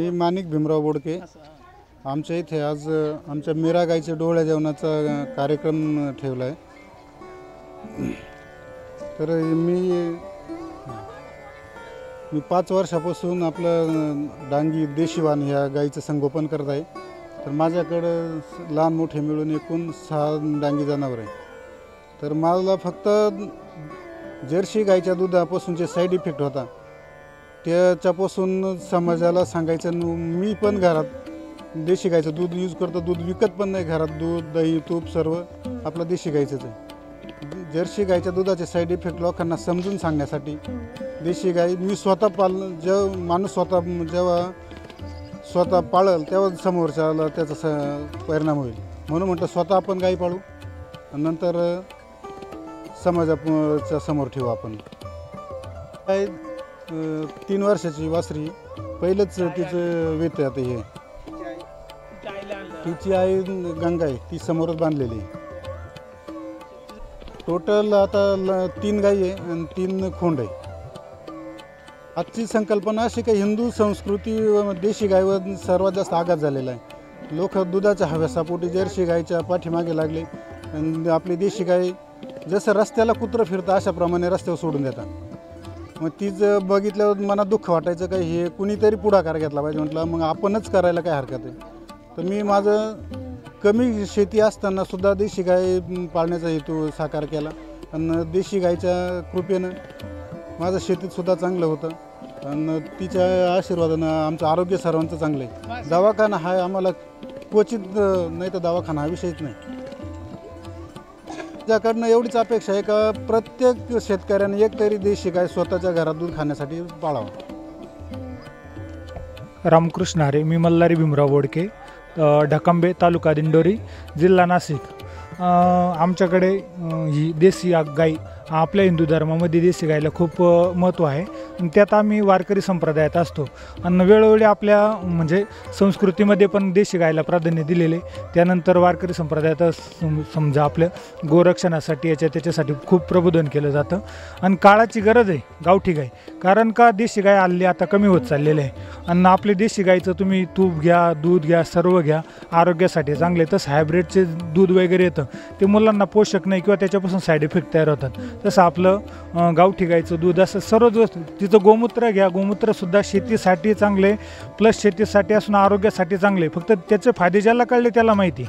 मी माणिक भीमराव बोडके। आमच्या इथे आज आमच्या मीरा गाईच्या डोळ्या जेवणाचा कार्यक्रम ठेवला आहे। तर मी 5 वर्षापासून आपलं डांगी देशीवान ह्या गाईचं संगोपन करत आहे। तर माझ्याकडं लहान मोठे मिळून एकूण 6 डांगी जनावर आहे। तर मला फक्त जर्सी गाईच्या दुधापासून जे साईड इफेक्ट होता त्याच्यापासून समाजाला सांगायचं। मी पण घरात देशी गाईचं दूध यूज करतो, दूध विकत पण नाही, घरात दूध दही तूप सर्व आपलं देशी गाईचंच आहे। जर्सी गाईच्या दुधाचे साईड इफेक्ट लोकांना समजून सांगण्यासाठी देशी गाई मी स्वतः जेव्हा माणूस जेव्हा स्वतः पाळल तेव्हा समोरच्याला त्याचा परिणाम होईल, म्हणून म्हटलं स्वतः आपण गाई पाळू आणि नंतर समाजाच्या समोर ठेवू। आपण गाय 3 वर्षाची वासरी, पहिलंच तिचं वेत आहे। आता हे तिची आई गंगा आहे, ती समोरच बांधलेली आहे। टोटल आता 3 गाई आहे आणि 3 खोंड आहे। आजची संकल्पना अशी की हिंदू संस्कृती देशी गायीवर सर्वात जास्त आघात झालेला आहे। लोक दुधाच्या हव्यासापोटी जर्सी गायीच्या पाठीमागे लागले आणि आपली देशी गाय जसं रस्त्याला कुत्रं फिरतं अशाप्रमाणे रस्त्यावर सोडून देतात। मग तीच बघितल्यावर मनात दुःख वाटायचं की हे कुणीतरी पुढाकार घेतला पाहिजे। म्हटलं मग आपणच करायला काय हरकत आहे। तर मी माझं कमी शेती असताना सुद्धा देशी गाय पाळण्याचा हेतू साकार केला आणि देशी गायच्या कृपेनं माझं शेतीतसुद्धा चांगलं होतं आणि तिच्या आशीर्वादानं आमचं आरोग्य सर्वांचं चांगलं आहे। दवाखाना हा आम्हाला क्वचित नाही तर दवाखाना हा विषयच नाही। त्याच्याकडनं एवढीच अपेक्षा आहे का प्रत्येक शेतकऱ्याने एक तरी देशी गाय स्वतःच्या घरात दूध खाण्यासाठी पाळावं। रामकृष्ण हरे, मी मल्हारी भीमराव बोडके, ढकंबे, तालुका दिंडोरी, जिल्हा नाशिक। आमच्याकडे ही देशी गाई, आपल्या हिंदू धर्मामध्ये देशी गाईला खूप महत्त्व आहे आणि त्यात आम्ही वारकरी संप्रदायात असतो आणि वेळोवेळी आपल्या म्हणजे संस्कृतीमध्ये पण देशी गाईला प्राधान्य दिलेले। त्यानंतर वारकरी संप्रदायात समजा आपल्या गोरक्षणासाठी त्याच्यासाठी खूप प्रबोधन केलं जातं आणि काळाची गरज आहे गावठी गाय, कारण का देशी गाय हल्ली आता कमी होत चाललेले आहे आणि आपली देशी गाईचं तुम्ही तूप घ्या, दूध घ्या, सर्व घ्या, आरोग्यासाठी चांगले। तसं हायब्रिडचे दूध वगैरे येतं ते मुलांना पोषक नाही किंवा त्याच्यापासून साईड इफेक्ट तयार होतात। तसं आपलं गावठी गाईचं दूध असं सर्व तिचं गोमूत्र घ्या, गोमूत्रसुद्धा शेतीसाठी चांगले प्लस शेतीसाठी असून आरोग्यासाठी चांगले, फक्त त्याचे फायदे ज्याला कळले त्याला माहिती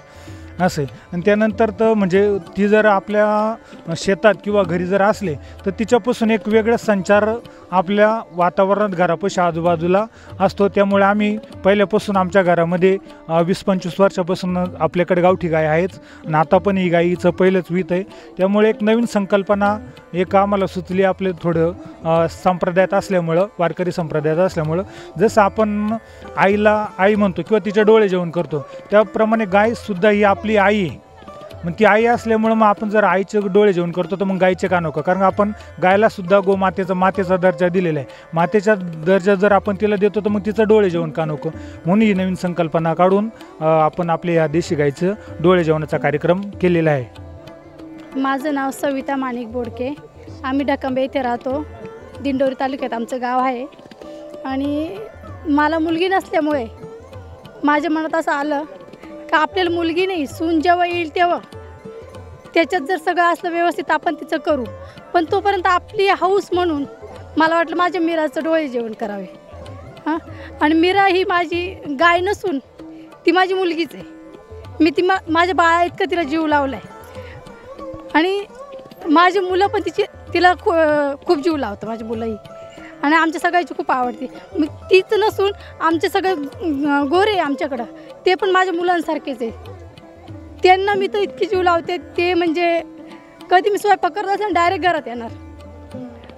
असे। आणि त्यानंतर तर म्हणजे ती जर आपल्या शेतात किंवा घरी जर असले तर तिच्यापासून एक वेगळा संचार आपल्या वातावरणात घरापाशी आजूबाजूला असतो। त्यामुळे आम्ही पहिल्यापासून आमच्या घरामध्ये 20-25 वर्षापासून आपल्याकडे गावठी गाय आहेच आणि आता पण ही गाईचं पहिलंच वीत आहे। त्यामुळे एक नवीन संकल्पना एक आम्हाला सुचली, आपले थोडं संप्रदायात असल्यामुळं, वारकरी संप्रदायात असल्यामुळं जसं आपण आईला आई म्हणतो किंवा तिच्या डोळे जेवण करतो त्याप्रमाणे गायसुद्धा ही आपली आई आहे। मग ती आई असल्यामुळं मग आपण जर आईचे डोळे जेवण करतो तर मग गायचे का नको, कारण आपण गायलासुद्धा मातेचा दर्जा दिलेला आहे। मातेचा दर्जा जर आपण तिला देतो तर मग तिचं डोळे जेवण का नको, म्हणून ही नवीन संकल्पना काढून आपण आपल्या या देशी गायचं डोळे जेवणाचा कार्यक्रम केलेला आहे। माझं नाव सविता माणिक बोडके, आम्ही ढकंबे इथे राहतो, दिंडोरी तालुक्यात आमचं गाव आहे। आणि मला मुलगी नसल्यामुळे माझ्या मनात असं आलं का आपल्याला मुलगी नाही, सून जेव्हा येईल तेव्हा त्याच्यात जर सगळं असलं व्यवस्थित आपण तिचं करू, पण तोपर्यंत आपली हौस म्हणून मला वाटलं माझ्या मीराचं डोळे जेवण करावे। आणि मीरा ही माझी गाय नसून ती माझी मुलगीच आहे। मी माझ्या बाळा इतकं तिला जीव लावला आहे आणि माझी मुलं पण तिला खूप जीव लावतं, माझी मुलंही, आणि आमच्या सगळ्याची खूप आवडते। मग तीच नसून आमचे सगळे गोरे आमच्याकडं ते पण माझ्या मुलांसारखेच आहे। त्यांना मी तर इतकी जीव लावते, ते म्हणजे कधी मी स्वयंपाक करत असेल डायरेक्ट घरात येणार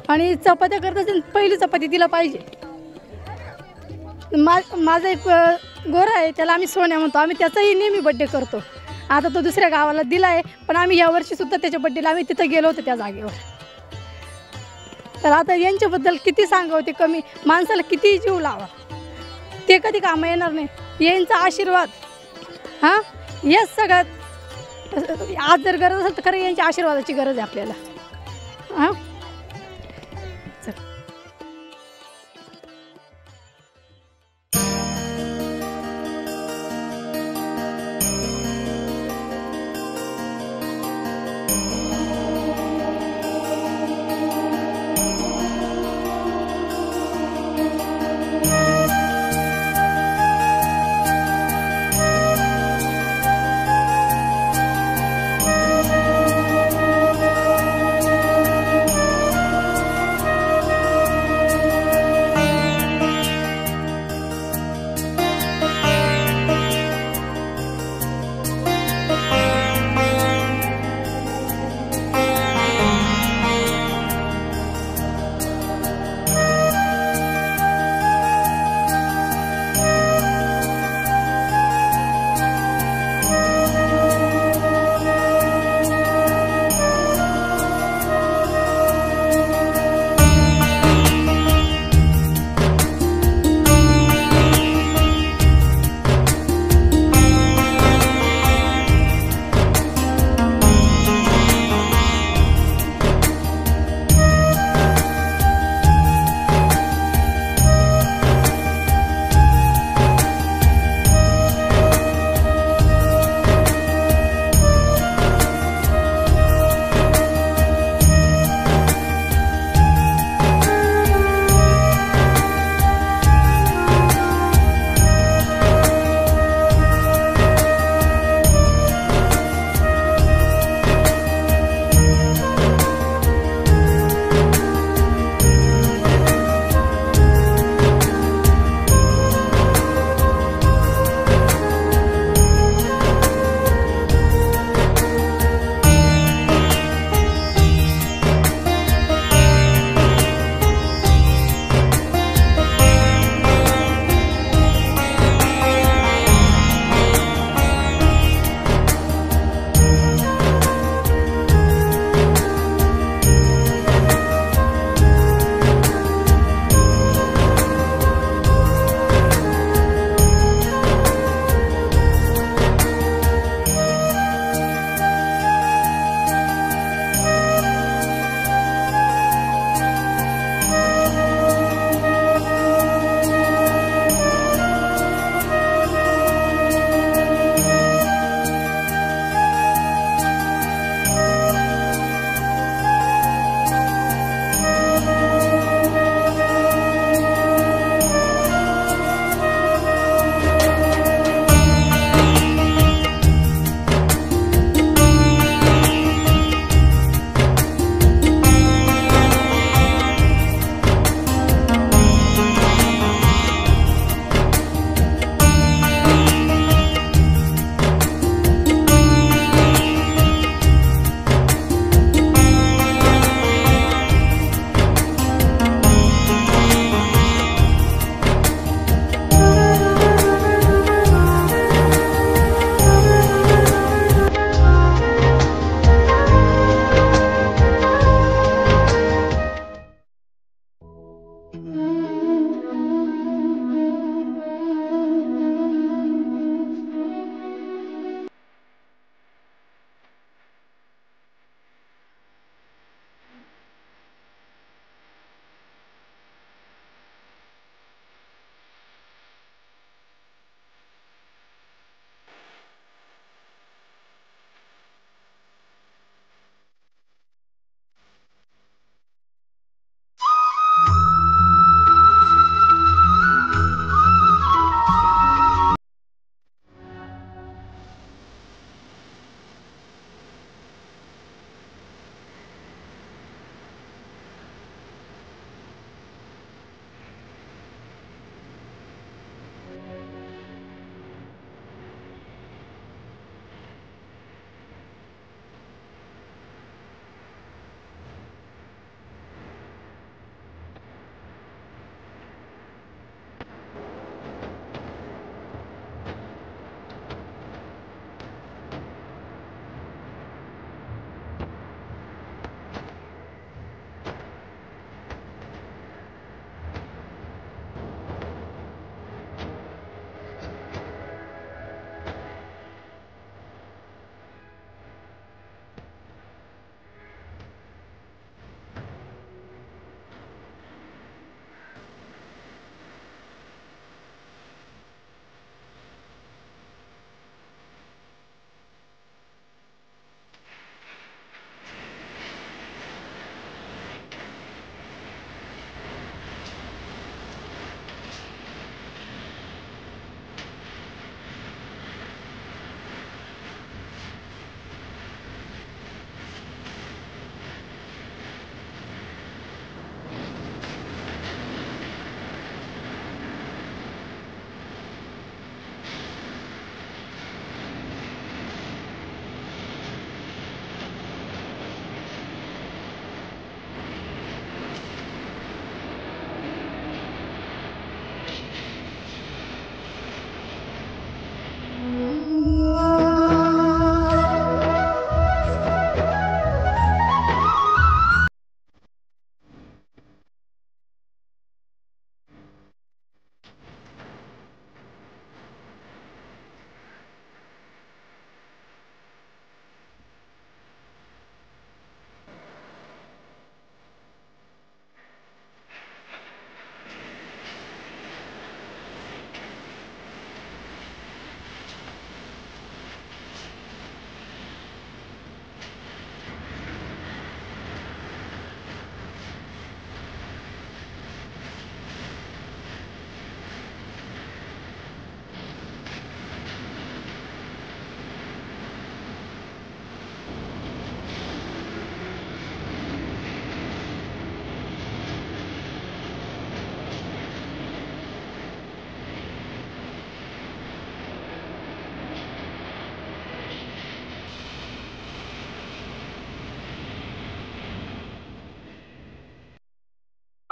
आणि चपात्या करत असेल पहिली चपाती तिला पाहिजे। माझा एक गोरा आहे, त्याला आम्ही सोन्या म्हणतो, आम्ही त्याचाही नेहमी बड्डे करतो। आता तो दुसऱ्या गावाला दिला आहे, पण आम्ही यावर्षीसुद्धा त्याच्या बड्डेला आम्ही तिथं गेलो होतो त्या जागेवर। तर आता यांच्याबद्दल किती सांगावं ते कमी, माणसाला किती जीव लावा ते कधी कामं येणार नाही। यांचा आशीर्वाद हेच सगळ्यात आज जर गरज असेल तर खरं यांच्या आशीर्वादाची गरज आहे आपल्याला। चल।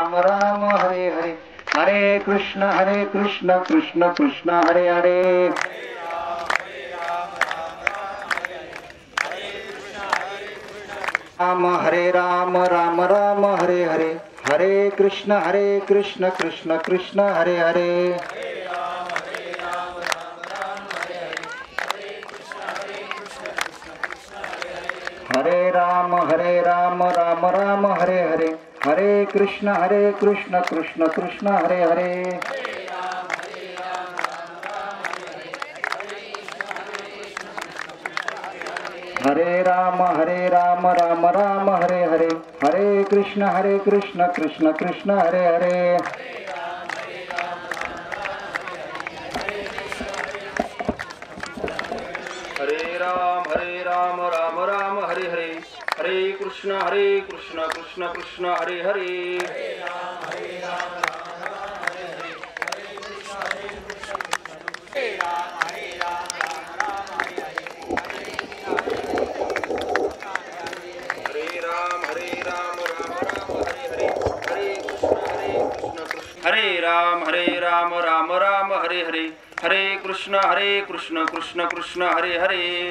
राम राम हरे हरे, हरे कृष्ण कृष्ण कृष्ण हरे हरे. राम राम राम हरे हरे, हरे कृष्ण कृष्ण कृष्ण हरे हरे. हरे राम राम राम हरे हरे, हरे कृष्ण कृष्ण कृष्ण हरे हरे. हरे राम राम हरे हरे, हरे कृष्ण कृष्ण कृष्ण हरे हरे. हरे राम राम राम हरे हरे, हरे कृष्ण कृष्ण कृष्ण हरे हरे. हरे राम राम हरे हरे, हरे कृष्ण कृष्ण कृष्ण हरे हरे.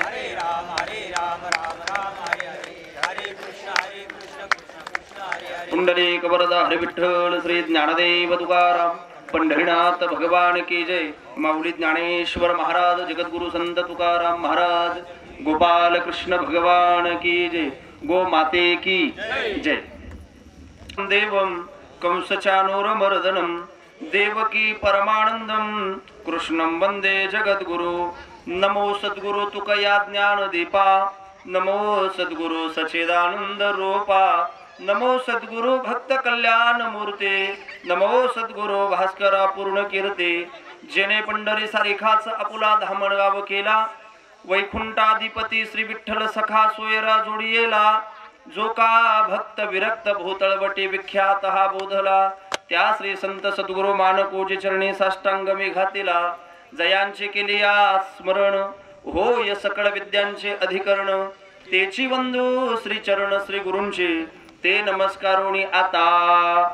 पुंडलिक वरदा हरे विठ्ठल, श्री ज्ञानदेव तुकाराम, पंढरीनाथ भगवान की जय. माऊली ज्ञानेश्वर महाराज, जगद्गुरु संत तुकाराम महाराज, गोपाल कृष्ण भगवान की जय. गो माते की जय. देवं कंसचानूरमर्दनं, देवकी परमानंदं, कृष्णं वंदे जगद्गुरु. नमो सद्गुरु तुकया ज्ञानदीपा, नमो सद्गुरु सच्चिदानंद रूपा, नमो सद्गुरु भक्त कल्याण मूर्ते, नमो सद्गुरु भास्करा पूर्ण कीर्ते. जेने पंढरी सारिखाच आपुला धामणगाव केला, वैकुंठाधिपती श्री विठ्ठल सखा सोयरा जोडियेला. जो का भक्त विरक्त भूतळवटी विख्यात हा बोधला, त्या श्री संत सद्गुरु मानकोजी चरणी साष्टांग मी घातिला. जयांचे केलिया स्मरण, होय सकळ विद्यांचे अधिकरण. तेची वंदू श्री चरण श्री गुरूंचे, ते नमस्कारोनी आता.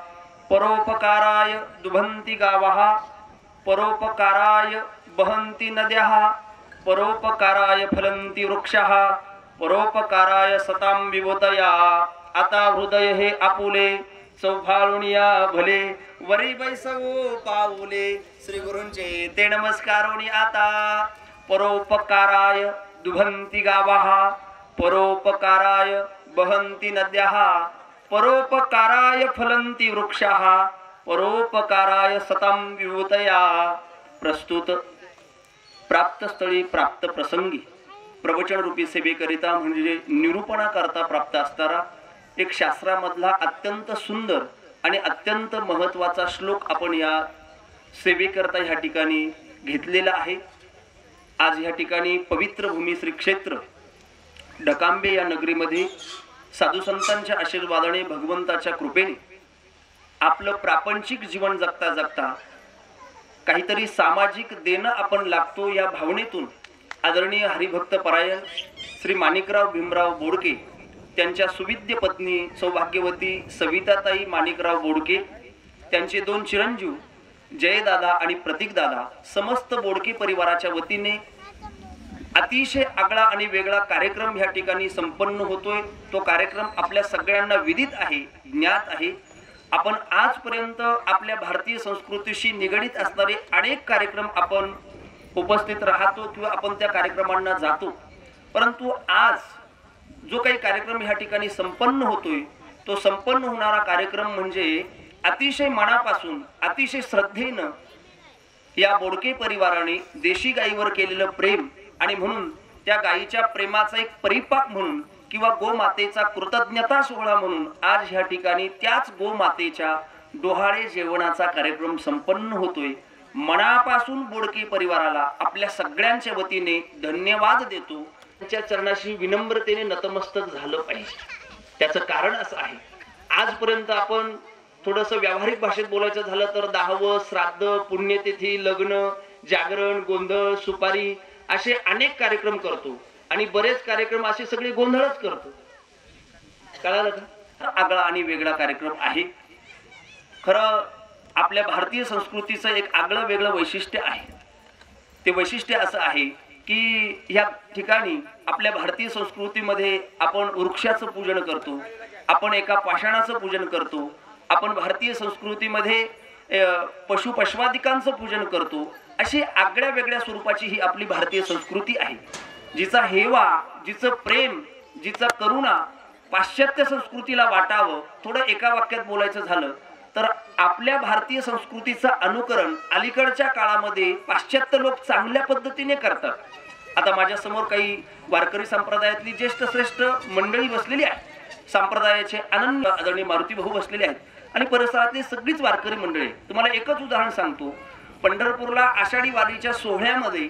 परोपकाराय दुभंती गावहा, परोपकाराय बहंती नद्या, परोपकाराय फलंती वृक्षः, परोपकाराय सतां विभूतया. आता हृदय हे आपुले, सौभाळुनिया भले, वरी बैसवो पाऊले. श्री गुरूंचे ते नमस्कारोनी आता. परोपकाराय दुभंती गावः, परोपकाराय बहंती नद्यः, परोपकाराय फलंती वृक्षः, परोपकाराय सतां विभूतया. प्रस्तुत प्राप्त स्थळी प्राप्त प्रसंगी प्रवचन रूपी सेवेकरिता म्हणजे निरूपणाकरता प्राप्त असणारा एक शास्त्रामधला अत्यंत सुंदर आणि अत्यंत महत्त्वाचा श्लोक आपण या सेवेकरता ह्या ठिकाणी घेतलेला आहे. आज ह्या ठिकाणी पवित्र भूमी श्री क्षेत्र ढकांबे या नगरीमध्ये साधू संतांच्या आशीर्वादाने, भगवंताच्या कृपेने आपलं प्रापंचिक जीवन जगता जगता काहीतरी सामाजिक देणं आपण लागतो या भावनेतून आदरणीय हरिभक्त परायण श्री माणिकराव भीमराव बोडके, त्यांच्या सुविद्य पत्नी सौभाग्यवती सविताताई माणिकराव बोडके, त्यांचे 2 चिरंजीव जयदादा आणि प्रतीकदादा, समस्त बोडके परिवाराच्या वतीने अतिशय आगळा आणि वेगळा कार्यक्रम ह्या ठिकाणी संपन्न होतोय. तो कार्यक्रम आपल्या सगळ्यांना विदित आहे, ज्ञात आहे. आपण आजपर्यंत आपल्या भारतीय संस्कृतीशी निगडित असणारे अनेक कार्यक्रम आपण उपस्थित राहतो किंवा आपण त्या कार्यक्रमांना जातो, परंतु आज जो काही कार्यक्रम ह्या ठिकाणी संपन्न होतोय तो संपन्न होणारा कार्यक्रम म्हणजे अतिशय मनापासून, अतिशय श्रद्धेनं या बोडके परिवाराने देशी गायीवर केलेलं प्रेम आणि म्हणून त्या गायीच्या प्रेमाचा एक परिपाक म्हणून किंवा गोमातेचा कृतज्ञता सोहळा म्हणून आज ह्या ठिकाणी त्याच गोमातेच्या डोहाळे जेवणाचा कार्यक्रम संपन्न होतोय. मनापासून बोडके परिवाराला आपल्या सगळ्यांच्या वतीने धन्यवाद देतो. त्यांच्या चरणाशी विनम्रतेने नतमस्तक झालं पाहिजे. त्याचं कारण असं आहे, आजपर्यंत आपण थोडंसं व्यावहारिक भाषेत बोलायचं झालं तर 10वं श्राद्ध, पुण्यतिथी, लग्न, जागरण, गोंधळ, सुपारी असे अनेक कार्यक्रम करतो आणि बरेच कार्यक्रम असे सगळे गोंधळच करतो. कळालं का? आगळा आणि वेगळा कार्यक्रम आहे. खरं आपल्या भारतीय संस्कृतीचं एक आगळं वेगळं वैशिष्ट्य आहे. ते वैशिष्ट्य असं आहे की या ठिकाणी आपल्या भारतीय संस्कृतीमध्ये आपण वृक्षाचं पूजन करतो, आपण एका पाषाणाचं पूजन करतो, आपण भारतीय संस्कृतीमध्ये पशुपश्वादिकांचं पूजन करतो. अशी आगळ्या वेगळ्या स्वरूपाची ही आपली भारतीय संस्कृती आहे, जिचा हेवा, जिचं प्रेम, जिचा करुणा पाश्चात्य संस्कृतीला वाटावं. थोडं एका वाक्यात बोलायचं झालं तर आपल्या भारतीय संस्कृतीचं अनुकरण अलीकडच्या काळामध्ये पाश्चात्य लोक चांगल्या पद्धतीने करतात. आता माझ्या समोर काही वारकरी संप्रदायातली ज्येष्ठ श्रेष्ठ मंडळी बसलेली आहे, संप्रदायाचे आनंद आदरणीय मारुती भाऊ बसलेले आहेत आणि परिसरातली सगळीच वारकरी मंडळी. तुम्हाला एकच उदाहरण सांगतो. पंढरपूरला आषाढी वारीच्या सोहळ्यामध्ये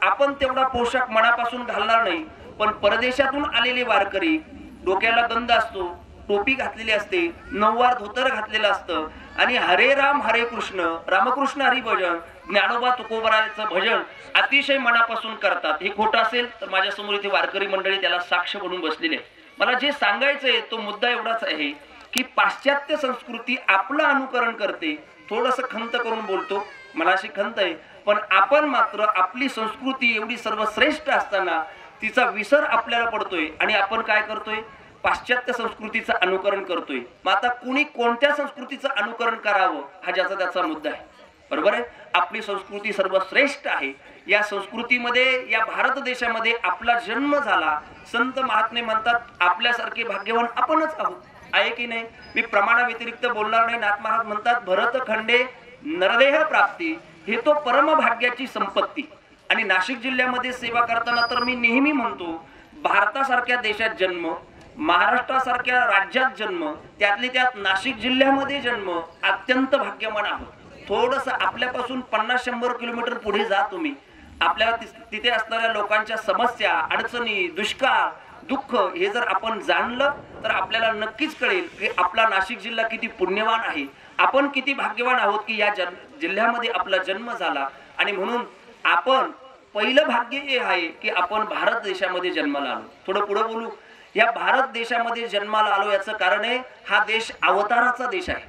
आपण तेवढा पोशाख मनापासून घालणार नाही, पण परदेशातून आलेले वारकरी डोक्याला गंध असतो, टोपी घातलेली असते, नऊवार धोतर घातलेलं असतं आणि हरे राम हरे कृष्ण, रामकृष्ण हरी भजन, ज्ञानोबा तुकोबराचं भजन अतिशय मनापासून करतात. हे खोटं असेल तर माझ्या समोर इथे वारकरी मंडळी त्याला साक्ष म्हणून बसलेले आहे. मला जे सांगायचंय तो मुद्दा एवढाच आहे की पाश्चात्य संस्कृती आपलं अनुकरण करते. थोडंसं खंत करून बोलतो, मला अशी खंत आहे, पण आपण मात्र आपली संस्कृती एवढी सर्वश्रेष्ठ असताना तिचा विसर आपल्याला पडतोय आणि आपण काय करतोय, पाश्चात्य संस्कृतीचं अनुकरण करतोय. मग आता कुणी कोणत्या संस्कृतीचं अनुकरण करावं हा ज्याचा त्याचा मुद्दा आहे. बरोबर आहे. आपली संस्कृती सर्वश्रेष्ठ आहे. या संस्कृतीमध्ये, या भारत देशामध्ये आपला जन्म झाला. संत महात्मे म्हणतात आपल्यासारखे भाग्यवान आपणच आहोत. आहे की नाही? मी प्रमाणाव्यतिरिक्त बोलणार नाही. नाथ महाराज म्हणतात भरत खंडे नरदेह प्राप्ती, हे तो परमभाग्याची संपत्ती. आणि नाशिक जिल्ह्यामध्ये सेवा करताना तर मी नेहमी म्हणतो, भारतासारख्या देशात जन्म, महाराष्ट्रासारख्या राज्यात जन्म, त्यातले त्यात नाशिक जिल्ह्यामध्ये जन्म, अत्यंत भाग्यवान आहोत. थोडंसं आपल्यापासून 50-100 किलोमीटर पुढे जा तुम्ही, आपल्याला तिथे असणाऱ्या लोकांच्या समस्या, अडचणी, दुष्काळ, दुःख हे जर आपण जाणलं तर आपल्याला नक्कीच कळेल की आपला नाशिक जिल्हा किती पुण्यवान आहे, आपण किती भाग्यवान आहोत की या जिल्ह्यामध्ये आपला जन्म झाला. आणि म्हणून आपण पहिलं भाग्य हे आहे की आपण भारत देशामध्ये जन्माला आलो. थोडं पुढे बोलू. या भारत देशामध्ये जन्माला आलो याचं कारण आहे, हा देश अवताराचा देश आहे.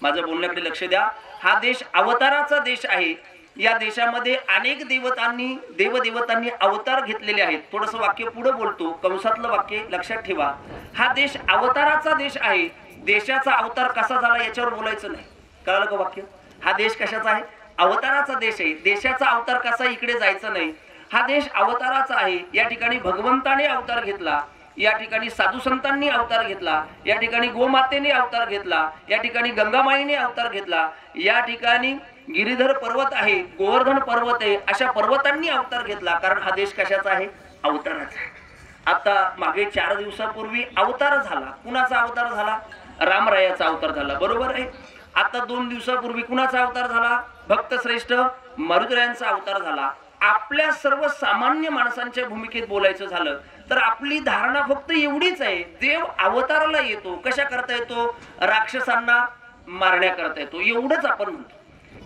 माझ्या बोलण्याकडे लक्ष द्या. हा देश अवताराचा देश आहे. या देशामध्ये अनेक देवदेवतांनी अवतार घेतलेले आहेत. थोडंसं वाक्य पुढे बोलतो, कंसातलं वाक्य लक्षात ठेवा. हा देश अवताराचा देश आहे. देशाचा अवतार कसा झाला याच्यावर बोलायचं नाही. कळलं का वाक्य? हा देश कशाचा आहे? अवताराचा देश आहे. देशाचा अवतार कसा इकडे जायचं नाही. हा देश अवताराचा आहे. या ठिकाणी भगवंताने अवतार घेतला, या ठिकाणी साधू संतांनी अवतार घेतला, या ठिकाणी गोमातेने अवतार घेतला, या ठिकाणी गंगामाईने अवतार घेतला, या ठिकाणी गिरिधर पर्वत आहे, गोवर्धन पर्वत आहे, अशा पर्वतांनी अवतार घेतला. कारण हा देश कशाचा आहे? अवताराचा आहे. आता मागे 4 दिवसापूर्वी अवतार झाला. कुणाचा अवतार झाला? रामरायाचा अवतार झाला. बरोबर आहे. आता 2 दिवसापूर्वी कुणाचा अवतार झाला? भक्त श्रेष्ठ मारुतीरायांचा अवतार झाला. आपल्या सर्वसामान्य माणसांच्या भूमिकेत बोलायचं झालं तर आपली धारणा फक्त एवढीच आहे, देव अवताराला येतो. कशा करता येतो? राक्षसांना मारण्याकरता येतो, एवढंच आपण म्हणतो.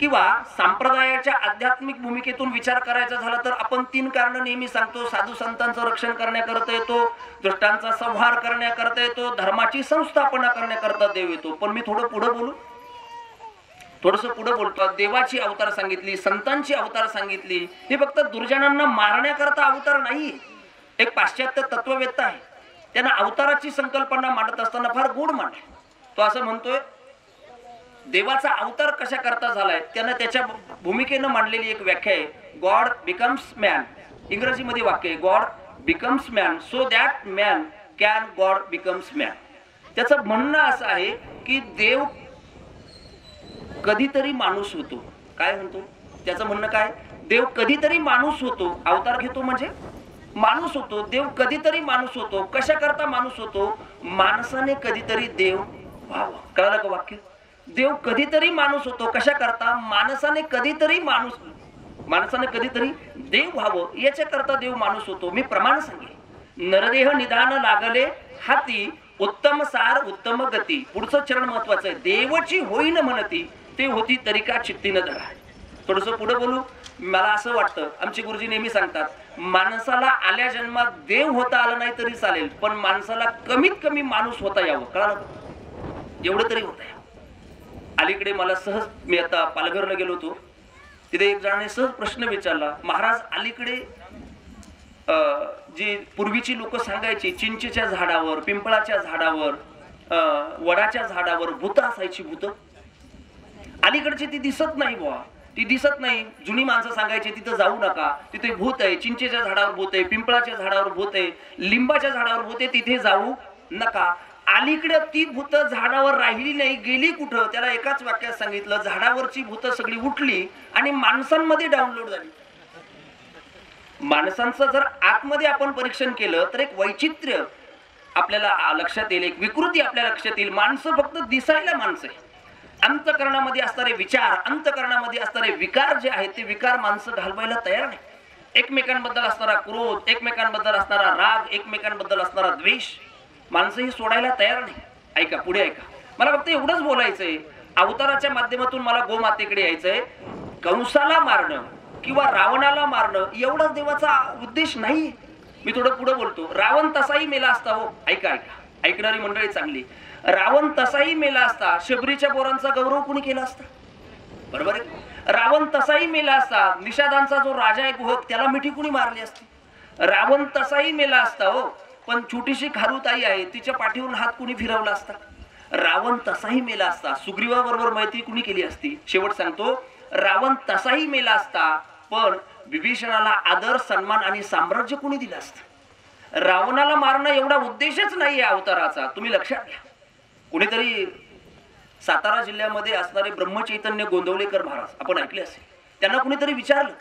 किंवा संप्रदायाच्या आध्यात्मिक भूमिकेतून विचार करायचा झाला तर आपण 3 कारणं नेहमी सांगतो. साधू संतांचं रक्षण करण्याकरता येतो, दुष्टांचा संहार करण्याकरता येतो, धर्माची संस्थापना करण्याकरता देव येतो. पण मी थोडं पुढे बोलू, थोडंसं पुढे बोलतो. देवाची अवतार सांगितली, संतांची अवतार सांगितली. हे फक्त दुर्जनांना मारण्याकरता अवतार नाही. एक पाश्चात्य तत्ववेत्ता आहे, त्यांना अवताराची संकल्पना मांडत असताना फार गोड मांडली. तो असं म्हणतोय, देवाचा अवतार कशा करता झालाय, त्यानं त्याच्या भूमिकेनं मांडलेली एक व्याख्या आहे, गॉड बिकम्स मॅन. इंग्रजीमध्ये वाक्य आहे, God becomes man so that man can God becomes man. त्याचं म्हणणं असं आहे की देव कधीतरी माणूस होतो. काय म्हणतो त्याचं म्हणणं? काय? देव कधीतरी माणूस होतो. अवतार घेतो म्हणजे माणूस होतो. देव कधीतरी माणूस होतो. कशा करता माणूस होतो? माणसाने कधीतरी देव व्हावं. कळलं का वाक्य? देव कधीतरी माणूस होतो. कशा करता? माणसाने कधीतरी देव व्हावं याच्या करता देव माणूस होतो. मी प्रमाण सांगेन. नरदेह निधान लागले हाती, उत्तम सार उत्तम गती. पुढचं चरण महत्वाचं आहे. देवची होईन म्हणती, ते होती तरी का चित्तीनं धरा. थोडंसं पुढे बोलू. मला असं वाटतं, आमचे गुरुजी नेहमी सांगतात, माणसाला आल्या जन्मात देव होता आलं नाही तरी चालेल, पण माणसाला कमीत कमी माणूस होता यावं. कळलं? एवढं तरी होता यावं. अलीकडे मला सहज, मी आता पालघरला गेलो होतो, तिथे एक जणाने सहज प्रश्न विचारला, महाराज अलीकडे जी पूर्वीची लोक सांगायची चिंचेच्या झाडावर, पिंपळाच्या झाडावर, वडाच्या झाडावर भूत असायची, भूत अलीकडची ती दिसत नाही बुवा, ती दिसत नाही. जुनी माणसं सांगायची तिथं जाऊ नका, तिथे भूत आहे, चिंचेच्या झाडावर भूत आहे, पिंपळाच्या झाडावर भूत आहे, लिंबाच्या झाडावर भूत आहे, तिथे जाऊ नका. अलीकडे ती भूत झाडावर राहिली नाही, गेली कुठं? त्याला एकाच वाक्यात सांगितलं, झाडावरची भूत सगळी उठली आणि माणसांमध्ये डाउनलोड झाली. माणसांचं जर आतमध्ये आपण परीक्षण केलं तर एक वैचित्र्य आपल्याला लक्षात येईल, एक विकृती आपल्या लक्षात येईल. माणसं फक्त दिसायला माणसं आहे, अंतःकरणामध्ये असणारे विचार, अंतःकरणामध्ये असणारे विकार जे आहेत ते विकार माणसं घालवायला तयार नाही. एकमेकांबद्दल असणारा क्रोध, एकमेकांबद्दल असणारा राग, एकमेकांबद्दल असणारा द्वेष माणसं ही सोडायला तयार नाही. ऐका, पुढे ऐका, मला फक्त एवढंच बोलायचंय. अवताराच्या माध्यमातून मला गोमातेकडे यायचंय. कंसाला मारणं किंवा रावणाला मारणं एवढाच देवाचा उद्देश नाही. मी थोडं पुढे बोलतो. रावण तसाही मेला असता हो. ऐका ऐका, ऐकणारी मंडळी चांगली. रावण तसाही मेला असता, शबरीच्या पोरांचा गौरव कुणी केला असता? बरोबर आहे. रावण तसाही मेला असता, निषादांचा जो राजा आहे गुहक, त्याला मिठी कुणी मारली असती? रावण तसाही मेला असता हो, पण छोटीशी खारुताई आहे, तिच्या पाठीवरून हात कुणी फिरवला असता? रावण तसाही मेला असता, सुग्रीवाबरोबर मैत्री कुणी केली असती? शेवट सांगतो, रावण तसाही मेला असता, पण विभीषणाला आदर, सन्मान आणि साम्राज्य कुणी दिलं असतं? रावणाला मारणं एवढा उद्देशच नाहीये अवताराचा, तुम्ही लक्षात घ्या. कुणीतरी सातारा जिल्ह्यामध्ये असणारे ब्रह्मचैतन्य गोंदवलेकर महाराज आपण ऐकले असेल, त्यांना कुणीतरी विचारलं,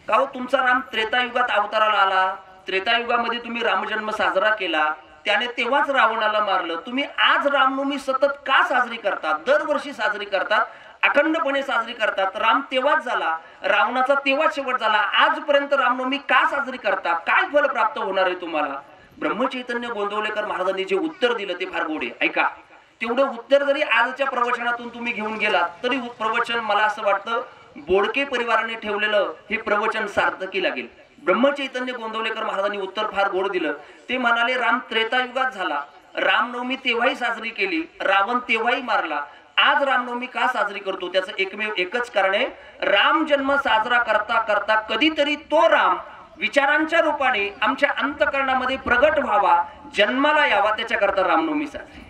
का हो तुमचा राम त्रेतायुगात अवताराला आला, त्रेतायुगामध्ये तुम्ही रामजन्म साजरा केला, त्याने तेव्हाच रावणाला मारलं, तुम्ही आज रामनवमी सतत का साजरी करतात? दरवर्षी साजरी करतात, अखंडपणे साजरी करतात. राम तेव्हाच झाला, रावणाचा तेव्हाच शेवट झाला, आजपर्यंत रामनवमी का साजरी करता? काय फल प्राप्त होणार आहे तुम्हाला? ब्रह्मचैतन्य गोंदवलेकर महाराजांनी जे उत्तर दिलं ते फार गोड आहे. ऐका, तेवढं उत्तर जरी आजच्या प्रवचनातून तुम्ही घेऊन गेलात तरी प्रवचन मला असं वाटतं बोडके परिवाराने ठेवलेलं हे प्रवचन सार्थकी लागेल. ब्रह्मचैतन्य गोंदवलेकर महाराजांनी उत्तर फार गोड दिलं. ते म्हणाले, राम त्रेतायुगात झाला, रामनवमी तेव्हाही साजरी केली, रावण तेव्हाही मारला, आज रामनवमी का साजरी करतो? त्याचं एकमेव एकच कारण आहे, राम जन्म साजरा करता करता कधीतरी तो राम विचारांच्या रूपाने आमच्या अंतःकरणामध्ये प्रगट व्हावा, जन्माला यावा, त्याच्याकरता रामनवमी साजरी.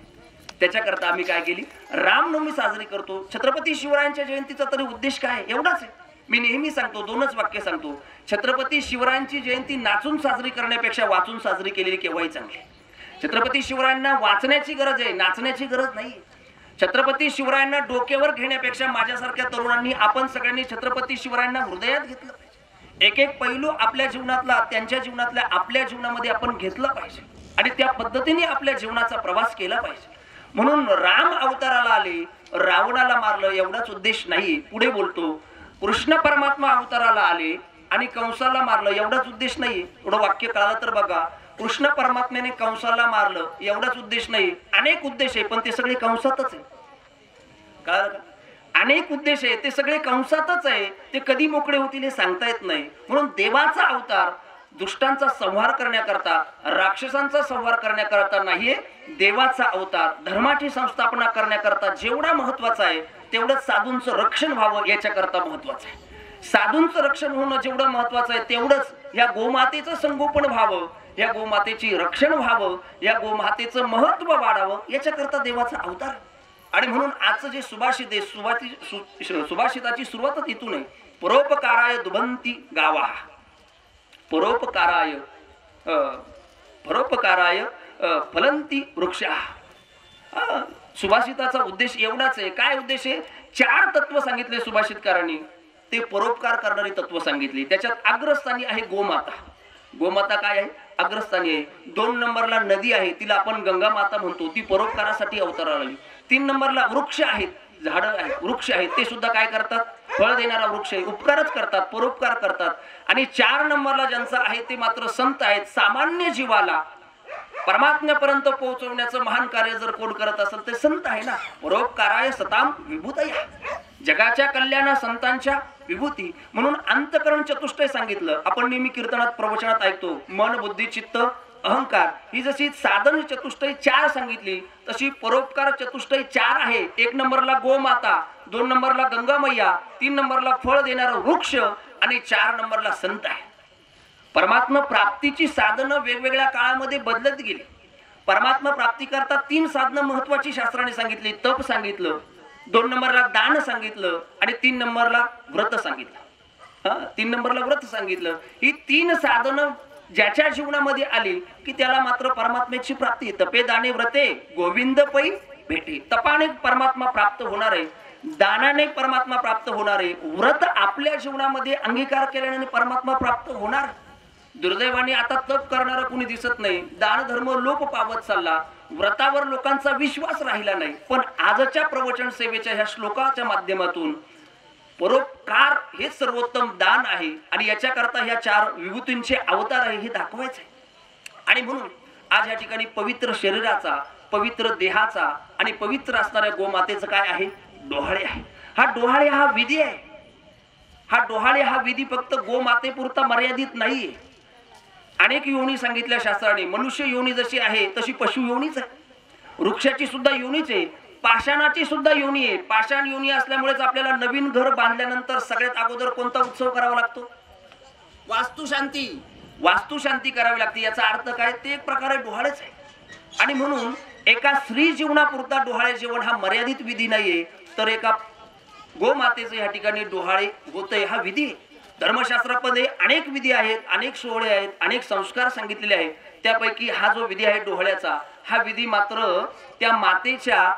त्याच्याकरता आम्ही काय केली? रामनवमी साजरी करतो. छत्रपती शिवरायांच्या जयंतीचा तरी उद्देश काय? एवढाच आहे. मी नेहमी सांगतो, दोनच वाक्य सांगतो. छत्रपती शिवरायांची जयंती नाचून साजरी करण्यापेक्षा वाचून साजरी केलेली केव्हाही चांगली. छत्रपती शिवरायांना वाचण्याची गरज आहे, नाचण्याची गरज नाही. छत्रपती शिवरायांना डोक्यावर घेण्यापेक्षा माझ्यासारख्या तरुणांनी आपण सगळ्यांनी छत्रपती शिवरायांना हृदयात घेतलं पाहिजे. एक एक पैलू आपल्या जीवनातला, त्यांच्या जीवनातल्या, आपल्या जीवनामध्ये आपण घेतला पाहिजे आणि त्या पद्धतीने आपल्या जीवनाचा प्रवास केला पाहिजे. म्हणून राम अवताराला आले, रावणाला मारलं एवढाच उद्देश नाही. पुढे बोलतो, कृष्ण परमात्मा अवताराला आले आणि कंसाला मारलं एवढाच उद्देश नाही. एवढं वाक्य कळालं तर बघा, कृष्ण परमात्म्याने कंसाला मारलं एवढाच उद्देश नाही, अनेक उद्देश आहे, पण ते सगळे कंसातच आहे. कळालं का? अनेक उद्देश आहे, ते सगळे कंसातच आहे. ते कधी मोकळे होतील हे सांगता येत नाही. म्हणून देवाचा अवतार दुष्टांचा संहार करण्याकरता, राक्षसांचा संहार करण्याकरता नाहीये. देवाचा अवतार धर्माची संस्थापना करण्याकरता जेवढा महत्वाचा आहे तेवढंच साधूंचं रक्षण व्हावं याच्याकरता महत्वाचं आहे. साधूंचं रक्षण होणं जेवढं महत्वाचं आहे तेवढंच या गोमातेचं संगोपन व्हावं, या गोमातेची रक्षण व्हावं, या गोमातेचं महत्व वाढावं याच्याकरता देवाचा अवतार. आणि म्हणून आजचं जे सुभाषित आहे, सुभाषिताची सुरुवातच इथून आहे. परोपकाराय दुभंती गावा, परोपकाराय परोपकाराय फलंती वृक्षा. सुभाषिताचा उद्देश एवढाच आहे. काय उद्देश आहे? 4 तत्व सांगितले सुभाषितकारांनी. ते परोपकार करणारी तत्व सांगितली. त्याच्यात अग्रस्थानी आहे गोमाता. गोमाता काय आहे? अग्रस्थानी आहे. 2 नंबरला नदी आहे, तिला आपण गंगा माता म्हणतो, ती परोपकारासाठी अवताराला आली. 3 नंबरला वृक्ष आहेत, झाडं आहेत, वृक्ष आहेत, ते सुद्धा काय करतात? फळ देणारा वृक्ष आहे, उपकारच करतात, परोपकार करतात. आणि 4 नंबरला ज्यांचा आहे ते मात्र संत आहेत. सामान्य जीवाला परमात्म्यापर्यंत पोहोचवण्याचं महान कार्य जर कोण करत असेल ते संत आहे ना. परोपकाराय सताम विभूतया, जगाच्या कल्याणा संतांच्या विभूती. म्हणून अंतकरण चतुष्टय सांगितलं. आपण नेहमी कीर्तनात प्रवचनात ऐकतो, मन बुद्धी चित्त अहंकार, ही जशी साधन चतुष्टय 4 सांगितली तशी परोपकार चतुष्टय 4 आहे. 1 नंबरला गोमाता, 2 नंबरला गंगा मैया, 3 नंबरला फळ देणारा वृक्ष आणि 4 नंबरला संत आहे. परमात्मा प्राप्तीची साधनं वेगवेगळ्या काळामध्ये बदलत गेली. परमात्मा प्राप्ती करता 3 साधनं महत्वाची शास्त्राने सांगितली. तप सांगितलं, 2 नंबरला दान सांगितलं आणि 3 नंबरला व्रत सांगितलं. 3 नंबरला व्रत सांगितलं. ही 3 साधनं ज्याच्या जीवनामध्ये आली की त्याला मात्र परमात्म्याची प्राप्ती. तपे दाने व्रते गोविंद पै भेटे. तपाने परमात्मा प्राप्त होणार आहे, दानाने परमात्मा प्राप्त होणार आहे, व्रत आपल्या जीवनामध्ये अंगीकार केल्याने परमात्मा प्राप्त होणार. दुर्दैवाने आता तप करणारा कुणी दिसत नाही. दान धर्म लोप पावत चालला, व्रतावर लोकांचा विश्वास राहिला नाही. पण आजच्या प्रवचन सेवेच्या ह्या श्लोकाच्या माध्यमातून परोपकार हे सर्वोत्तम दान आहे आणि याच्याकरता ह्या 4 विभूतींचे अवतार आहे हे दाखवायचे. आणि म्हणून आज या ठिकाणी पवित्र शरीराचा, पवित्र देहाचा आणि पवित्र असणाऱ्या गोमातेचं काय आहे? डोहाळे आहे. हा डोहाळे हा विधी आहे. हा डोहाळे हा विधी फक्त गोमातेपुरता मर्यादित नाहीये. अनेक योनी सांगितल्या शास्त्राने. मनुष्य योनी जशी आहे तशी पशु योनीच आहे, वृक्षाची सुद्धा योनीच आहे, पाषाणाची सुद्धा योनी आहे. पाषाण योनी असल्यामुळेच आपल्याला नवीन घर बांधल्यानंतर सगळ्यात अगोदर कोणता उत्सव करावा लागतो? वास्तुशांती. वास्तुशांती करावी लागते. याचा अर्थ काय? ते एक प्रकारे डोहाळेच आहे. आणि म्हणून एका स्त्री जीवनापुरता डोहाळे जेवण हा मर्यादित विधी नाहीये, तर एका गोमातेचं या ठिकाणी डोहाळे होतंय हा विधी आहे. धर्मशास्त्रामध्ये अनेक विधी आहेत, अनेक सोहळे आहेत, अनेक संस्कार सांगितलेले आहेत. त्यापैकी हा जो विधी आहे डोहाळ्याचा, हा विधी मात्र त्या मातेच्या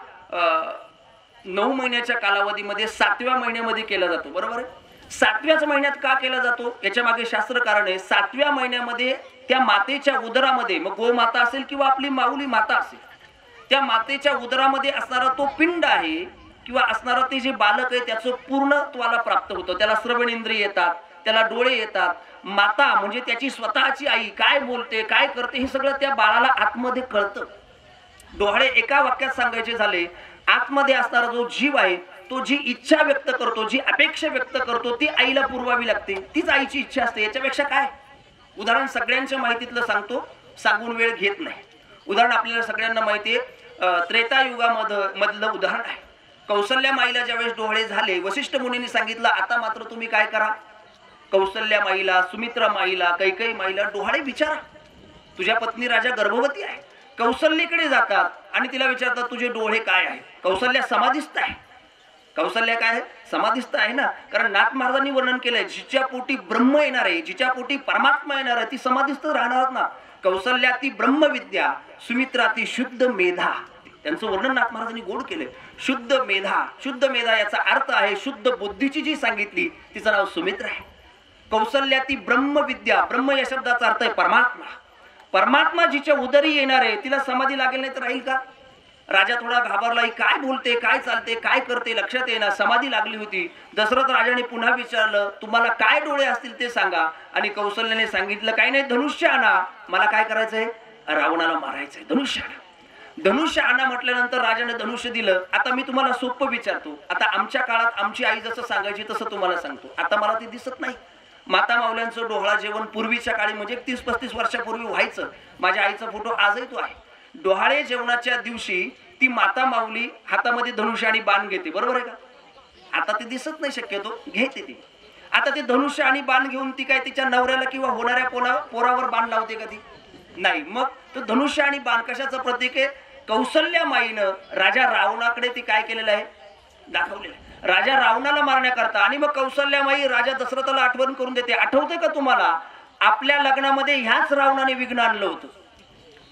9 महिन्याच्या कालावधीमध्ये 7व्या महिन्यामध्ये केला जातो. बरोबर आहे? 7व्याच महिन्यात का केला जातो याच्या मागे शास्त्र कारण आहे. 7व्या महिन्यामध्ये त्या मातेच्या उदरामध्ये, मग गोमाता असेल किंवा आपली माऊली माता असेल, त्या मातेच्या उदरामध्ये असणारा तो पिंड आहे किंवा असणारा ते जे बालक आहे त्याचं पूर्णत्वाला प्राप्त होतं. त्याला श्रवण इंद्रिय येतात, त्याला डोळे येतात. माता म्हणजे त्याची स्वतःची आई काय बोलते, काय करते हे सगळं त्या बाळाला आतमध्ये कळतं. डोहाळे एका वाक्यात सांगायचे झाले, आतमध्ये असणारा जो जीव आहे तो जी इच्छा व्यक्त करतो, जी अपेक्षा व्यक्त करतो ती आईला पुरवावी लागते. तीच आईची इच्छा असते. याच्यापेक्षा काय उदाहरण सगळ्यांच्या माहितीतलं सांगतो, सांगून वेळ घेत नाही. उदाहरण आपल्याला सगळ्यांना माहिती आहे, त्रेतायुगामधलं उदाहरण आहे. कौसल्या माईला ज्यावेळेस डोहाळे झाले, वशिष्ठ मुनींनी सांगितलं आता मात्र तुम्ही काय करा, कौसल्या माईला, सुमित्रा माईला, कैकेयी माईला डोहाळे विचारा. तुझ्या पत्नी राजा गर्भवती आहे. कौसल्याकडे जातात आणि तिला विचारतात तुझे डोळे काय आहे? कौसल्या समाधिस्थ आहे. कौसल्या काय आहे? समाधिस्थ आहे ना, कारण नाथ महाराजांनी वर्णन केलंय जिच्या पोटी ब्रह्म येणार आहे, जिच्या पोटी परमात्मा येणार आहे ती समाधिस्थ राहणार ना. कौसल्या ती ब्रह्मविद्या, सुमित्रा ती शुद्ध मेधा. त्यांचं वर्णन नाथ महाराजांनी गोड केलंय. शुद्ध मेधा. शुद्ध मेधा याचा अर्थ आहे शुद्ध बुद्धीची जी सांगितली तिचं नाव सुमित्रा आहे. कौसल्या ती ब्रह्मविद्या. ब्रह्म या शब्दाचा अर्थ आहे परमात्मा. परमात्मा जिच्या उदरी येणार आहे तिला समाधी लागेल नाही तर राहील का? राजा थोडा घाबरला, काय बोलते, काय चालते, काय करते, लक्षात येणार. समाधी लागली होती. दशरथ राजाने पुन्हा विचारलं तुम्हाला काय डोळे असतील ते सांगा. आणि कौसल्याने सांगितलं काही नाही, धनुष्य आणा. मला काय करायचंय? रावणाला मारायचंय. धनुष्य आणा. धनुष्य आणा म्हटल्यानंतर राजाने धनुष्य दिलं. आता मी तुम्हाला सोपं विचारतो. आता आमच्या काळात आमची आई जसं सांगायची तसं तुम्हाला सांगतो. आता मला ते दिसत नाही. माता माऊल्यांचं डोहाळा जेवण पूर्वीच्या काळी म्हणजे 30-35 वर्षापूर्वी व्हायचं. माझ्या आईचा फोटो आजही तो आहे. डोहाळे जेवणाच्या दिवशी ती माता माऊली हातामध्ये धनुष्य आणि बाण घेते. बरोबर आहे का? आता ते दिसत नाही शक्यतो, घेते ती. आता ते धनुष्य आणि बाण घेऊन ती काय तिच्या नवऱ्याला किंवा होणाऱ्या पोरावर बाण लावते का ती? नाही. मग तो धनुष्य आणि बाण कशाचं प्रतीक आहे? कौसल्या माईनं राजा रावणाकडे ती काय केलेलं आहे? दाखवलेलं आहे. राजा रावणाला मारण्याकरता. आणि मग कौसल्या माई राजा दशरथाला आठवण करून देते. आठवते का तुम्हाला आपल्या लग्नामध्ये ह्याच रावणाने विघ्न आणलं होतं?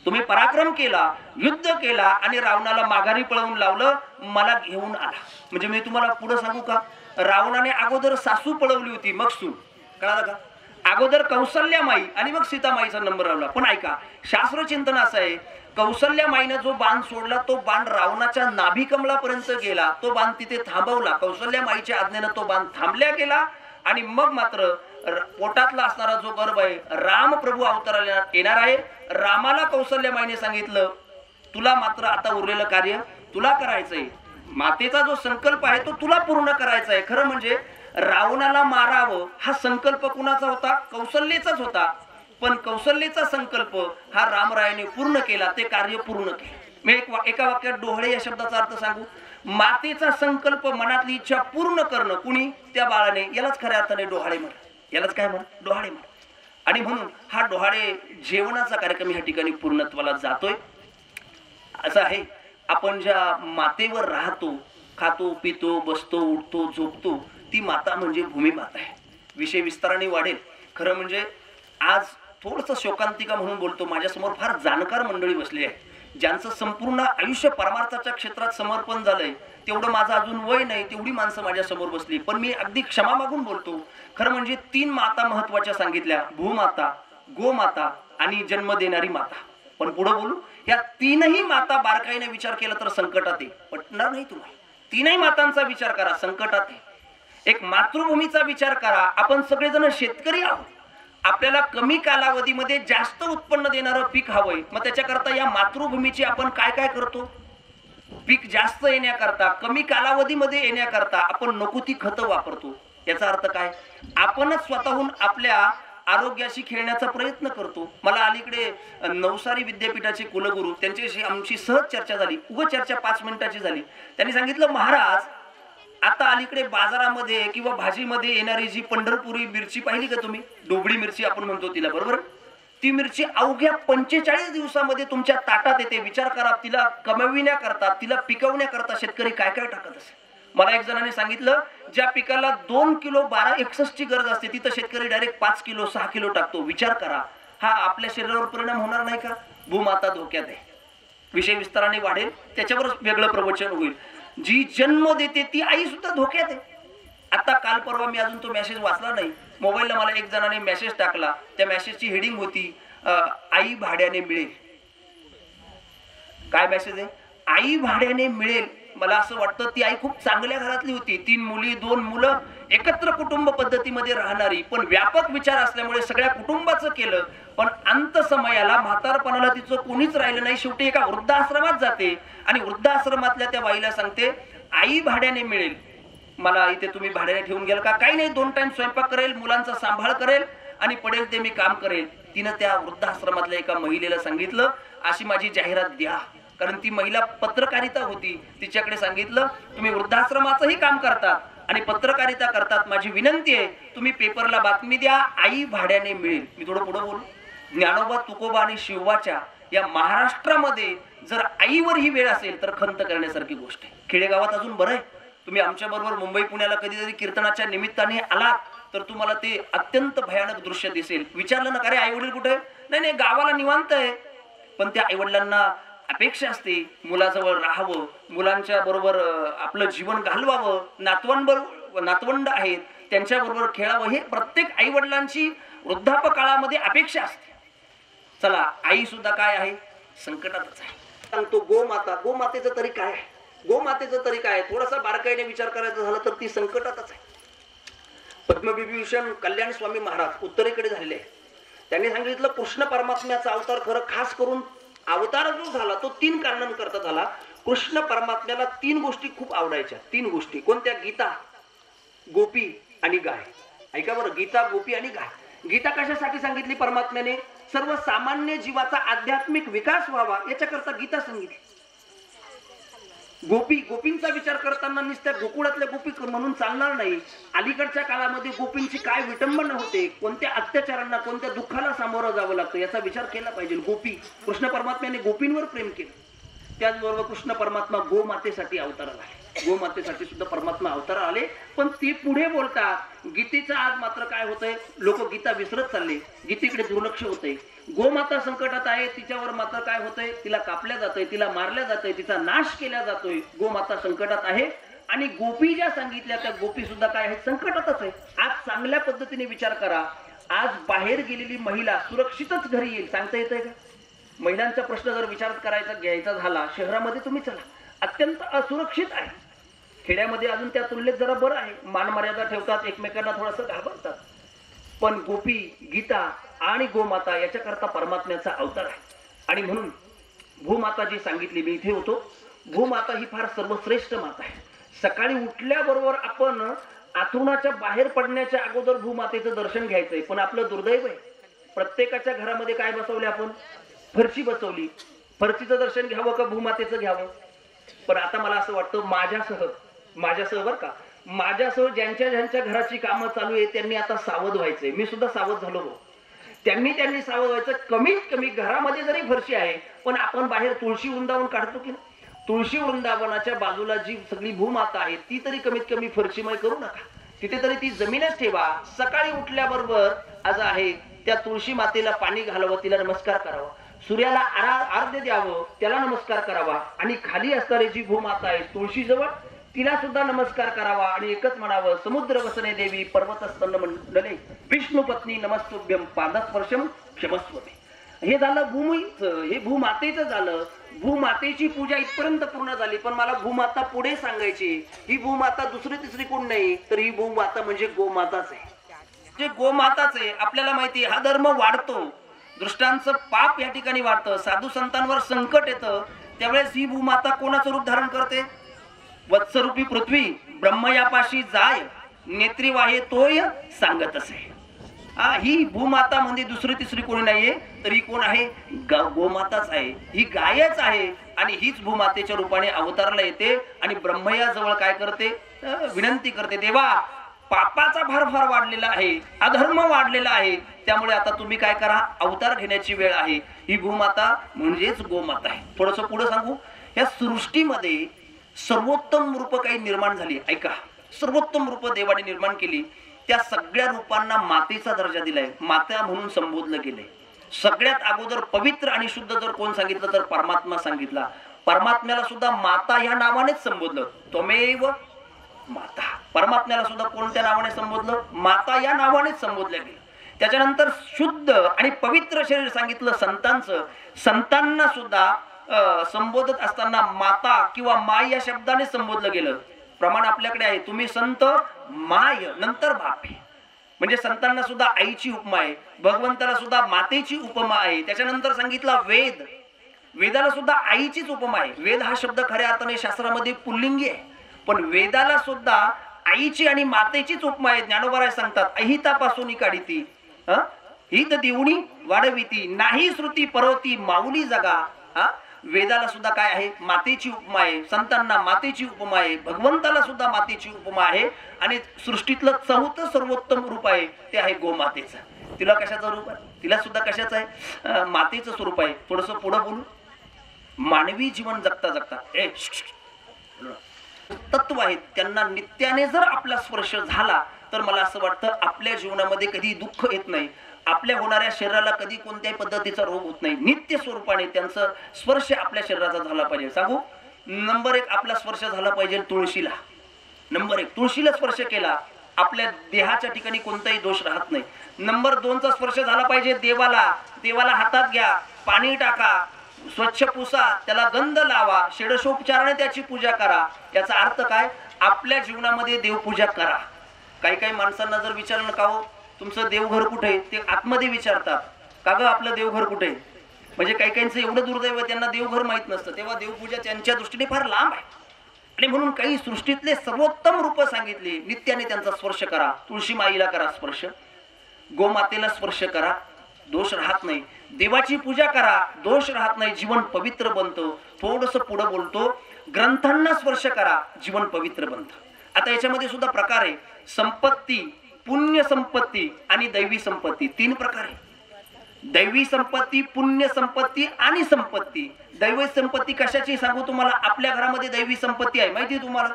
तुम्ही पराक्रम केला, युद्ध केला आणि रावणाला माघारी पळवून लावलं, मला घेऊन आला. म्हणजे मी तुम्हाला पुढे सांगू का, रावणाने अगोदर सासू पळवली होती मग सून. कळालं का? अगोदर कौसल्या माई आणि मग सीतामाईचा नंबर लावला. पण ऐका, शास्त्रचिंतन असं आहे, कौसल्या माईनं जो बाण सोडला तो बाण रावणाच्या नाभी कमलापर्यंत गेला. तो बाण तिथे थांबवला. कौसल्या माईच्या आज्ञेनं तो बाण थांबल्या गेला. आणि मग मात्र पोटातला असणारा जो गर्भ आहे, राम प्रभू अवताराला येणार आहे. रामाला कौसल्या माईने सांगितलं तुला मात्र आता उरलेलं कार्य तुला करायचंय. मातेचा जो संकल्प आहे तो तुला पूर्ण करायचा आहे. खरं म्हणजे रावणाला मारावं हा संकल्प कुणाचा होता? कौसल्याचाच होता. पण कौशल्याचा संकल्प हा रामरायाने पूर्ण केला, ते कार्य पूर्ण केले. मी एका वाक्यात डोहाळे या शब्दाचा अर्थ सांगू. मातेचा संकल्प, मनातली इच्छा पूर्ण करणं कुणी? त्या बाळाने. यालाच खऱ्या अर्थाने डोहाळे म्हणा. यालाच काय म्हणा? डोहाळे म्हणा. आणि म्हणून हा डोहाळे जेवणाचा कार्यक्रम या ठिकाणी पूर्णत्वाला जातोय. असं आहे, आपण ज्या मातेवर राहतो, खातो, पितो, बसतो, उठतो, झोपतो, ती माता म्हणजे भूमिमाता आहे. विषय विस्ताराने वाढेल. खरं म्हणजे आज थोडंसं शोकांतिका म्हणून बोलतो. माझ्यासमोर फार जाणकार मंडळी बसली आहे, ज्यांचं संपूर्ण आयुष्य परमार्थाच्या क्षेत्रात समर्पण झालंय. तेवढं माझं अजून वय नाही, तेवढी माणसं माझ्या समोर बसली. पण मी अगदी क्षमा मागून बोलतो. खरं म्हणजे 3 माता महत्वाच्या सांगितल्या: भूमाता, गोमाता आणि जन्म देणारी माता. पण पुढे बोलू, या 3ही माता बारकाईने विचार केला तर संकटात आहे. पटणार नाही तुम्हाला. 3ही मातांचा विचार करा, संकटात आहे. एक मातृभूमीचा विचार करा. आपण सगळेजण शेतकरी आहोत. आपल्याला कमी कालावधीमध्ये जास्त उत्पन्न देणारं पीक हवंय. मग त्याच्याकरता या मातृभूमीची आपण काय काय करतो? पीक जास्त येण्याकरता, कमी कालावधीमध्ये येण्याकरता आपण नको ती खतं वापरतो. याचा अर्थ काय? आपणच स्वतःहून आपल्या आरोग्याशी खेळण्याचा प्रयत्न करतो. मला अलीकडे नवसारी विद्यापीठाचे कुलगुरू, त्यांच्याशी आमची सहज चर्चा झाली. उगा चर्चा 5 मिनिटाची झाली. त्यांनी सांगितलं, महाराज आता अलीकडे बाजारामध्ये किंवा भाजीमध्ये येणारी जी पंढरपुरी मिरची पाहिली का तुम्ही? डोबळी मिरची आपण म्हणतो तिला, बरोबर? ती मिरची अवघ्या 45 दिवसामध्ये तुमच्या ताटात येते. विचार करा, तिला कमविण्याकरता, तिला पिकवण्याकरता शेतकरी काय काय टाकत असेल. मला एक जणाने सांगितलं, ज्या पिकाला 2 किलो 1261 ची गरज असते, तिथं शेतकरी डायरेक्ट 5 किलो 6 किलो टाकतो. विचार करा, हा आपल्या शरीरावर परिणाम होणार नाही का? भूमाता धोक्यात आहे. विषय विस्ताराने वाढेल, त्याच्यावरच वेगळं प्रवचन होईल. जी जन्म देते ती आई सुद्धा धोक्यात आहे. आता काल परवा मी अजून तो मेसेज वाचला नाही, मोबाईलला मला एक जणाने मेसेज टाकला. त्या मेसेजची हेडिंग होती, आई भाड्याने मिळेल. काय मेसेज आहे? आई भाड्याने मिळेल. मला असं वाटतं ती आई खूप चांगल्या घरातली होती. 3 मुली 2 मुलं, एकत्र कुटुंब पद्धतीमध्ये राहणारी. पण व्यापक विचार असल्यामुळे सगळ्या कुटुंबाचं केलं. पण अंत समयाला, म्हातारपणाला तिचं कोणीच राहिलं नाही. शेवटी एका वृद्धाश्रमात जाते आणि वृद्धाश्रमातल्या त्या बाईला सांगते, आई भाड्याने मिळेल. मला इथे तुम्ही भाड्याने ठेवून गेल का? काही नाही, 2 टाइम स्वयंपाक करेल, मुलांचा सांभाळ करेल आणि पडेल ते मी काम करेल. तिनं त्या वृद्धाश्रमातल्या एका महिलेला सांगितलं, अशी माझी जाहिरात द्या. कारण ती महिला पत्रकारिता होती. तिच्याकडे सांगितलं, तुम्ही वृद्धाश्रमाचंही काम करतात आणि पत्रकारिता करतात, माझी विनंती आहे तुम्ही पेपरला बातमी द्या, आई भाड्याने मिळेल. मी थोडं पुढे बोलू. ज्ञानोबा, तुकोबा आणि शिवबाच्या या महाराष्ट्रामध्ये जर आईवर ही वेळ असेल तर खंत करण्यासारखी गोष्ट आहे. खेडेगावात अजून बरं आहे. तुम्ही आमच्या बरोबर मुंबई पुण्याला कधीतरी कीर्तनाच्या निमित्ताने आलात तर तुम्हाला ते अत्यंत भयानक दृश्य दिसेल. विचारलं ना, अरे आई वडील कुठे? नाही, गावाला निवांत आहे. पण त्या आई वडिलांना अपेक्षा असते मुलाजवळ राहावं, मुलांच्या बरोबर आपलं जीवन घालवावं, नातवंड आहेत त्यांच्याबरोबर खेळावं. हे प्रत्येक आई वडिलांची वृद्धापकाळामध्ये अपेक्षा असते. चला, आई सुद्धा काय आहे? संकटातच आहे. सांगतो गोमाता. गोमातेचं तरी काय आहे? गोमातेचं तरी काय? थोडासा बारकाईने विचार करायचा झाला तर ती संकटातच आहे. पद्मविभूषण कल्याण स्वामी महाराज उत्तरेकडे झालेले आहे. त्यांनी सांगितलं, कृष्ण परमात्म्याचा अवतार खरं खास करून अवतार जो झाला तो 3 कारणांकरता झाला. कृष्ण परमात्म्याला 3 गोष्टी खूप आवडायच्या. 3 गोष्टी कोणत्या? गीता, गोपी आणि गाय. ऐका बरं, गीता, गोपी आणि गाय. गीता कशासाठी सांगितली परमात्म्याने? सर्वसामान्य जीवाचा आध्यात्मिक विकास व्हावा याच्याकरता गीता सांगितली. गोपींचा विचार करताना नुसत्या गोकुळातल्या गोपी म्हणून चालणार नाही. अलीकडच्या काळामध्ये गोपींची काय विटंबना होते, कोणत्या अत्याचारांना, कोणत्या दुःखाला सामोरं जावं लागतं याचा विचार केला पाहिजे. गोपी, कृष्ण परमात्म्याने गोपींवर प्रेम केलं. त्याचबरोबर कृष्ण परमात्मा गोमातेसाठी अवताराला आहे. गोमातेसाठी सुद्धा परमात्मा अवतार आले. पण ते पुढे बोलतात, गीतेचं आज मात्र काय होतंय, लोक गीता विसरत चालले, गीतेकडे दुर्लक्ष होतंय. गोमाता संकटात आहे, तिच्यावर मात्र काय होतंय, तिला कापल्या जातंय, तिला मारल्या जातंय, तिचा नाश केला जातोय. गोमाता संकटात आहे. आणि गोपी ज्या सांगितल्या त्या गोपी सुद्धा काय आहेत? संकटातच आहे. आज चांगल्या पद्धतीने विचार करा, आज बाहेर गेलेली महिला सुरक्षितच घरी येईल, सांगता येतंय का? महिलांचा प्रश्न जर विचार करायचा घ्यायचा झाला, शहरामध्ये तुम्ही चला, अत्यंत असुरक्षित आहे. खेड्यामध्ये अजून त्या तुलनेत जरा बरं आहे, मानमर्यादा ठेवतात, एकमेकांना थोडंसं घाबरतात. पण गोपी, गीता आणि गोमाता याच्याकरता परमात्म्याचा अवतार आहे. आणि म्हणून भूमाता जी सांगितली, मी इथे होतो, भूमाता ही फार सर्वश्रेष्ठ माता आहे. सकाळी उठल्याबरोबर आपण आथरुणाच्या बाहेर पडण्याच्या अगोदर भूमातेचं दर्शन घ्यायचंय. पण आपलं दुर्दैव आहे, प्रत्येकाच्या घरामध्ये काय बसवले आपण? फरशी बसवली. फरशीचं दर्शन घ्यावं का भूमातेचं घ्यावं? पण आता मला असं वाटतं माझ्यासह बरं का, माझ्यासह ज्यांच्या घराची कामं चालू आहे त्यांनी आता सावध व्हायचंय. मी सुद्धा सावध झालो हो. त्यांनी सावध व्हायचं. कमीत कमी घरामध्ये जरी फरशी आहे, पण आपण बाहेर तुळशी वृंदावन काढतो की नाही, तुळशी वृंदावनाच्या बाजूला जी सगळी भूमाता आहे ती तरी कमीत कमी फरशीमय करू नका. तिथे तरी ती जमीनच ठेवा. सकाळी उठल्याबरोबर आज आहे त्या तुळशी मातेला पाणी घालावं, तिला नमस्कार करावा, सूर्याला अर्घ्य द्यावं, त्याला नमस्कार करावा, आणि खाली असणारी जी भूमाता आहे तुळशी जवळ तिला सुद्धा नमस्कार करावा आणि एकच म्हणावं, समुद्र वसने देवी पर्वतस्तन मंडले विष्णू पत्नी नमस्तुभ्यम पादस्पर्शम क्षमस्व मे. हे झालं भूमीचं, हे भूमातेचं झालं. भूमातेची पूजा इथपर्यंत पूर्ण झाली. पण मला भूमाता पुढे सांगायची. ही भूमाता दुसरी तिसरी कोण नाही, तर ही भूमाता म्हणजे गोमाताच आहे. जे गोमाताच आहे. आपल्याला माहिती आहे हा धर्म वाढतो, दृष्टांचं पाप या ठिकाणी वाढतं, साधू संतांवर संकट येतं, त्यावेळेस ही भूमाता कोणाचं रूप धारण करते? वत्सरूपी पृथ्वी ब्रह्मयापाशी जाय नेत्री वाहे तोय सांगत असे. ही भूमाता म्हणजे दुसरी तिसरी कोणी नाहीये, तर ही कोण आहे? गोमाताच आहे. ही गायच आहे आणि हीच भूमातेच्या रूपाने अवतारला येते आणि ब्रह्मया जवळ काय करते? विनंती करते, देवा पापाचा भार फार वाढलेला आहे, अधर्म वाढलेला आहे, त्यामुळे आता तुम्ही काय करा, अवतार घेण्याची वेळ आहे. ही भूमाता म्हणजेच गोमाता आहे. थोडस पुढे सांगू. या सृष्टीमध्ये सर्वोत्तम रूप काही निर्माण झाली. ऐका, सर्वोत्तम रूप देवाने निर्माण केली. त्या सगळ्या रूपांना मातेचा दर्जा दिलाय, माता म्हणून संबोधलं गेलंय. सगळ्यात अगोदर पवित्र आणि शुद्ध जर कोण सांगितलं तर परमात्मा सांगितला. परमात्म्याला सुद्धा माता या नावानेच संबोधलं, त्वमेव माता. परमात्म्याला सुद्धा कोणत्या नावाने संबोधलं? माता या नावानेच संबोधलं गेलं. त्याच्यानंतर शुद्ध आणि पवित्र शरीर सांगितलं संतांचं. संतांना सुद्धा संबोधत असताना माता किंवा माय या शब्दाने संबोधलं गेलं. प्रमाण आपल्याकडे आहे, तुम्ही संत माय नंतर बाप. म्हणजे संतांना सुद्धा आईची उपमा आहे, भगवंताला सुद्धा मातेची उपमा आहे. त्याच्यानंतर सांगितलं वेद, वेदाला सुद्धा आईचीच उपमा आहे. वेद हा शब्द खऱ्या अर्थाने शास्त्रामध्ये पुल्लिंगी आहे, पण वेदाला सुद्धा आईची आणि मातेचीच उपमा आहे. ज्ञानोबा सांगतात, अहितापासून काढिती हित देवणी वाढविती नाही श्रुती परवती माऊली जगा. वेदाला सुद्धा काय आहे? मातेची उपमा आहे. संतांना मातेची उपमा आहे, भगवंताला सुद्धा मातेची उपमा आहे. आणि सृष्टीतलं चौथं सर्वोत्तम रूप आहे ते आहे गोमातेचं. तिला कशाचं रूप आहे? तिला सुद्धा कशाचं आहे? मातेचं स्वरूप आहे. थोडस पुढे बोलू. मानवी जीवन जगता जगता तत्व आहेत, त्यांना नित्याने जर आपला स्पर्श झाला तर मला असं वाटतं आपल्या जीवनामध्ये कधी दुःख येत नाही, आपल्या होणाऱ्या शरीराला कधी कोणत्याही पद्धतीचा रोग होत नाही. नित्य स्वरूपाने त्यांचा स्पर्श आपल्या शरीराचा झाला पाहिजे. सांगू, नंबर 1 आपला स्पर्श झाला पाहिजे तुळशीला. नंबर 1 तुळशीला स्पर्श केला, आपल्या देहाच्या ठिकाणी कोणताही दोष राहत नाही. नंबर 2 चा स्पर्श झाला पाहिजे देवाला. देवाला हातात घ्या, पाणी टाका, स्वच्छ पुसा, त्याला गंध लावा, षोडशोपचाराने त्याची पूजा करा. याचा अर्थ काय? आपल्या जीवनामध्ये देवपूजा करा. काही माणसांना जर विचारलं का हो तुमचं देवघर कुठे, ते आतमध्ये विचारतात, का ग आपलं देवघर कुठे? म्हणजे काहींचं एवढं दुर्दैव आहे, त्यांना देवघर माहित नसतं. तेव्हा देवपूजा त्यांच्या दृष्टीने फार लांब आहे. आणि म्हणून काही सृष्टीतले सर्वोत्तम रूप सांगितले. नित्याने त्यांचा स्पर्श करा. तुळशी माईला करा स्पर्श, गोमातेला स्पर्श करा, दोष राहत नाही. देवाची पूजा करा, दोष राहत नाही, जीवन पवित्र बनतं. थोडस पुढे बोलतो, ग्रंथांना स्पर्श करा, जीवन पवित्र बनतं. आता याच्यामध्ये सुद्धा प्रकार आहे. संपत्ती, पुण्य संपत्ती आणि दैवी संपत्ती, 3 प्रकार आहे. दैवी संपत्ती, पुण्य संपत्ती आणि संपत्ती. दैवी संपत्ती कशाची सांगू तुम्हाला? आपल्या घरामध्ये दैवी संपत्ती आहे, माहिती आहे तुम्हाला?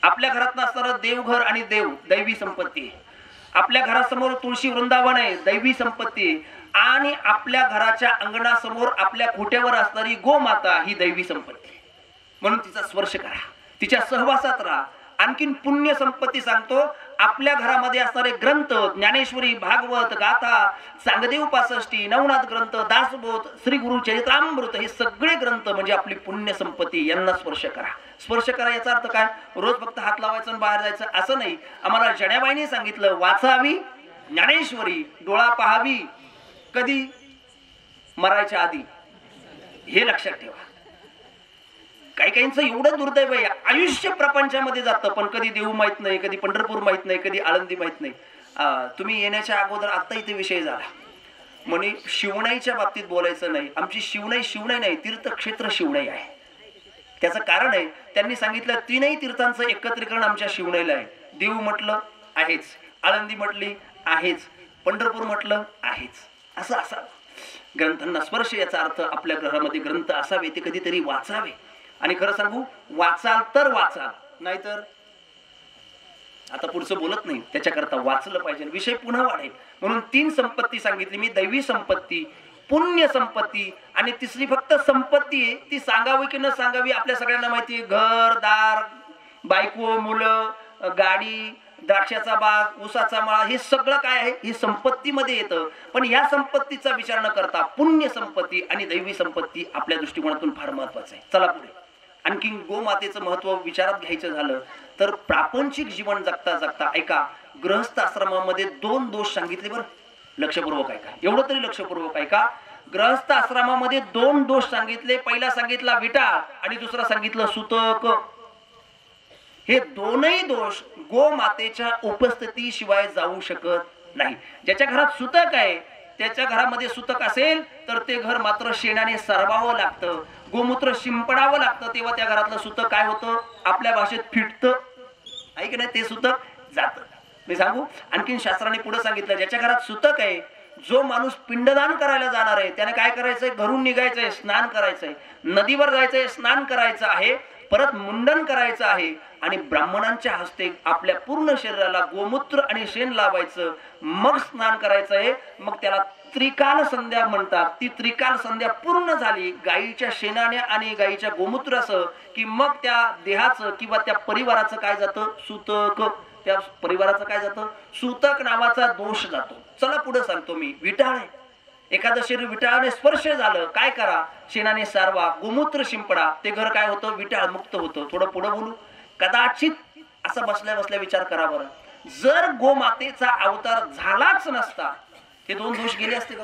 आपल्या घरात असणारं देवघर आणि देव दैवी संपत्ती आहे. आपल्या घरासमोर तुळशी वृंदावन आहे, दैवी संपत्ती आहे. आणि आपल्या घराच्या अंगणासमोर आपल्या खोट्यावर असणारी गोमाता ही दैवी संपत्ती आहे. म्हणून तिचा स्पर्श करा, तिच्या सहवासात राहा. आणखीन पुण्य संपत्ती सांगतो, आपल्या घरामध्ये असणारे ग्रंथ, ज्ञानेश्वरी, भागवत, गाथा, चांगदेव 65, नवनाथ ग्रंथ, दासबोध, श्री गुरु चरित्रामृत, हे सगळे ग्रंथ म्हणजे आपली पुण्य संपत्ती. यांना स्पर्श करा. स्पर्श करा याचा अर्थ काय? रोज फक्त हात लावायचं आणि बाहेर जायचं असं नाही. आम्हाला जण्याबाईने सांगितलं, वाचावी ज्ञानेश्वरी, डोळा पाहावी कधी? मरायच्या आधी. हे लक्षात ठेवा. काहींचं एवढं दुर्दैव आहे, आयुष्य प्रपंचामध्ये जातं पण कधी देव माहित नाही, कधी पंढरपूर माहित नाही, कधी आळंदी माहित नाही. तुम्ही येण्याच्या अगोदर आत्ता इथे विषय झाला म्हणे शिवणाईच्या बाबतीत बोलायचं नाही. आमची शिवणाई नाही, तीर्थक्षेत्र शिवणाई आहे. त्याचं कारण आहे त्यांनी सांगितलं तीनही तीर्थांचं एकत्रीकरण आमच्या शिवणाईला आहे. देव म्हटलं आहेच, आळंदी म्हटली आहेच, पंढरपूर म्हटलं आहेच. असं असा ग्रंथांना स्पर्श याचा अर्थ आपल्या घरामध्ये ग्रंथ असावे, ते कधीतरी वाचावे. आणि खरं सांगू, वाचाल तर वाचाल, नाहीतर आता पुढचं बोलत नाही, त्याच्याकरता वाचलं पाहिजे, विषय पुन्हा वाढेल. म्हणून 3 संपत्ती सांगितली मी, दैवी संपत्ती, पुण्य संपत्ती आणि तिसरी फक्त संपत्ती आहे. ती सांगावी की न सांगावी आपल्या सगळ्यांना माहिती आहे. घर दार, बायको, मुलं, गाडी, द्राक्षाचा बाग, ऊसाचा माळा, हे सगळं काय आहे, हे संपत्तीमध्ये येतं. पण या संपत्तीचा विचार न करता पुण्य संपत्ती आणि दैवी संपत्ती आपल्या दृष्टिकोनातून फार महत्वाचं आहे. चला पुढे. आणखी गोमातेचं महत्व विचारात घ्यायचं झालं तर प्रापंचिक जीवन जगता जगता ऐका, गृहस्थ आश्रमामध्ये 2 दोष सांगितले. बरं लक्षपूर्वक ऐका, एवढं तरी लक्षपूर्वक ऐका. गृहस्थ आश्रमामध्ये 2 दोष सांगितले. पहिला सांगितला विटाळ आणि दुसरा सांगितलं सुतक. हे दोनही दोष गोमातेच्या उपस्थितीशिवाय जाऊ शकत नाही. ज्याच्या घरात सुतक आहे, त्याच्या घरामध्ये सुतक असेल तर ते घर मात्र शेणाने सरवावं लागतं, गोमूत्र शिंपडावं लागतं. तेव्हा त्या घरातलं सुतक काय होतं, आपल्या भाषेत फिटतं, आहे की नाही, ते सुतक जातं. मी सांगू आणखीन शास्त्राने पुढे सांगितलं, ज्याच्या घरात सुतक आहे, जो माणूस पिंडदान करायला जाणार आहे त्याने काय करायचंय, घरून निघायचंय, स्नान करायचंय, नदीवर जायचंय, स्नान करायचं आहे, परत मुंडन करायचं आहे आणि ब्राह्मणांच्या हस्ते आपल्या पूर्ण शरीराला गोमूत्र आणि शेण लावायचं, मग स्नान करायचं आहे. मग त्याला त्रिकाल संध्या म्हणतात. ती त्रिकाल संध्या पूर्ण झाली गायीच्या शेणाने आणि गायीच्या गोमूत्रासह की मग त्या देहाचं किंवा त्या परिवाराचं काय जातं, सुतक. त्या परिवाराचं काय जातं, सुतक नावाचा दोष जातो. चला पुढे सांगतो मी. विटाळ आहे, एखादं शरीर विटाळाने स्पर्श झालं, काय करा, शेणाने सारवा, गोमूत्र शिंपडा, ते घर काय होतं, विटाळ मुक्त होतं. थोडं पुढे बोलू. कदाचित असं बसल्या बसल्या विचार करा बरं, जर गोमातेचा अवतार झालाच नसता हे 2 दोष गेले असते का,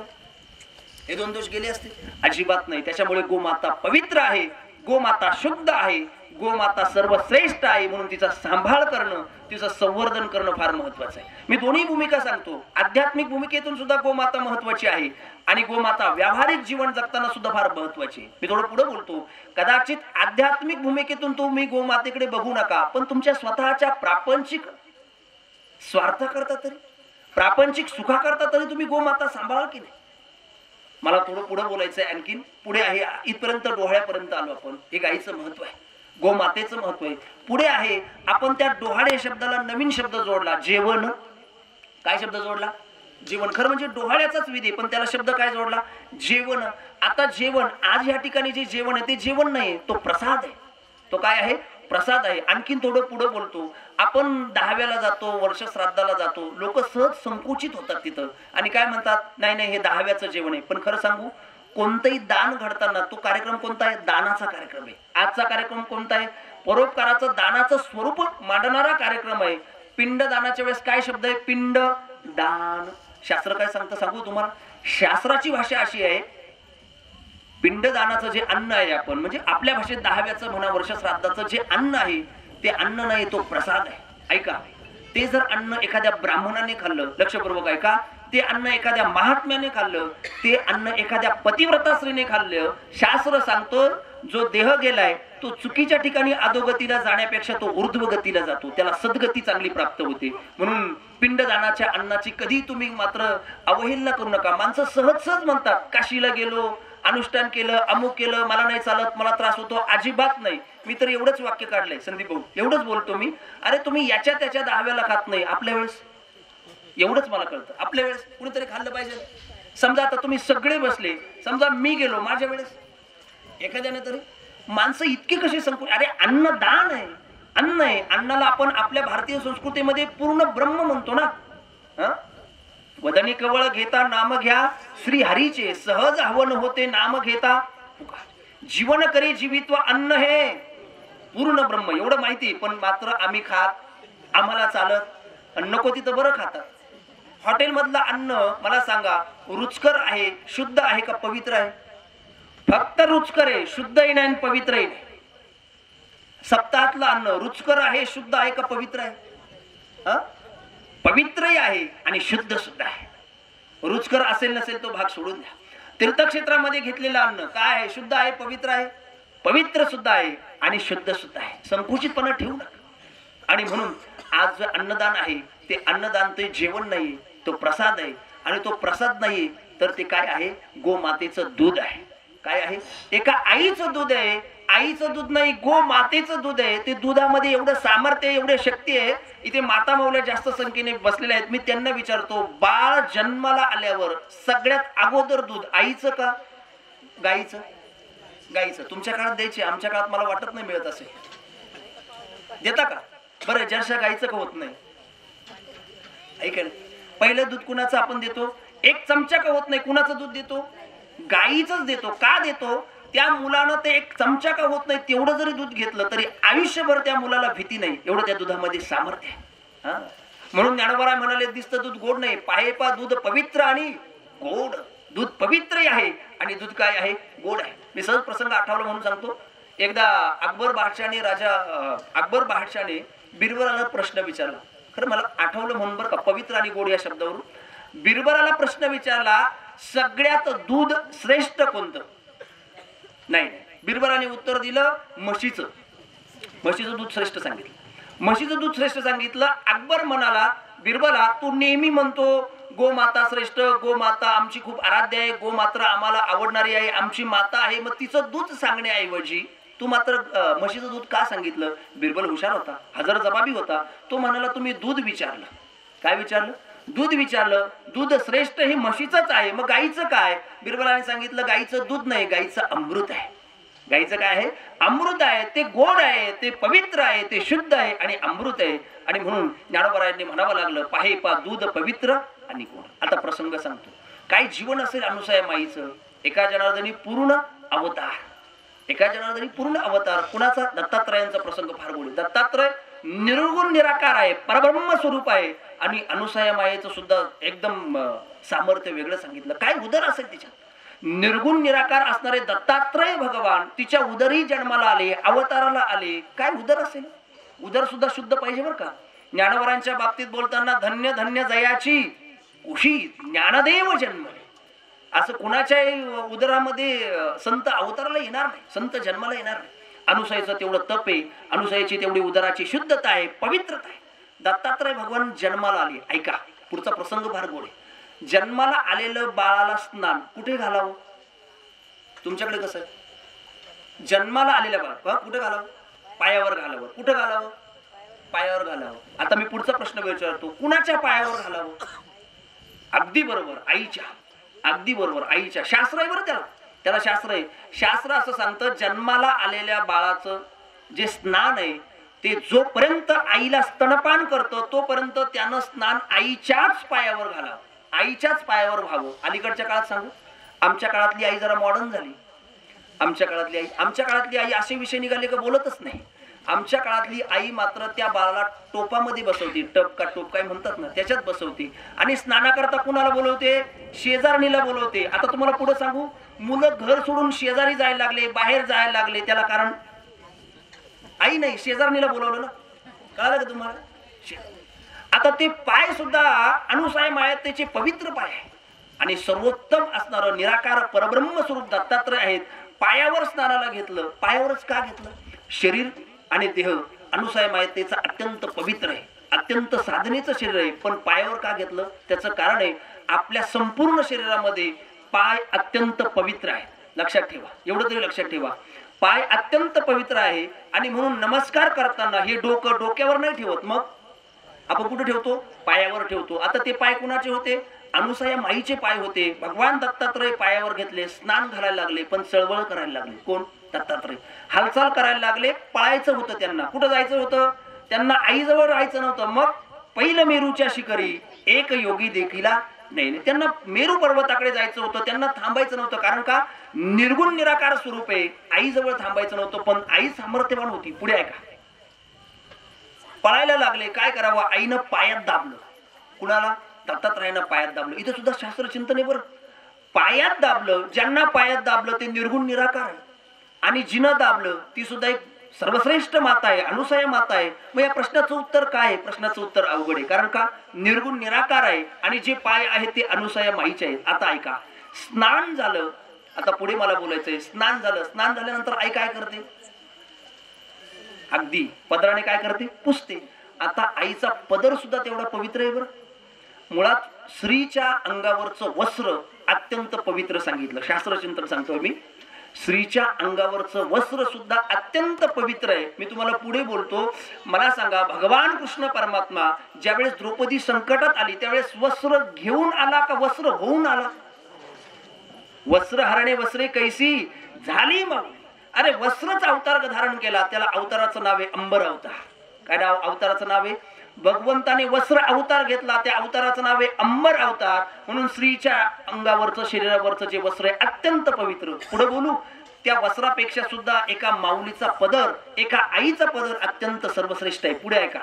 हे 2 दोष गेले असते? अजिबात नाही. त्याच्यामुळे गोमाता पवित्र आहे, गोमाता शुद्ध आहे, गोमाता सर्वश्रेष्ठ आहे. म्हणून तिचा सांभाळ करणं, तिचं संवर्धन करणं फार महत्वाचं आहे. मी दोन्ही भूमिका सांगतो. आध्यात्मिक भूमिकेतून सुद्धा गोमाता महत्वाची आहे आणि गोमाता व्यावहारिक जीवन जगताना सुद्धा फार महत्वाची आहे. मी थोडं पुढे बोलतो. कदाचित आध्यात्मिक भूमिकेतून तुम्ही गोमातेकडे बघू नका, पण तुमच्या स्वतःच्या प्रापंचिक स्वार्थाकरता तरी, प्रापंचिक सुखाकरता तरी तुम्ही गोमाता सांभाळ की नाही. मला थोडं पुढे बोलायचं आहे. आणखीन पुढे आहे, इथपर्यंत डोहाळ्यापर्यंत आलो आपण. हे गाईचं महत्व आहे, गोमातेचं महत्व आहे. पुढे आहे, आपण त्या डोहाळे शब्दाला नवीन शब्द जोडला, जेवण. काय शब्द जोडला, जेवण. खरं म्हणजे डोहाळ्याचाच विधी, पण त्याला शब्द काय जोडला, जेवण. आता जेवण, आज या ठिकाणी जे जेवण आहे ते जेवण नाही, तो प्रसाद आहे. तो काय आहे, प्रसाद आहे. आणखीन थोडं पुढे बोलतो. आपण 10व्याला जातो, वर्ष श्राद्धाला जातो, लोक सहज संकुचित होतात तिथं आणि काय म्हणतात, नाही नाही हे 10व्याचं जेवण आहे. पण खरं सांगू, कोणतंही दान घडताना तो कार्यक्रम कोणता आहे, दानाचा कार्यक्रम आहे. आजचा कार्यक्रम कोणता आहे, परोपकाराचं दानाचं स्वरूप मांडणारा कार्यक्रम आहे. पिंड दानाच्या वेळेस काय शब्द आहे, पिंड दान. शास्त्र काय सांगतं सांगू तुम्हाला. शास्त्राची भाषा अशी आहे, पिंडदानाचं जे अन्न आहे, आपण म्हणजे आपल्या भाषेत 10व्याचं म्हणा, वर्ष श्राद्धाचं जे अन्न आहे ते अन्न नाही, तो प्रसाद आहे. ऐका, ते जर अन्न एखाद्या ब्राह्मणाने खाल्लं, लक्षपूर्वक ऐका, ते अन्न एखाद्या महात्म्याने खाल्लं, ते अन्न एखाद्या पतिव्रता स्त्रीने खाल्लं, शास्त्र सांगतो जो देह गेलाय तो चुकीच्या ठिकाणी अधोगतीला जाण्यापेक्षा तो ऊर्ध्वगतीला जातो, त्याला सद्गती चांगली प्राप्त होते. म्हणून पिंडदानाच्या अन्नाची कधी तुम्ही मात्र अवहेलना करू नका. माणसं सहज सहज म्हणतात, काशीला गेलो, अनुष्ठान केलं, अमुक केलं, मला नाही चालत, मला त्रास होतो. अजिबात नाही. मी तर एवढंच वाक्य काढलंय संदीप भाऊ, एवढंच बोलतो मी. अरे तुम्ही याच्या त्याच्या 10व्याला खात नाही, आपल्या वेळेस एवढंच मला कळतं, आपल्या वेळेस कुणीतरी खाल्लं पाहिजे. समजा आता तुम्ही सगळे बसले, समजा मी गेलो, माझ्या वेळेस एखाद्याने तरी, माणसं इतकी कशी संकुल. अरे अन्न दान आहे, अन्न आहे. अन्नाला आपण आपल्या भारतीय संस्कृतीमध्ये पूर्ण ब्रह्म म्हणतो ना. वदनी कवळ घेता नाम घ्या श्री हरीचे, सहज हवन होते नाम घेता. जीवन करी जीवित्व अन्न हे पूर्ण ब्रह्म, एवढं माहिती. पण मात्र आम्ही खात, आम्हाला चालत, नको तिथं बरं खातात. हॉटेल मधलं अन्न मला सांगा, रुचकर आहे, शुद्ध आहे का पवित्र आहे? फक्त रुचकर आहे, शुद्धही नाही, पवित्रही नाही. सप्ताहातलं अन्न रुचकर आहे, शुद्ध आहे का पवित्र आहे? पवित्रही आहे आणि शुद्ध सुद्धा आहे. रुचकर असेल नसेल तो भाग सोडून द्या. तीर्थक्षेत्रामध्ये घेतलेलं अन्न काय आहे? शुद्ध आहे, पवित्र आहे, पवित्र सुद्धा आहे आणि शुद्ध सुद्धा आहे. संकुचितपणा ठेवू नका. आणि म्हणून आज जे अन्नदान आहे ते अन्नदान ते जेवण नाही, तो प्रसाद आहे. आणि तो प्रसाद नाही तर ते काय आहे? गोमातेचं दूध आहे. काय आहे? एका आईचं दूध आहे. आईचं दूध नाही, गोमातेचं दूध आहे. ते दुधामध्ये एवढं सामर्थ्य आहे, एवढी शक्ती आहे. इथे माता मौल्या जास्त संख्येने बसलेल्या आहेत. मी त्यांना विचारतो, बाळ जन्माला आल्यावर सगळ्यात अगोदर दूध आईचं का गाईचं? गाईचं. तुमच्या काळात द्यायचे, आमच्या काळात मला वाटत नाही मिळत असे. देता का? बरं, जर्शा गाईचं का होत नाही? ऐकायला पहिलं दूध कुणाचं आपण देतो? एक चमचा का होत नाही? कुणाचं दूध देतो? गाईचंच देतो. का देतो? त्या मुलानं ते एक चमचा का होत नाही तेवढं जरी दूध घेतलं तरी आयुष्यभर त्या मुलाला भीती नाही, एवढं त्या दुधामध्ये सामर्थ्य आहे. म्हणून ज्ञानोबा म्हणाले, दिसतं दूध गोड नाही, पाहे पा दूध पवित्र आणि गोड. दूध पवित्र आहे आणि दूध काय आहे? गोड आहे. मी सहज प्रसंग आठवला म्हणून सांगतो. एकदा अकबर बादशाहने बिरबलाला प्रश्न विचारला. खरं मला आठवलं म्हणून बरं का, पवित्र आणि गोड या शब्दावरून बिरबलाला प्रश्न विचारला, सगळ्यात दूध श्रेष्ठ कोणतं? नाही, बिरबलाने उत्तर दिलं, म्हशीचं दूध श्रेष्ठ सांगितलं. म्हशीचं दूध श्रेष्ठ सांगितलं. अकबर म्हणाला, बिरबला तू नेहमी म्हणतो गोमाता श्रेष्ठ, गोमाता आमची खूप आराध्य आहे, गोमाता आम्हाला आवडणारी आहे, आमची माता आहे, मग तिचं दूध सांगण्याऐवजी तू मात्र म्हशीचं दूध का सांगितलं? बिरबल हुशार होता, हजर जबाबी होता. तो म्हणाला, तुम्ही दूध विचारलं. काय विचारलं? दूध विचारलं. दूध श्रेष्ठ हे म्हशीचंच आहे, मग गाईचं काय? बिरबलाने सांगितलं, गाईचं दूध नाही, गाईचं अमृत आहे. गाईचं काय आहे? अमृत आहे. ते गोड आहे, ते पवित्र आहे, ते शुद्ध आहे आणि अमृत आहे. आणि म्हणून ज्ञानोबरायांनी म्हणावं लागलं, पाहे पा दूध पवित्र आणि गोड. आता प्रसंग सांगतो. काय जीवन असेल अनुसूया माईचं? एका जनार्दनी पूर्ण अवतार, एका जनार्दनी पूर्ण अवतार. कुणाचा? दत्तात्रयांचा प्रसंग फार गोड. दत्तात्रय निर्गुण निराकार आहे, परब्रह्म स्वरूप आहे. आणि अनुसूया मायेचं सुद्धा एकदम सामर्थ्य वेगळं सांगितलं. काय उदर असेल तिच्यात? निर्गुण निराकार असणारे दत्तात्रय भगवान तिच्या उदरी जन्माला आले, अवताराला आले. काय उदर असेल? उदर सुद्धा शुद्ध पाहिजे बरं का. ज्ञानोबरांच्या बाबतीत बोलताना, धन्य धन्य जयाची उशी ज्ञानदेव जन्मले. असं कुणाच्याही उदरामध्ये संत अवताराला येणार नाही, संत जन्माला येणार नाही. अनुसूयाचं तेवढं तप आहे, अनुसूयाची तेवढी उदराची शुद्धता आहे, पवित्रता आहे. दत्तात्रय भगवान जन्माला आले. ऐका, पुढचा प्रसंग फार गोड आहे. जन्माला आलेलं बाळाला स्नान कुठे घालावं? तुमच्याकडे कसं आहे? जन्माला आलेल्या बाळा कुठे घालावं? पायावर घालावं. कुठं घालावं? पायावर घालावं. आता मी पुढचा प्रश्न विचारतो, कुणाच्या पायावर घालावं? अगदी बरोबर, आईच्या. अगदी बरोबर, आईच्या. शास्त्र आहे बरं त्याला शास्त्र आहे. शास्त्र असं सांगतं, जन्माला आलेल्या बाळाचं जे स्नान आहे ते जोपर्यंत आईला स्तनपान करतं तोपर्यंत त्यानं स्नान आईच्याच पायावर घालावं, आईच्याच पायावर व्हावं. अलीकडच्या काळात सांगू, आमच्या काळातली आई जरा मॉडर्न झाली. आमच्या काळातली आई असे विषय निघाले का बोलतच नाही. आमच्या काळातली आई मात्र त्या बाळाला टोपामध्ये बसवते, टप का टोप काय म्हणतात ना, त्याच्यात बसवते. आणि स्नानाकरता कुणाला बोलवते? शेजारणीला बोलवते. आता तुम्हाला पुढे सांगू, मुलं घर सोडून शेजारी जायला लागले, बाहेर जायला लागले. त्याला कारण आई नाही, शेजारणीला बोलवलं ना. कळालं का तुम्हाला? आता ते पाय सुद्धा अनुसूया मायेत त्याचे पवित्र पाय आहे. आणि सर्वोत्तम असणारं निराकार परब्रह्म स्वरूप दत्तात्रय आहेत. पायावर स्नानाला घेतलं. पायावरच का घेतलं? शरीर आणि देह अनुसूया मायेचा अत्यंत पवित्र आहे, अत्यंत साधनेचं शरीर आहे. पण पायावर का घेतलं? त्याचं कारण आहे, आपल्या संपूर्ण शरीरामध्ये पाय अत्यंत पवित्र आहे. लक्षात ठेवा, एवढं तरी लक्षात ठेवा. पाय अत्यंत पवित्र आहे. आणि म्हणून नमस्कार करताना हे डोकं डोक्यावर नाही ठेवत, मग आपण कुठे ठेवतो? पायावर ठेवतो. आता ते पाय कुणाचे होते? अनुसूया माईचे पाय होते. भगवान दत्तात्रय पायावर घेतले, स्नान घालायला लागले, पण चळवळ करायला लागले. कोण? दत्तात्रय. हालचाल करायला लागले. पळायचं होतं त्यांना. कुठं जायचं होतं? त्यांना आईजवळ राहायचं नव्हतं. मग पहिलं मेरूच्या शिखरी एक योगी देखीला नाही. त्यांना मेरू पर्वताकडे जायचं होतं. त्यांना थांबायचं नव्हतं. कारण का? निर्गुण निराकार स्वरूप आहे. आईजवळ थांबायचं नव्हतं. पण आई सामर्थ्यवान होती. पुढे ऐका, पळायला लागले. काय करावं? आईनं पायात दाबलं. कुणाला? दत्तात्रयांना पायात दाबलं. इथं सुद्धा शास्त्र चिंतन आहे बरं. पायात दाबलं. ज्यांना पायात दाबलं ते निर्गुण निराकार आहे. आणि जिनं दाबलं ती सुद्धा एक सर्वश्रेष्ठ माता आहे, अनुसया माता आहे. मग या प्रश्नाचं उत्तर काय आहे? प्रश्नाचं उत्तर अवघड आहे. कारण का? निर्गुण निराकार आहे आणि जे पाय आहेत ते अनुसया माईचे आहेत. आता ऐका, स्नान झालं, आता पुढे मला बोलायचंय. स्नान झालं, स्नान झाल्यानंतर आई काय करते? अगदी पदराने काय करते? पुसते. आता आईचा पदर सुद्धा तेवढा पवित्र आहे बरं. मुळात स्त्रीच्या अंगावरचं वस्त्र अत्यंत पवित्र सांगितलं, शास्त्रचिंतन सांगतोय मी. स्त्रीच्या अंगावरचं वस्त्र सुद्धा अत्यंत पवित्र आहे. मी तुम्हाला पुढे बोलतो. मला सांगा, भगवान कृष्ण परमात्मा ज्यावेळेस द्रौपदी संकटात आली त्यावेळेस वस्त्र घेऊन आला का वस्त्र होऊन आला? वस्त्र हरणे वस्त्रे कैसी झाली मग. अरे वस्त्रच अवतार धारण केला, त्याला अवताराचं नाव आहे अंबर अवतार. काय नाव अवताराचं नाव आहे? भगवंताने वस्त्र अवतार घेतला, त्या अवताराचं नाव आहे अंबर अवतार. म्हणून स्त्रीच्या अंगावरचं शरीरावरचं जे वस्त्र आहे अत्यंत पवित्र. पुढे बोलू. त्या वस्त्रापेक्षा सुद्धा एका माऊलीचा पदर, एका आईचा पदर अत्यंत सर्वश्रेष्ठ आहे. पुढे ऐका,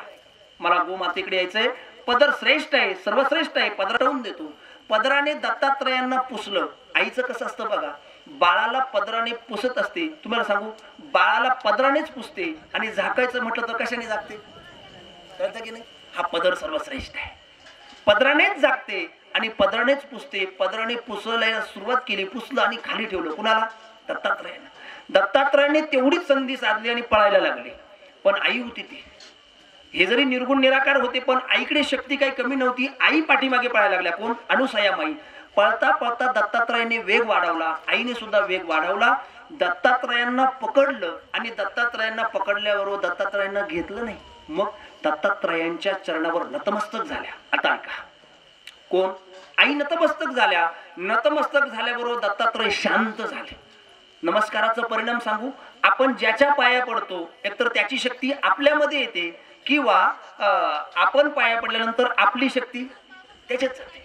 मला गोमातेकडे यायचंय. पदर श्रेष्ठ आहे, सर्वश्रेष्ठ आहे. पदर ठेवून देतो. पदराने दत्तात्रयांना पुसलं. आईचं कसं असतं बघा, बाळाला पदराने पुसत असते. तुम्हाला सांगू, बाळाला पदरानेच पुसते आणि झाकायचं म्हटलं तर कशाने झाकते? कळतं की नाही? हा पदर सर्वश्रेष्ठ आहे. पदरानेच झाकते आणि पदरानेच पुसते. पदराने पुसायला सुरुवात केली, पुसलं आणि खाली ठेवलं. कुणाला? दत्तात्रयांना. दत्तात्रयाने तेवढीच संधी साधली आणि पळायला लागले. पण आई होती ती. हे जरी निर्गुण निराकार होते पण आईकडे शक्ती काही कमी नव्हती. आई पाठीमागे पळायला लागल्या. कोण? अनुसया माई. पळता पळता दत्तात्रयाने वेग वाढवला, आईने सुद्धा वेग वाढवला. दत्तात्रयांना पकडलं आणि दत्तात्रयांना पकडल्याबरोबर दत्तात्रयांना घेतलं नाही. मग दत्तात्रयांच्या चरणावर नतमस्तक झाल्या. आता ऐका, कोण? आई नतमस्तक झाल्या. नतमस्तक झाल्याबरोबर दत्तात्रय शांत झाले. नमस्काराचा परिणाम सांगू, आपण ज्याच्या पाया पडतो एकतर त्याची शक्ती आपल्यामध्ये येते किंवा आपण पाया पडल्यानंतर आपली शक्ती त्याच्यात जाते.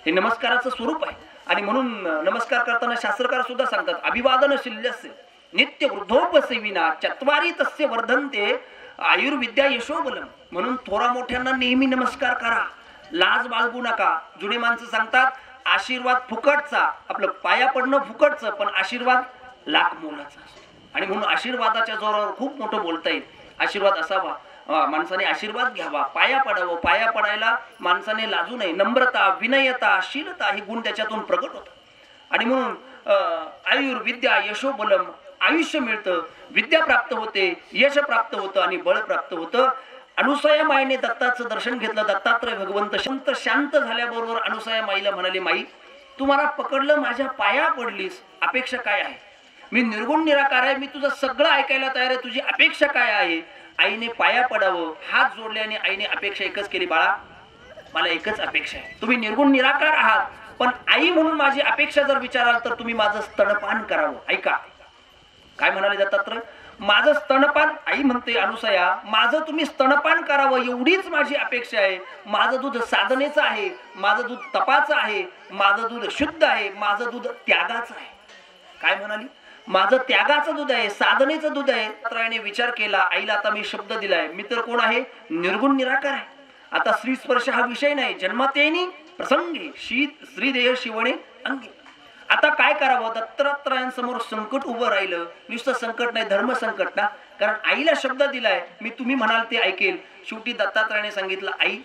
हे नमस्काराचं स्वरूप आहे. आणि म्हणून नमस्कार करताना शास्त्रकार सुद्धा सांगतात, अभिवादन शिल्यस्य नित्य वृद्धोपसेविना चत्वारी तस्य वर्धन्ते आयुर्विद्या यशोबलम. म्हणून थोरा मोठ्यांना नेहमी नमस्कार करा, लाज बाळगू नका. जुने माणसं सांगतात, आशीर्वाद फुकटचा, आपलं पाया पडणं फुकटचं, पण आशीर्वाद लाख मोलाचा. आणि म्हणून आशीर्वादाच्या जोरावर खूप मोठं बोलता येईल. आशीर्वाद असावा, माणसाने आशीर्वाद घ्यावा, पाया पडावं. पाया पडायला माणसाने लाजू नये. नम्रता, विनयता, शीलता हे गुण त्याच्यातून प्रगट होतात. आणि म्हणून आयुर्विद्या यशोबलम, आयुष्य मिळतं, विद्या प्राप्त होते, यश प्राप्त होतं आणि बळ प्राप्त होतं. अनुसया माईने दत्ताचं दर्शन घेतलं. दत्तात्रय भगवंत शांत झाल्याबरोबर अनुसया माईला म्हणाले, माई तू मला पकडलं, माझ्या पाया पडलीस, अपेक्षा काय आहे? मी निर्गुण निराकार आहे, मी तुझं सगळं ऐकायला तयार आहे, तुझी अपेक्षा काय आहे? आईने पाया पडावं, हात जोडल्याने आईने अपेक्षा एकच केली, बाळा मला एकच अपेक्षा आहे, तुम्ही निर्गुण निराकार आहात पण आई म्हणून माझी अपेक्षा जर विचाराल तर तुम्ही माझं स्तनपान करावं. ऐका काय म्हणाले दत्तात्रय, माझं स्तनपान, आई म्हणते अनुसया माझं तुम्ही स्तनपान करावं एवढीच माझी अपेक्षा आहे. माझं दूध साधनेचं आहे, माझं दूध तपाचं आहे, माझं दूध शुद्ध आहे, माझं दूध त्यागाचं आहे. काय म्हणाली? माझं त्यागाचं दूध आहे, साधनेचं दूध आहे. दत्तात्रयाने विचार केला, आईला आता मी शब्द दिलाय, मी तर कोण आहे? निर्गुण निराकार आहे. आता स्त्री स्पर्श हा विषय नाही, जन्मतेनी प्रसंगी श्री देह शिवणे अंगी. आता काय करावं? दत्तात्रयांसमोर संकट उभं राहिलं. नुसतं संकट नाही, धर्म संकट ना, कारण आईला शब्द दिलाय, मी तुम्ही म्हणाल ते ऐकेल. शेवटी दत्तात्रयाने सांगितलं, आई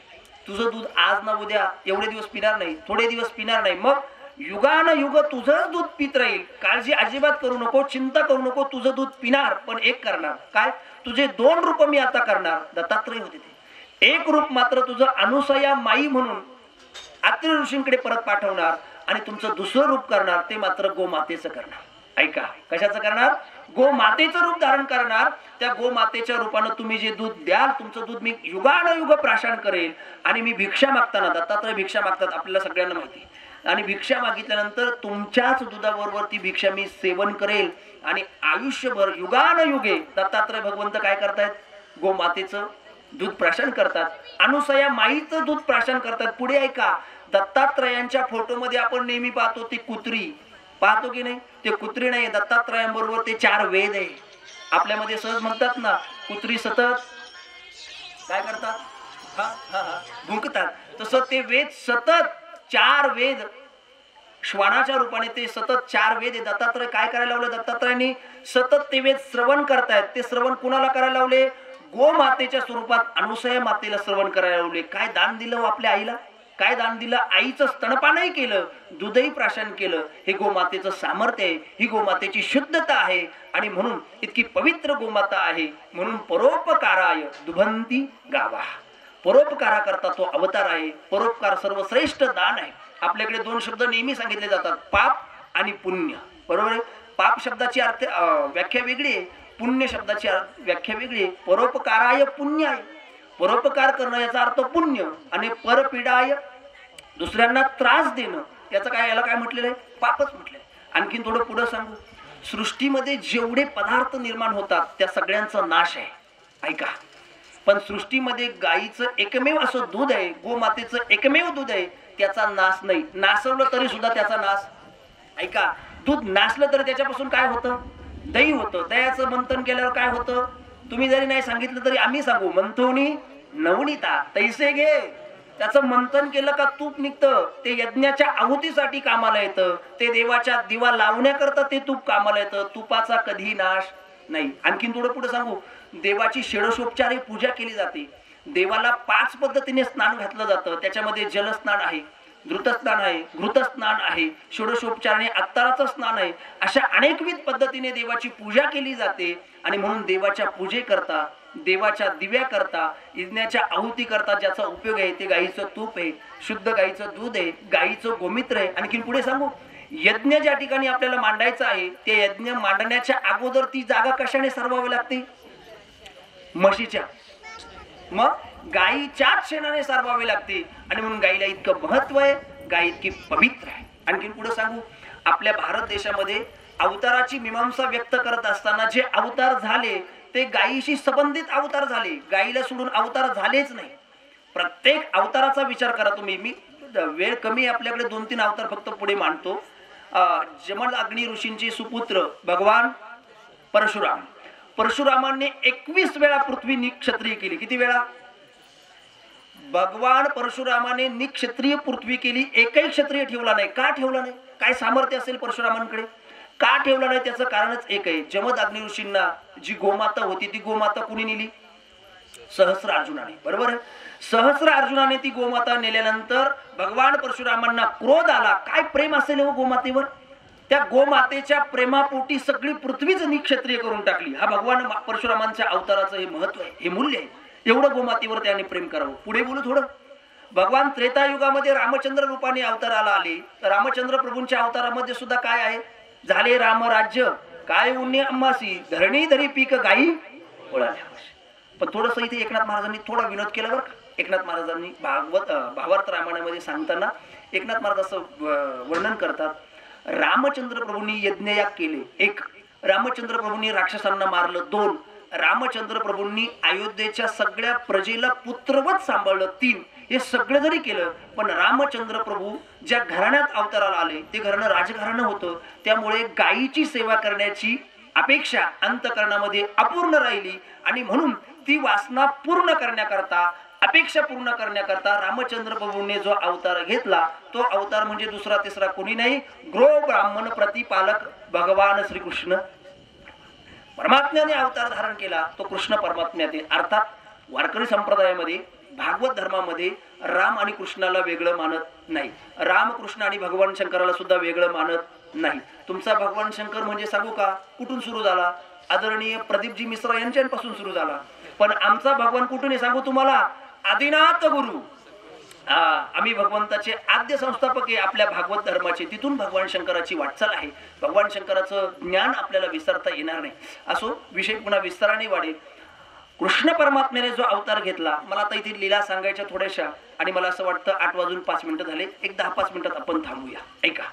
तुझं दूध आज ना उद्या एवढे दिवस पिणार नाही, थोडे दिवस पिणार नाही, मग युगानुयुग तुझं दूध पित राहील. काळजी अजिबात करू नको, चिंता करू नको, तुझं दूध पिणार. पण एक करणार, काय? तुझे 2 रूप मी आता करणार. दत्तात्रय होते ते. एक रूप मात्र तुझं अनुसया माई म्हणून अत्रि ऋषींकडे परत पाठवणार आणि तुमचं दुसरं रूप करणार, ते मात्र गोमातेचं करणार. ऐका कशाचं करणार? गोमातेचं रूप धारण करणार. त्या गोमातेच्या रूपानं तुम्ही जे दूध द्याल, तुमचं दूध मी युगानुयुग प्राशन करेल. आणि मी भिक्षा मागताना, दत्तात्रय भिक्षा मागतात आपल्याला सगळ्यांना माहिती, आणि भिक्षा मागितल्यानंतर तुमच्याच दुधाबरोबर ती भिक्षा मी सेवन करेल. आणि आयुष्यभर युगानुयुगे दत्तात्रय भगवंत काय करतायत? गोमातेचं दूध प्राशन करतात, अनुसया माईचं दूध प्राशन करतात. पुढे ऐका, दत्तात्रयांच्या फोटोमध्ये आपण नेहमी पाहतो ती कुत्री, पाहतो की नाही? ते कुत्री नाही, दत्तात्रयांबरोबर ते 4 वेद आहे. आपल्यामध्ये सहज म्हणतात ना, कुत्री सतत काय करतात? भुंकतात. तसं ते वेद सतत 4 वेद श्वानाच्या रूपाने ते सतत 4 वेद आहे. दत्तात्रय काय करायला लावले? दत्तात्रयांनी सतत ते वेद श्रवण करतायत. ते श्रवण कुणाला करायला लावले? गोमातेच्या स्वरूपात अनुसया मातेला श्रवण करायला लावले. काय दान दिलं आपल्या आईला? काय दान दिलं? आईचं स्तनपानही केलं, दूधही प्राशन केलं. हे गोमातेचं सामर्थ्य आहे, ही गोमातेची शुद्धता आहे. आणि म्हणून इतकी पवित्र गोमाता आहे. म्हणून परोपकाराय दुभंती गावा, परोपकारा करता तो अवतार आहे. परोपकार सर्वश्रेष्ठ दान आहे. आपल्याकडे 2 शब्द नेहमी सांगितले जातात, पाप आणि पुण्य. बरोबर आहे? पाप शब्दाची अर्थ व्याख्या वेगळी आहे, पुण्य शब्दाची व्याख्या वेगळी आहे. परोपकाराय पुण्य आहे, परोपकार करणं याचा अर्थ पुण्य. आणि परपीडाय दुसऱ्यांना त्रास देणं, याचं काय, याला काय म्हटलेलं आहे? पापच म्हटलंय. आणखीन थोडं पुढं सांगू, सृष्टीमध्ये जेवढे पदार्थ निर्माण होतात त्या सगळ्यांचा नाश आहे. ऐका, पण सृष्टीमध्ये गाईचं एकमेव असं दूध आहे, गोमातेचं एकमेव दूध आहे, त्याचा नाश नाही. नासवलं तरी सुद्धा त्याचा नाश. ऐका, दूध नासलं तरी त्याच्यापासून काय होतं? दही होतं. दह्याचं मंथन केल्यावर काय होतं? तुम्ही जरी नाही सांगितलं तरी आम्ही सांगू, मंथोनी नवनीता तैसे घे. त्याचं मंथन केलं का तूप निघतं. ते यज्ञाच्या आहुतीसाठी कामाला येतं. ते देवाच्या दिवा लावण्याकरता ते तूप कामाला येतं. तुपाचा कधी नाश नाही. आणखीन थोडं पुढे सांगू, देवाची षोडशोपचारे पूजा केली जाते. देवाला 5 पद्धतीने स्नान घातलं जातं. त्याच्यामध्ये जलस्नान आहे, धृतस्नान आहे, घृतस्नान आहे, षोडशोपचाराने अत्ताराचं स्नान आहे. अशा अनेकविध पद्धतीने देवाची पूजा केली जाते. आणि म्हणून देवाच्या पूजेकरता, देवाच्या दिव्याकरता, यज्ञाच्या आहुती करता ज्याचा उपयोग आहे ते गाईचं तूप आहे, शुद्ध गाईचं दूध आहे, गाईचं गोमित्र आहे. आणखीन पुढे सांगू, यज्ञ ज्या ठिकाणी आपल्याला मांडायचा आहे ते यज्ञ मांडण्याच्या अगोदर ती जागा कशाने सरवावी लागते? म्हशीच्या, मग गाईच्याच शेणाने सारवावे लागते. आणि म्हणून गाईला इतकं महत्व आहे, गाय इतकी पवित्र आहे. आणखीन पुढे सांगू, आपल्या भारत देशामध्ये अवताराची मीमांसा व्यक्त करत असताना जे अवतार झाले ते गायीशी संबंधित अवतार झाले. गायीला सोडून अवतार झालेच नाही. प्रत्येक अवताराचा विचार करा तुम्ही. मी वेळ कमी आपल्याकडे 2-3 अवतार फक्त पुढे मांडतो. जमल अग्नी ऋषींचे सुपुत्र भगवान परशुराम. परशुरामांनी 21 वेळा पृथ्वी निक्षत्रिय केली. किती वेळा? भगवान परशुरामाने निक्षत्रिय पृथ्वी केली, एकही क्षत्रिय ठेवला नाही. का ठेवला नाही? काय सामर्थ्य असेल परशुरामांकडे? का ठेवला नाही? त्याचं कारणच एक आहे. जमद अग्नि ऋषींना जी गोमाता होती ती गोमाता कुणी नेली? सहस्र अर्जुनाने. बरोबर आहे? सहस्र अर्जुनाने ती गोमाता नेल्यानंतर भगवान परशुरामांना क्रोध आला. काय प्रेम असेल हो गोमातेवर? त्या गोमातेच्या प्रेमापोटी सगळी पृथ्वीच निक्षत्रिय करून टाकली. हा भगवान परशुरामांच्या अवताराचं हे महत्व आहे, हे मूल्य आहे. एवढं गोमातेवर त्याने प्रेम करावं. पुढे बोलू थोडं. भगवान त्रेतायुगामध्ये रामचंद्र रूपाने अवताराला आले. रामचंद्र प्रभूंच्या अवतारामध्ये सुद्धा काय आहे? झाले राम राज्य, काय उन्हे अम्मासी, धरणी धरी पीक गाई ओळाल्या. पण थोडस इथे एकनाथ महाराजांनी थोडा विनोद केला बरं का. एकनाथ महाराजांनी भावार्थ रामायणामध्ये सांगताना एकनाथ महाराज असं वर्णन करतात, रामचंद्र प्रभूंनी यज्ञयाग केले 1, रामचंद्र प्रभूंनी राक्षसांना मारलं 2, रामचंद्र प्रभूंनी अयोध्येच्या सगळ्या प्रजेला पुत्रवत सांभाळलं 3. हे सगळं जरी केलं पण रामचंद्र प्रभू ज्या घराण्यात अवताराला आले ते घराणं राजघराणं होतं. त्यामुळे गायीची सेवा करण्याची अपेक्षा अंतकरणामध्ये अपूर्ण राहिली. आणि म्हणून ती वासना पूर्ण करण्याकरता, अपेक्षा पूर्ण करण्याकरता रामचंद्र प्रभूंनी जो अवतार घेतला तो अवतार म्हणजे दुसरा तिसरा कोणी नाही, गृह ब्राह्मण प्रतिपालक भगवान श्रीकृष्ण परमात्म्याने अवतार धारण केला. तो कृष्ण परमात्म्याने. अर्थात वारकरी संप्रदायामध्ये, भागवत धर्मामध्ये राम आणि कृष्णाला वेगळं मानत नाही. राम कृष्ण आणि भगवान शंकराला सुद्धा वेगळं मानत नाही. तुमचा भगवान शंकर म्हणजे सांगू का कुठून सुरू झाला? आदरणीय प्रदीपजी मिश्रा यांच्यापासून सुरू झाला. पण आमचा भगवान कुठून आहे सांगू तुम्हाला? आदिनाथ गुरु. आम्ही भगवंताचे आद्य संस्थापक आहे आपल्या भागवत धर्माचे. तिथून भगवान शंकराची वाटचाल आहे. भगवान शंकराचं ज्ञान आपल्याला विसरता येणार नाही. असो, विषय पुन्हा विस्ताराने वाढेल. कृष्ण परमात्म्याने जो अवतार घेतला, मला आता इथे लीला सांगायच्या थोड्याशा, आणि मला असं वाटतं 8:05 झाले, एक 10-5 मिनिटात आपण थांबूया. ऐका,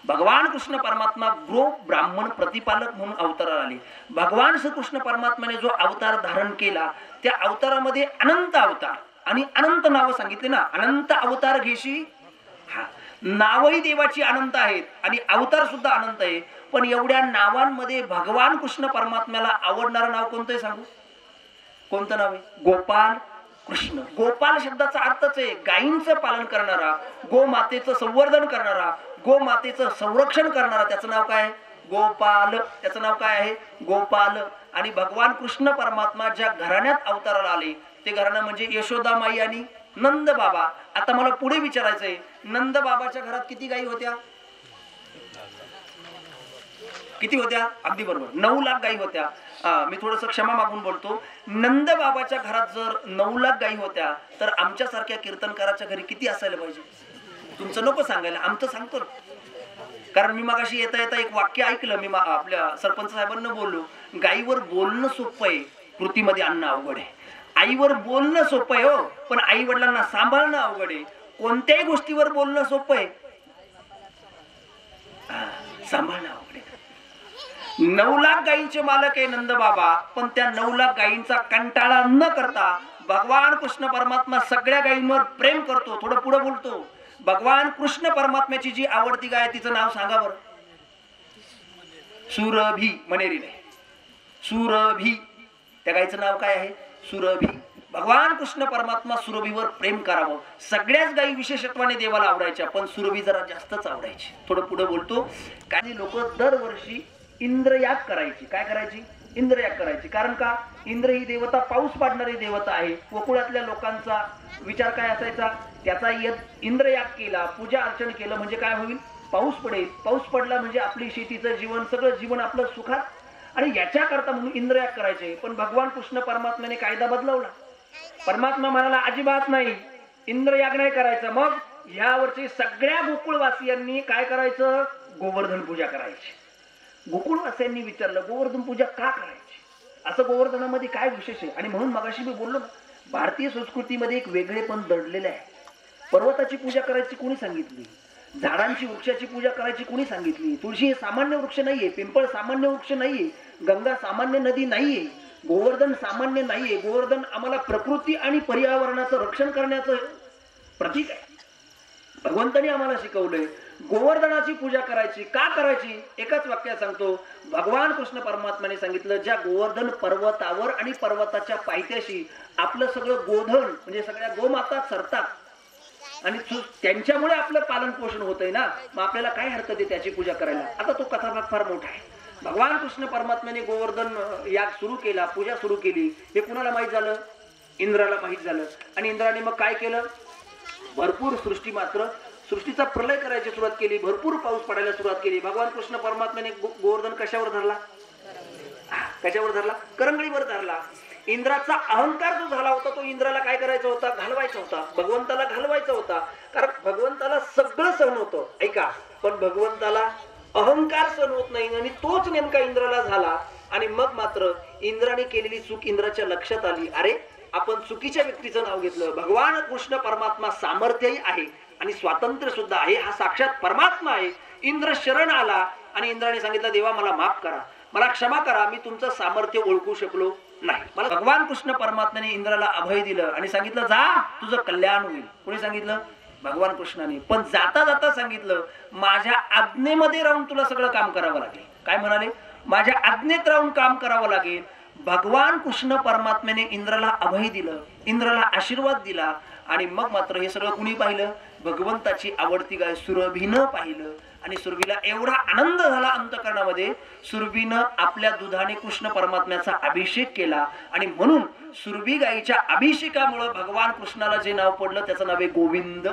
भगवान कृष्ण परमात्मा गृह ब्राह्मण प्रतिपालक म्हणून अवताराला आले. भगवान श्रीकृष्ण परमात्म्याने जो अवतार धारण केला त्या अवतारामध्ये अनंत अवतार आणि अनंत नावं सांगितले ना. अनंत अवतार घेशी, नावही देवाची अनंत आहेत आणि अवतार सुद्धा अनंत आहे. पण एवढ्या नावांमध्ये भगवान कृष्ण परमात्म्याला आवडणारं नाव कोणतं आहे सांगू? कोणतं नाव आहे? गोपाल कृष्ण. गोपाल शब्दाचा अर्थच आहे गायींचं पालन करणारा, गोमातेचं संवर्धन करणारा, गोमातेचं संरक्षण करणारा, त्याचं नाव काय आहे? गोपाल. त्याचं नाव काय आहे? गोपाल. आणि भगवान कृष्ण परमात्मा ज्या घराण्यात अवताराला आले ते घराणं म्हणजे यशोदामाई आणि नंद बाबा. आता मला पुढे विचारायचंय, नंद बाबाच्या घरात किती गायी होत्या? किती होत्या? अगदी बरोबर, 9 लाख गायी होत्या. मी थोडंसं क्षमा मागून बोलतो. नंद बाबाच्या घरात जर 9 लाख गायी होत्या तर आमच्यासारख्या कीर्तनकाराच्या घरी किती असायला पाहिजे? तुमचं नको सांगायला, आमचं सांगतो. कारण मी मगाशी येता येता एक वाक्य ऐकलं, मी आपल्या सरपंच साहेबांना बोललो, गायीवर बोलणं सोपं आहे, कृतीमध्ये आणणं अवघड आहे. आईवर बोलणं सोपं आहे हो, पण आई वडिलांना सांभाळणं अवघड आहे. कोणत्याही गोष्टीवर बोलणं सोपं आहे, सांभाळणं अवघड आहे. 9 लाख गायींचे मालक आहे नंद बाबा, पण त्या 9 लाख गायींचा कंटाळा न करता भगवान कृष्ण परमात्मा सगळ्या गायींवर प्रेम करतो. थोडं पुढे बोलतो, भगवान कृष्ण परमात्म्याची जी आवडती गाय तिचं नाव सांगा बरं. सुरभी. मनेरी नाही, सुरभी. त्या गायीचं नाव काय आहे? सुरभी. भगवान कृष्ण परमात्मा सुरभीवर प्रेम करावं. सगळ्याच गायी विशेषत्वाने देवाला आवडायच्या, पण सुरभी जरा जास्तच आवडायची. थोडं पुढे बोलतो, काही लोक दरवर्षी इंद्रयाग करायची. काय करायची? इंद्रयाग करायची. कारण का? इंद्र ही देवता पाऊस पाडणारी देवता आहे. गोकुळातल्या लोकांचा विचार काय असायचा? त्याचा इंद्रयाग केला, पूजा अर्चन केलं म्हणजे काय होईल? पाऊस पडेल. पाऊस पडला म्हणजे आपली शेतीचं जीवन, सगळं जीवन आपलं सुखात. आणि याच्याकरता म्हणून इंद्रयाग करायचे. पण भगवान कृष्ण परमात्म्याने कायदा बदलवला. परमात्मा म्हणाला अजिबात नाही, इंद्रयाग नाही करायचा. मग ह्या वर्षी सगळ्या गोकुळवासियांनी काय करायचं? गोवर्धन पूजा करायची. गोकुळवासियांनी विचारलं, गोवर्धन पूजा का करायची? असं गोवर्धनामध्ये काय विशेष आहे? आणि म्हणून मगाशी मी बोललो ना, भारतीय संस्कृतीमध्ये एक वेगळेपण दडलेलं आहे. पर्वताची पूजा करायची कोणी सांगितली? झाडांची, वृक्षाची पूजा करायची कोणी सांगितली? तुळशी हे सामान्य वृक्ष नाहीये, पिंपळ सामान्य वृक्ष नाहीये, गंगा सामान्य नदी नाहीये, गोवर्धन सामान्य नाहीये. गोवर्धन आम्हाला प्रकृती आणि पर्यावरणाचं रक्षण करण्याचं प्रतीक आहे. भगवंतानी आम्हाला शिकवलंय गोवर्धनाची पूजा करायची. का करायची? एकच वाक्यात सांगतो, भगवान कृष्ण परमात्म्याने सांगितलं, ज्या गोवर्धन पर्वतावर आणि पर्वताच्या पायथ्याशी आपलं सगळं गोधन म्हणजे सगळ्या गोमाता सरतात आणि त्यांच्यामुळे आपलं पालन पोषण होतंय ना, मग आपल्याला काय हरकत आहे त्याची पूजा करायला? आता तो कथाभाग फार मोठा आहे. भगवान कृष्ण परमात्म्याने गोवर्धन याग सुरू केला, पूजा सुरू केली. हे कुणाला माहित झालं? इंद्राला माहित झालं. आणि इंद्राने मग काय केलं? भरपूर सृष्टीचा प्रलय करायची सुरुवात केली, भरपूर पाऊस पडायला सुरुवात केली. भगवान कृष्ण परमात्म्याने गोवर्धन कशावर धरला? कशावर धरला? करंगळीवर धरला. इंद्राचा अहंकार जो झाला होता तो इंद्राला काय करायचा होता? घालवायचा होता. भगवंताला घालवायचा होता. कारण भगवंताला सगळं सहन होतं, ऐका, पण भगवंताला अहंकार सहन होत नाही. आणि तोच नेमका इंद्राला झाला. आणि मग मात्र इंद्राने केलेली चूक इंद्राच्या लक्षात आली. अरे, आपण चुकीच्या व्यक्तीचं नाव घेतलं. भगवान कृष्ण परमात्मा सामर्थ्यही आहे आणि स्वातंत्र्य सुद्धा आहे, हा साक्षात परमात्मा आहे. इंद्र शरण आला आणि इंद्राने सांगितलं, देवा मला माफ करा, मला क्षमा करा, मी तुमचं सामर्थ्य ओळखू शकलो नाही. मला भगवान कृष्ण परमात्म्याने इंद्राला अभय दिलं आणि सांगितलं, जा, तुझं कल्याण होईल. कोणी सांगितलं? भगवान कृष्णाने. पण जाता जाता सांगितलं, माझ्या आज्ञेमध्ये राहून तुला सगळं काम करावं लागेल. काय म्हणाले? माझ्या आज्ञेत राहून काम करावं लागेल. भगवान कृष्ण परमात्म्याने इंद्राला अभय दिलं, इंद्राला आशीर्वाद दिला. आणि मग मात्र हे सगळं कुणी पाहिलं? भगवंताची आवडती गाय सुरभीनं पाहिलं. आणि सुरभीला एवढा आनंद झाला अंतःकरणामध्ये, सुरभीनं आपल्या दुधाने कृष्ण परमात्म्याचा अभिषेक केला. आणि म्हणून सुरभी गायीच्या अभिषेकामुळे भगवान कृष्णाला जे नाव पडलं त्याचं नाव आहे गोविंद.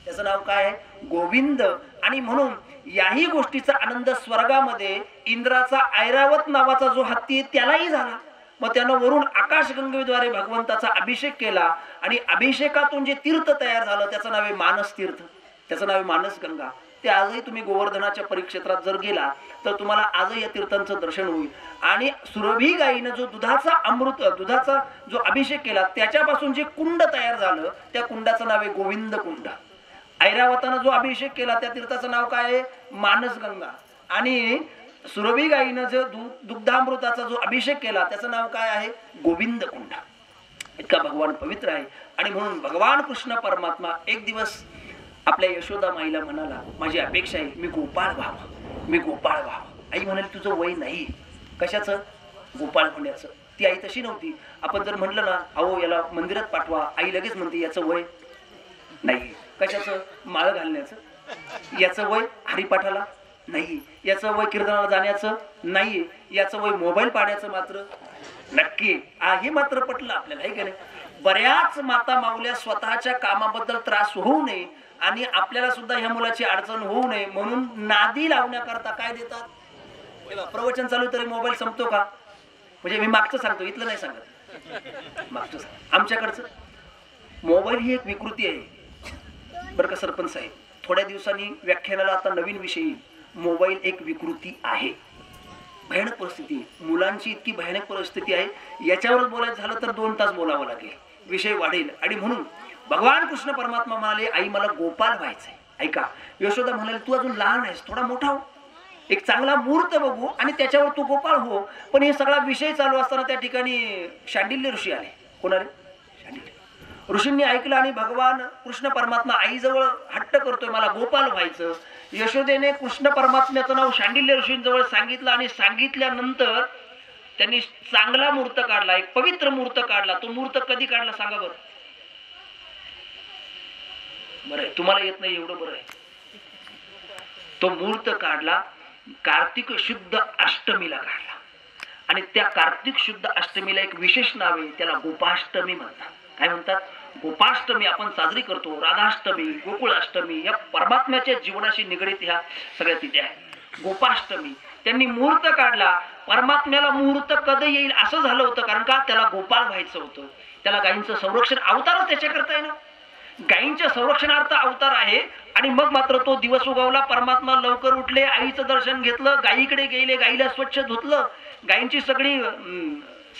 त्याचं नाव काय आहे? गोविंद. आणि म्हणून याही गोष्टीचा आनंद स्वर्गामध्ये इंद्राचा ऐरावत नावाचा जो हत्ती आहे त्यालाही झाला. मग त्यानं वरून आकाशगंगेद्वारे भगवंताचा अभिषेक केला. आणि अभिषेकातून जे तीर्थ तयार झालं त्याचं नाव आहे मानस तीर्थ, त्याचं नाव आहे मानस गंगा. ते आजही तुम्ही गोवर्धनाच्या परिक्षेत्रात जर गेला तर तुम्हाला आजही या तीर्थांचं दर्शन होईल. आणि सुरभी गायीनं जो दुधाचा जो अभिषेक केला त्याच्यापासून जे कुंड तयार झालं त्या कुंडाचं नाव आहे गोविंद कुंड. ऐरावतानं जो अभिषेक केला त्या तीर्थाचं नाव काय आहे? मानस गंगा. आणि सुरभी गायीनं जो दुग्धामृताचा जो अभिषेक केला त्याचं नाव काय आहे? गोविंद कुंड. इतका भगवान पवित्र आहे. आणि म्हणून भगवान कृष्ण परमात्मा एक दिवस आपल्या यशोदा माईला म्हणाला, माझी अपेक्षा आहे मी गोपाळ व्हावं, मी गोपाळ व्हावं. आई म्हणाली, तुझं वय नाही. कशाचं? गोपाळ होण्याचं. ती आई तशी नव्हती. आपण जर म्हणलं ना, अहो याला मंदिरात पाठवा, आई लगेच म्हणते याचं वय नाही. कशाचं? माळ घालण्याचं. याचं वय हरिपाठाला नाही, याचं वय कीर्तनाला जाण्याचं नाही, याचं वय मोबाईल पाहण्याचं मात्र नक्की. हे मात्र पटलं आपल्याला, आहे का नाही? बऱ्याच माता माऊल्या स्वतःच्या कामाबद्दल त्रास होऊ नये आणि आपल्याला सुद्धा ह्या मुलाची अडचण होऊ नये म्हणून नादी लावण्याकरता काय देतात? प्रवचन चालू तरी मोबाईल संपतो का? म्हणजे मी मागचं सांगतो, इथलं नाही सांगत, मागचं सांग. आमच्याकडचं मोबाईल ही एक विकृती आहे बरं का सरपंच साहेब. थोड्या दिवसांनी व्याख्यानाला आता नवीन विषय येईल. मोबाईल एक विकृती आहे. भयानक परिस्थिती, मुलांची इतकी भयानक परिस्थिती आहे, याच्यावरच बोलायचं झालं तर 2 तास बोलावं लागेल, विषय वाढेल. आणि म्हणून भगवान कृष्ण परमात्मा म्हणाले, आई मला गोपाल व्हायचंय. ऐका, यशोदा म्हणाले तू अजून लहान आहेस, थोडा मोठा हो, एक चांगला मुहूर्त बघू आणि त्याच्यावर तू गोपाळ हो. पण हे सगळा विषय चालू असताना त्या ठिकाणी शांडिल्य ऋषी आले. कोण आले? शांडिल्य ऋषींनी ऐकलं आणि भगवान कृष्ण परमात्मा आईजवळ हट्ट करतोय मला गोपाल व्हायचं. यशोदेने कृष्ण परमात्म्याचं नाव शांडिल्य ऋषींजवळ सांगितलं आणि सांगितल्यानंतर त्यांनी चांगला मुहूर्त काढला, एक पवित्र मुहूर्त काढला. तो मुहूर्त कधी काढला सांगा बरं? बरं तुम्हाला येत नाही एवढं बरं आहे. तो मुहूर्त काढला कार्तिक शुद्ध अष्टमीला काढला आणि त्या कार्तिक शुद्ध अष्टमीला एक विशेष नाव आहे, त्याला गोपाष्टमी म्हणतात. काय म्हणतात? गोपाष्टमी आपण साजरी करतो. राधाष्टमी, गोकुळाष्टमी या परमात्म्याच्या जीवनाशी निगडीत ह्या सगळ्या तिथे आहे. गोपाष्टमी त्यांनी मुहूर्त काढला. परमात्म्याला मुहूर्त कधी येईल असं झालं होतं, कारण का त्याला गोपाळ व्हायचं होतं. त्याला गायींचं संरक्षण अवतारच त्याच्याकरता आहे ना, गायींच्या संरक्षणार्थ अवतार आहे. आणि मग मात्र तो दिवस उगवला, परमात्मा लवकर उठले, आईचं दर्शन घेतलं, गायीकडे गेले, गायीला स्वच्छ धुतलं, गायींची सगळी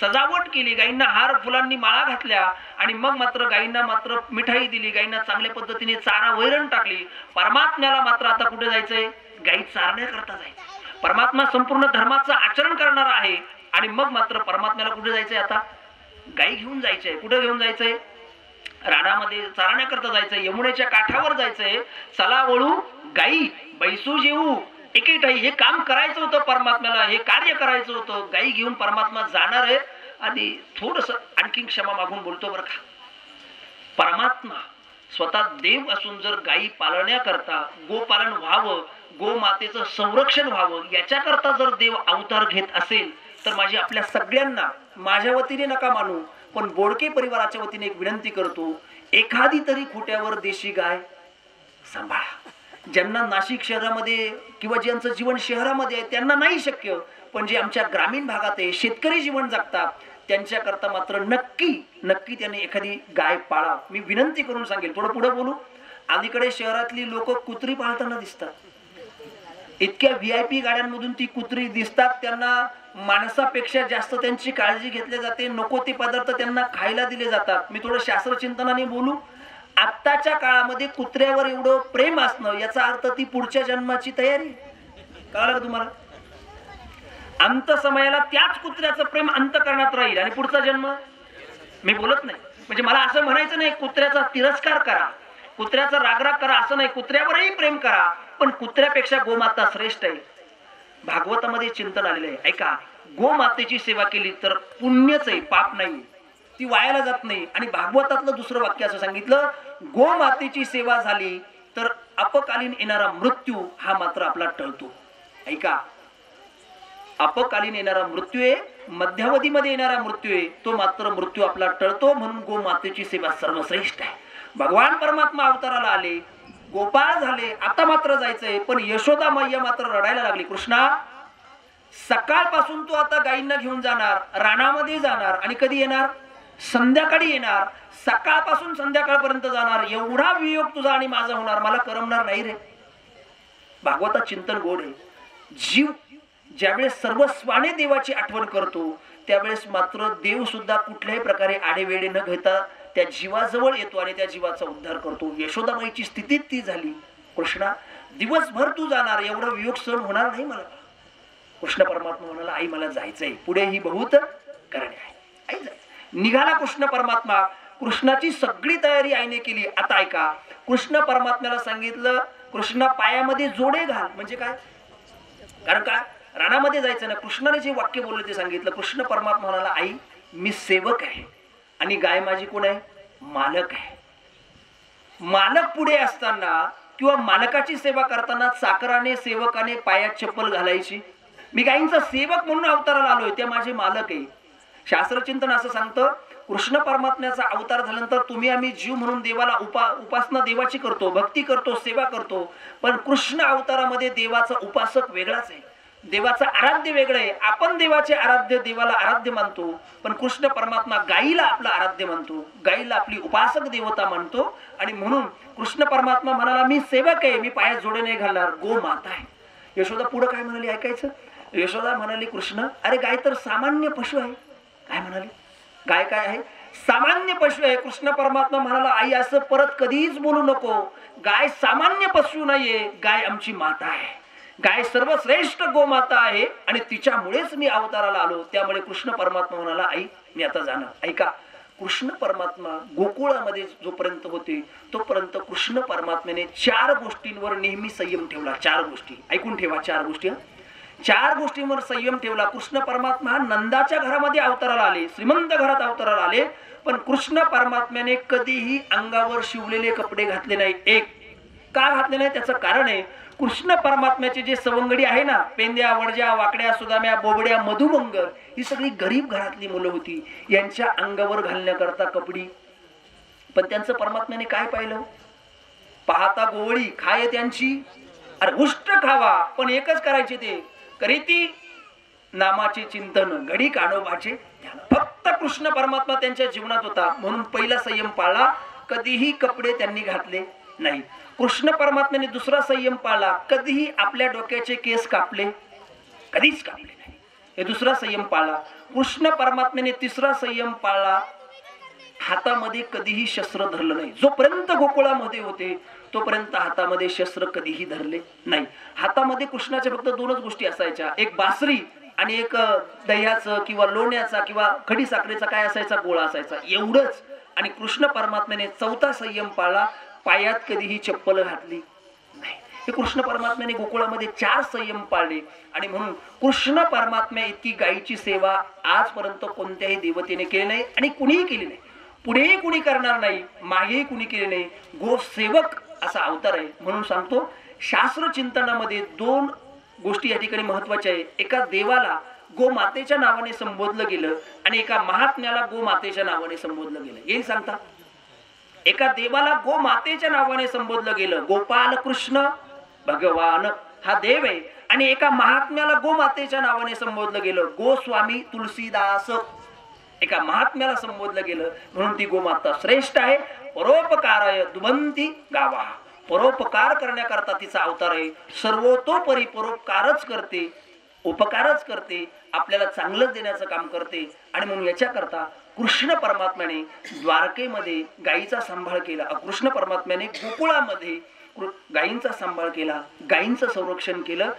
सजावट केली, गायींना हार फुलांनी माळा घातल्या आणि मग मात्र गायींना मात्र मिठाई दिली, गायींना चांगल्या पद्धतीने चारा वैरण टाकली. परमात्म्याला मात्र आता कुठे जायचंय? गायी चारण्याकरता जायचं. परमात्मा संपूर्ण धर्माचं आचरण करणार आहे आणि मग मात्र परमात्म्याला कुठे जायचंय? आता गायी घेऊन जायचंय. कुठे घेऊन जायचंय? रानामध्ये चारण्याकरता जायचंय, यमुनेच्या काठावर जायचंय. चला वळू गायी बैसू जेऊ एकेठाई. हे काम करायचं होतं परमात्म्याला, हे कार्य करायचं होतं. गायी घेऊन परमात्मा जाणार आहे. आणि थोडस आणखी क्षमा मागून बोलतो बरं का, परमात्मा स्वतः देव असून जर गायी पालण्याकरता, गोपालन व्हावं, गोमातेचं संरक्षण व्हावं याच्याकरता जर देव अवतार घेत असेल तर माझी आपल्या सगळ्यांना, माझ्या वतीने नका मानू पण बोडके परिवाराच्या वतीने एक विनंती करतो, एखादी तरी खोट्यावर देशी गाय सांभाळा. ज्यांना नाशिक शहरामध्ये किंवा ज्यांचं जीवन शहरामध्ये आहे त्यांना नाही शक्य, पण जे आमच्या ग्रामीण भागात आहे, शेतकरी जीवन जगतात, त्यांच्याकरता मात्र नक्की नक्की त्यांनी एखादी गाय पाळा. मी विनंती करून सांगेल. थोडं पुढे बोलू. अलीकडे शहरातली लोक कुत्री पाळताना दिसतात. इतक्या VIP गाड्यांमधून ती कुत्री दिसतात. त्यांना माणसापेक्षा जास्त त्यांची काळजी घेतली जाते. नको ते पदार्थ त्यांना खायला दिले जातात. मी थोडं शास्त्रचिंतनाने बोलू. आत्ताच्या काळामध्ये कुत्र्यावर एवढं प्रेम असणं याचा अर्थ ती पुढच्या जन्माची तयारी. कळलं का तुम्हाला? अंत समयाला त्याच कुत्र्याचं प्रेम अंतःकरणात राहील आणि पुढचा जन्म. मी बोलत नाही म्हणजे मला असं म्हणायचं नाही कुत्र्याचा तिरस्कार करा, कुत्र्याचा रागराग करा असं नाही. कुत्र्यावरही प्रेम करा, पण कुत्र्यापेक्षा गोमाता श्रेष्ठ आहे. भागवतामध्ये चिंतन आलेलं आहे. ऐका, गोमातेची सेवा केली तर पुण्यच आहे, पाप नाही, ती वायाला जात नाही. आणि भागवतातलं दुसरं वाक्य असं सांगितलं, गोमातेची सेवा झाली तर अपकालीन येणारा मृत्यू हा मात्र आपला टळतो. ऐका, अपकालीन येणारा मृत्यू आहे, मध्यावधीमध्ये येणारा मृत्यू आहे, तो मात्र मृत्यू आपला टळतो. म्हणून गोमातेची सेवा सर्वश्रेष्ठ आहे. भगवान परमात्मा अवताराला आले, गोपाळ झाले, आता मात्र जायचंय. पण यशोदा मैया मात्र रडायला लागली. कृष्णा, सकाळपासून तू आता गायींना घेऊन जाणार, रानामध्ये जाणार आणि कधी येणार? संध्याकाळी येणार. सकाळपासून संध्याकाळपर्यंत जाणार. एवढा वियोग तुझा आणि माझा होणार, मला करमणार नाही रे. भागवतात चिंतन गोड आहे. जीव ज्यावेळेस सर्वस्वाने देवाची आठवण करतो त्यावेळेस मात्र देव सुद्धा कुठल्याही प्रकारे आडेवेडे न घेता त्या जीवाजवळ येतो आणि त्या जीवाचा उद्धार करतो. यशोदाबाईची स्थिती ती झाली. कृष्णा, दिवसभर तू जाणार, एवढा वियोग सहन होणार नाही मला. कृष्ण परमात्मा म्हणाला, आई मला जायचंय, पुढे ही बहुत करणे आहे, आई जायचं. निघाला कृष्ण परमात्मा. कृष्णाची सगळी तयारी आईने केली. आता ऐका, कृष्ण परमात्म्याला सांगितलं, कृष्णा पायामध्ये जोडे घाल. म्हणजे काय? कारण काय? रानामध्ये जायचं ना. कृष्णाने जे वाक्य बोलले ते सांगितलं. कृष्ण परमात्मा म्हणाला, आई मी सेवक आहे आणि गाय माझी कोण आहे? मालक आहे. मालक पुढे असताना किंवा मालकाची सेवा करताना चाकराने सेवकाने पायात चप्पल घालायची? मी गायींचा सेवक म्हणून अवताराला आलोय, ते माझे मालक आहे. शास्त्रचिंतन असं सांगतं, कृष्ण परमात्म्याचा अवतार झाल्यानंतर तुम्ही आम्ही जीव म्हणून देवाला उपासना देवाची करतो, भक्ती करतो, सेवा करतो. पण कृष्ण अवतारामध्ये देवाचा उपासक वेगळाच आहे, देवाचं आराध्य वेगळं आहे. आपण देवाचे आराध्य, देवाला आराध्य मानतो, पण कृष्ण परमात्मा गायीला आपला आराध्य मानतो, गायीला आपली उपासक देवता मानतो. आणि म्हणून कृष्ण परमात्मा म्हणाला, मी सेवक आहे, मी पायात जोडे नाही घालणार, गो माता आहे. यशोदा पुढे काय म्हणाली ऐकायचं? यशोदा म्हणाली, कृष्ण अरे गाय तर सामान्य पशु आहे. काय म्हणाली? गाय काय आहे? सामान्य पशु आहे. कृष्ण परमात्मा म्हणाला, आई असं परत कधीच बोलू नको, गाय सामान्य पशु नाहीये, गाय आमची माता आहे, गाय सर्वश्रेष्ठ गोमाता आहे आणि तिच्यामुळेच मी अवताराला आलो. त्यामुळे कृष्ण परमात्मा म्हणाला, आई मी आता जाणार. ऐका, कृष्ण परमात्मा गोकुळामध्ये जोपर्यंत होते तोपर्यंत कृष्ण परमात्म्याने 4 गोष्टींवर नेहमी संयम ठेवला. 4 गोष्टी ऐकून ठेवा, 4 गोष्टी. 4 गोष्टींवर संयम ठेवला. कृष्ण परमात्मा नंदाच्या घरामध्ये अवताराला आले, श्रीमंत घरात अवताराला आले, पण कृष्ण परमात्म्याने कधीही अंगावर शिवलेले कपडे घातले नाही. एक का घातले नाही त्याचं कारण आहे, कृष्ण परमात्म्याचे जे सवंगडी आहे ना, पेंद्या, वडज्या, वाकड्या, सुदाम्या, बोबड्या, मधुमंगर, ही सगळी गरीब घरातली मुलं होती. यांच्या अंगावर घालण्याकरता कपडी. पण त्यांचं परमात्म्याने काय पाहिलं? पाहता गोवळी खाय त्यांची, अरे उष्ट खावा पण एकच करायचे ते, करीती नामाचे चिंतन, घडी काढोबाचे ध्यान. फक्त कृष्ण परमात्मा त्यांच्या जीवनात होता, म्हणून पहिला संयम पाळला, कधीही कपडे त्यांनी घातले नाही. कृष्ण परमात्म्याने दुसरा संयम पाळला, कधीही आपल्या डोक्याचे केस कापले, कधीच कापले नाही. हे दुसरा संयम पाळला. कृष्ण परमात्म्याने तिसरा संयम पाळला, हातामध्ये कधीही शस्त्र धरलं नाही. जोपर्यंत गोकुळामध्ये होते तोपर्यंत हातामध्ये शस्त्र कधीही धरले नाही. हातामध्ये कृष्णाच्या फक्त 2च गोष्टी असायच्या, एक बासरी आणि एक दह्याचं किंवा लोण्याचा किंवा खडी साखरेचा काय असायचा, गोळा असायचा, एवढंच. आणि कृष्ण परमात्म्याने चौथा संयम पाळला, पायात कधीही चप्पल घातली नाही. हे कृष्ण परमात्म्याने गोकुळामध्ये 4 संयम पाळले. आणि म्हणून कृष्ण परमात्म्या इतकी गायीची सेवा आजपर्यंत कोणत्याही देवतेने केली नाही आणि कुणीही केली नाही, पुढेही कुणी करणार नाही, मागेही कुणी केले नाही. गो सेवक असा अवतार आहे. म्हणून सांगतो, शास्त्र चिंतनामध्ये 2 गोष्टी या ठिकाणी महत्वाच्या आहे. एका देवाला गोमातेच्या नावाने संबोधलं गेलं आणि एका महात्म्याला गोमातेच्या नावाने संबोधलं गेलं. येईल सांगता, एका देवाला गोमातेच्या नावाने संबोधलं गेलं, गोपाल कृष्ण भगवान हा देव आहे, आणि एका महात्म्याला गोमातेच्या नावाने संबोधलं गेलं, गोस्वामी तुलसीदास. एका महात्म्याला संबोधलं गेलं म्हणून ती गोमाता श्रेष्ठ आहे. परोपकाराय दुबंती गावा, परोपकार करण्याकरता तिचा अवतार आहे. सर्वतोपरी परोपकारच करते, उपकारच करते, आपल्याला चांगलं देण्याचं काम करते. आणि म्हणून याच्याकरता कृष्ण परमात्म्याने द्वारकेमध्ये गायीचा सांभाळ केला, कृष्ण परमात्म्याने गोकुळामध्ये गायींचा सांभाळ केला, गायींचं संरक्षण केलं.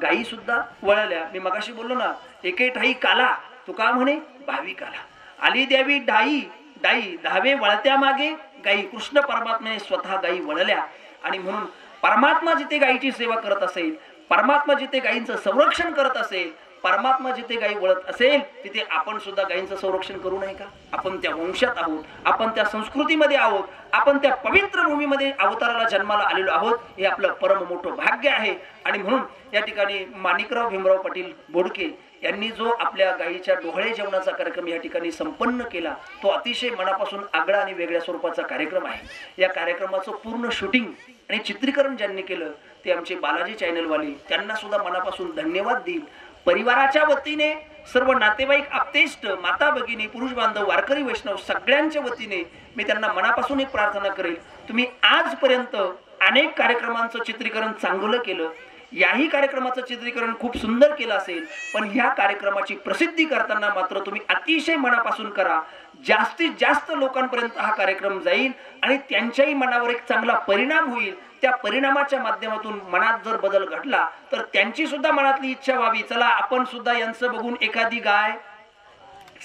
गायी सुद्धा वळल्या. मी मगाशी बोललो ना, एके ठाई काला, तू का म्हणे भाविकाला, आली द्यावी डाई डाई, धावे वळत्या मागे गायी. कृष्ण परमात्म्याने स्वतः गायी वळल्या. आणि म्हणून परमात्मा जिथे गायीची सेवा करत असेल, परमात्मा जिथे गायींचं संरक्षण करत असेल, परमात्मा जिथे गायी वळत असेल, तिथे आपण सुद्धा गायींचं संरक्षण करू नये का? आपण त्या वंशात आहोत, आपण त्या संस्कृतीमध्ये आहोत, आपण त्या पवित्र भूमीमध्ये अवताराला जन्माला आलेलो आहोत. हे आपलं परम मोठं भाग्य आहे. आणि म्हणून या ठिकाणी माणिकराव भीमराव पाटील बोडके यांनी जो आपल्या गायीच्या डोहाळे जेवणाचा कार्यक्रम या ठिकाणी संपन्न केला, तो अतिशय मनापासून आगळा आणि वेगळ्या स्वरूपाचा कार्यक्रम आहे. या कार्यक्रमाचं पूर्ण शूटिंग आणि चित्रीकरण ज्यांनी केलं ते आमचे बालाजी चॅनलवाले, त्यांना सुद्धा मनापासून धन्यवाद देईल. परिवाराच्या वतीने, सर्व नातेवाईक, आप्तेष्ट, माता भगिनी, पुरुष बांधव, वारकरी वैष्णव सगळ्यांच्या वतीने मी त्यांना मनापासून एक प्रार्थना करेल, तुम्ही आजपर्यंत अनेक कार्यक्रमांचं चित्रीकरण चांगलं केलं, याही कार्यक्रमाचं चित्रीकरण खूप सुंदर केलं असेल, पण ह्या कार्यक्रमाची प्रसिद्धी करताना मात्र तुम्ही अतिशय मनापासून करा. जास्तीत जास्त लोकांपर्यंत हा कार्यक्रम जाईल आणि त्यांच्याही मनावर एक चांगला परिणाम होईल. त्या परिणामाच्या माध्यमातून मनात जर बदल घडला तर त्यांची सुद्धा मनातली इच्छा व्हावी, चला आपण सुद्धा यांचं बघून एखादी गाय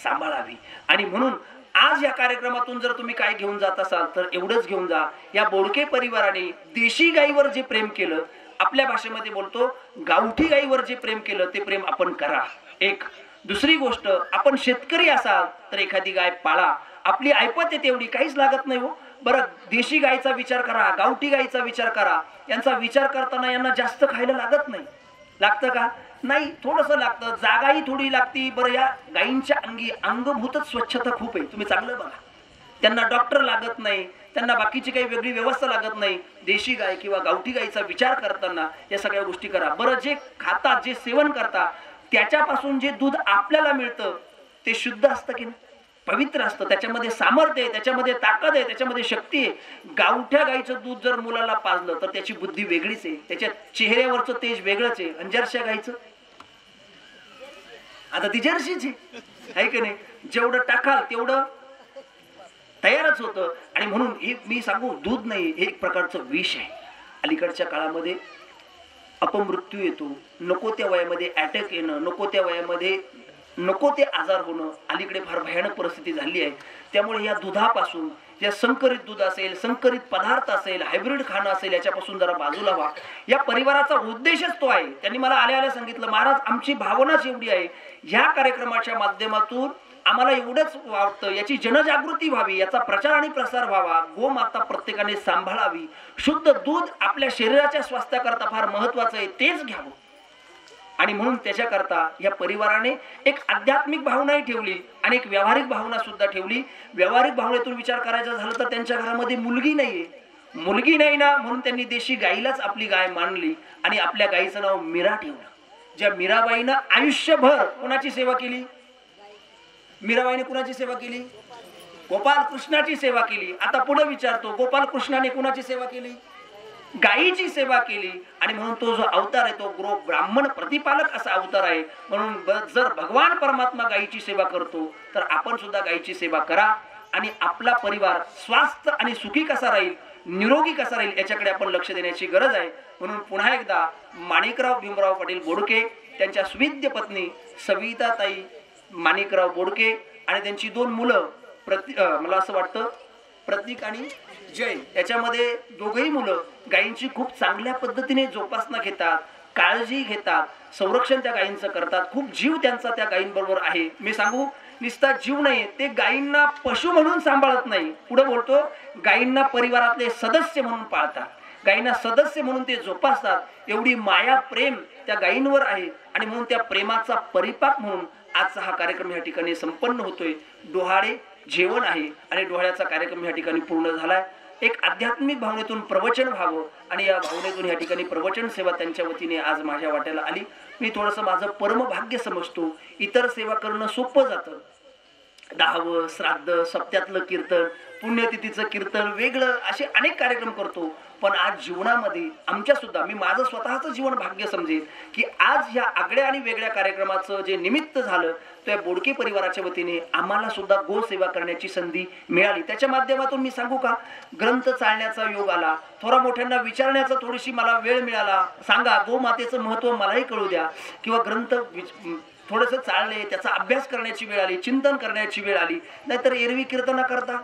सांभाळावी. आणि म्हणून आज या कार्यक्रमातून जर तुम्ही काय घेऊन जात असाल तर एवढंच घेऊन जा, या बोडके परिवाराने देशी गायीवर जे प्रेम केलं, आपल्या भाषेमध्ये बोलतो गावठी गायीवर जे प्रेम केलं, ते प्रेम आपण करा. एक दुसरी गोष्ट, आपण शेतकरी असाल तर एखादी गाय पाळा. आपली ऐपत आहे तेवढी, काहीच लागत नाही हो. बरं देशी गायीचा विचार करा, गावठी गायीचा विचार करा. यांचा विचार करताना यांना जास्त खायला लागत नाही. लागतं का? नाही, थोडंसं लागतं. जागाही थोडी लागती. बरं या गायींच्या अंगी अंगभूतच स्वच्छता खूप आहे. तुम्ही चांगलं बघा. त्यांना डॉक्टर लागत नाही, त्यांना बाकीची काही वेगळी व्यवस्था लागत नाही. देशी गाय किंवा गावठी गायीचा विचार करताना या सगळ्या गोष्टी करा. बरं जे खातात, जे सेवन करतात, त्याच्यापासून जे दूध आपल्याला मिळतं ते शुद्ध असतं की नाही? पवित्र असतं. त्याच्यामध्ये सामर्थ्य आहे, त्याच्यामध्ये ताकद आहे, त्याच्यामध्ये शक्ती आहे. गावठ्या गाईचं दूध जर मुलाला पाजलं तर त्याची बुद्धी वेगळीच आहे, त्याच्या चेहऱ्यावरचं तेज वेगळंच आहे. आणि जर्शा गाईचं आता ती जर्शीची आहे की नाही? जेवढं टाकाल तेवढं तयारच होतं. आणि म्हणून हे मी सांगू, दूध नाही, हे एक प्रकारचं विष आहे. अलीकडच्या काळामध्ये अपमृत्यू येतो, नको त्या वयामध्ये अटॅक येणं, नको त्या वयामध्ये नको ते आजार होणं, अलीकडे फार भयानक परिस्थिती झाली आहे. त्यामुळे या दुधापासून, या संकरित दूध असेल, संकरित पदार्थ असेल, हायब्रिड खाणं असेल, याच्यापासून जरा बाजूला व्हा. या परिवाराचा उद्देशच तो आहे. त्यांनी मला आल्या सांगितलं, महाराज आमची भावनाच एवढी आहे, ह्या कार्यक्रमाच्या माध्यमातून आम्हाला एवढंच वाटतं, याची जनजागृती व्हावी, याचा प्रचार आणि प्रसार व्हावा, गोमाता प्रत्येकाने सांभाळावी, शुद्ध दूध आपल्या शरीराच्या स्वास्थ्याकरता फार महत्वाचं आहे, तेच घ्यावं. आणि म्हणून त्याच्याकरता या परिवाराने एक आध्यात्मिक भावनाही ठेवली आणि एक व्यावहारिक भावना सुद्धा ठेवली. व्यावहारिक भावनेतून विचार करायचा झाला तर त्यांच्या घरामध्ये मुलगी नाहीये, मुलगी नाही ना, म्हणून त्यांनी देशी गाईलाच आपली गाय मानली आणि आपल्या गाईचं नाव मीरा ठेवलं. ज्या मीराबाईनं आयुष्यभर कुणाची सेवा केली? मीराबाईने कुणाची सेवा केली? गोपाल कृष्णाची सेवा केली. आता पुढे विचारतो, गोपाल कृष्णाने कुणाची सेवा केली? गायीची सेवा केली. आणि म्हणून तो जो अवतार आहे तो ब्राह्मण प्रतिपालक असा अवतार आहे. म्हणून जर भगवान परमात्मा गायीची सेवा करतो तर आपण सुद्धा गायीची सेवा करा आणि आपला परिवार स्वस्थ आणि सुखी कसा राहील, निरोगी कसा राहील, याच्याकडे आपण लक्ष देण्याची गरज आहे. म्हणून पुन्हा एकदा माणिकराव भीमराव पाटील बोडके, त्यांच्या सुविद्य पत्नी सविताताई माणिकराव बोडके आणि त्यांची 2 मुलं मला असं वाटतं प्रतीक आणि जय, याच्यामध्ये दोघंही मुलं गायींची खूप चांगल्या पद्धतीने जोपासना घेतात, काळजी घेतात, संरक्षण त्या गायींचं करतात. खूप जीव त्यांचा त्या गायींबरोबर आहे. मी सांगू, नुसता जीव नाही, ते गायींना पशु म्हणून सांभाळत नाही. पुढे बोलतो, गायींना परिवारातले सदस्य म्हणून पाळतात, गायींना सदस्य म्हणून ते जोपासतात. एवढी माया प्रेम त्या गायींवर आहे आणि म्हणून त्या प्रेमाचा परिपाक म्हणून आजचा हा कार्यक्रम या ठिकाणी संपन्न होतोय. डोहाळे जेवण आहे आणि डोहाळ्याचा कार्यक्रम या ठिकाणी पूर्ण झालाय. एक आध्यात्मिक भावनेतून प्रवचन व्हावं आणि या भावनेतून या ठिकाणी प्रवचन सेवा त्यांच्या वतीने आज माझ्या वाट्याला आली. मी थोडंसं माझं परमभाग्य समजतो. इतर सेवा करणं सोपं जातं. 10वं श्राद्ध, सप्त्यातलं कीर्तन, पुण्यतिथीचं कीर्तन, वेगळं असे अनेक कार्यक्रम करतो. पण आज जीवनामध्ये आमच्या सुद्धा, मी माझं स्वतःचं जीवन भाग्य समजेल की आज ह्या आगळ्या आणि वेगळ्या कार्यक्रमाचं जे निमित्त झालं त्या बोडके परिवाराच्या वतीने आम्हाला सुद्धा गोसेवा करण्याची संधी मिळाली. त्याच्या माध्यमातून मी सांगू का, ग्रंथ चालण्याचा योग आला, थोडा मोठ्यांना विचारण्याचा थोडीशी मला वेळ मिळाला. सांगा, गोमातेचं महत्त्व मलाही कळू द्या, किंवा ग्रंथ थोडंसं चालले, त्याचा अभ्यास करण्याची वेळ आली, चिंतन करण्याची वेळ आली. नाहीतर एरवी कीर्तन करता.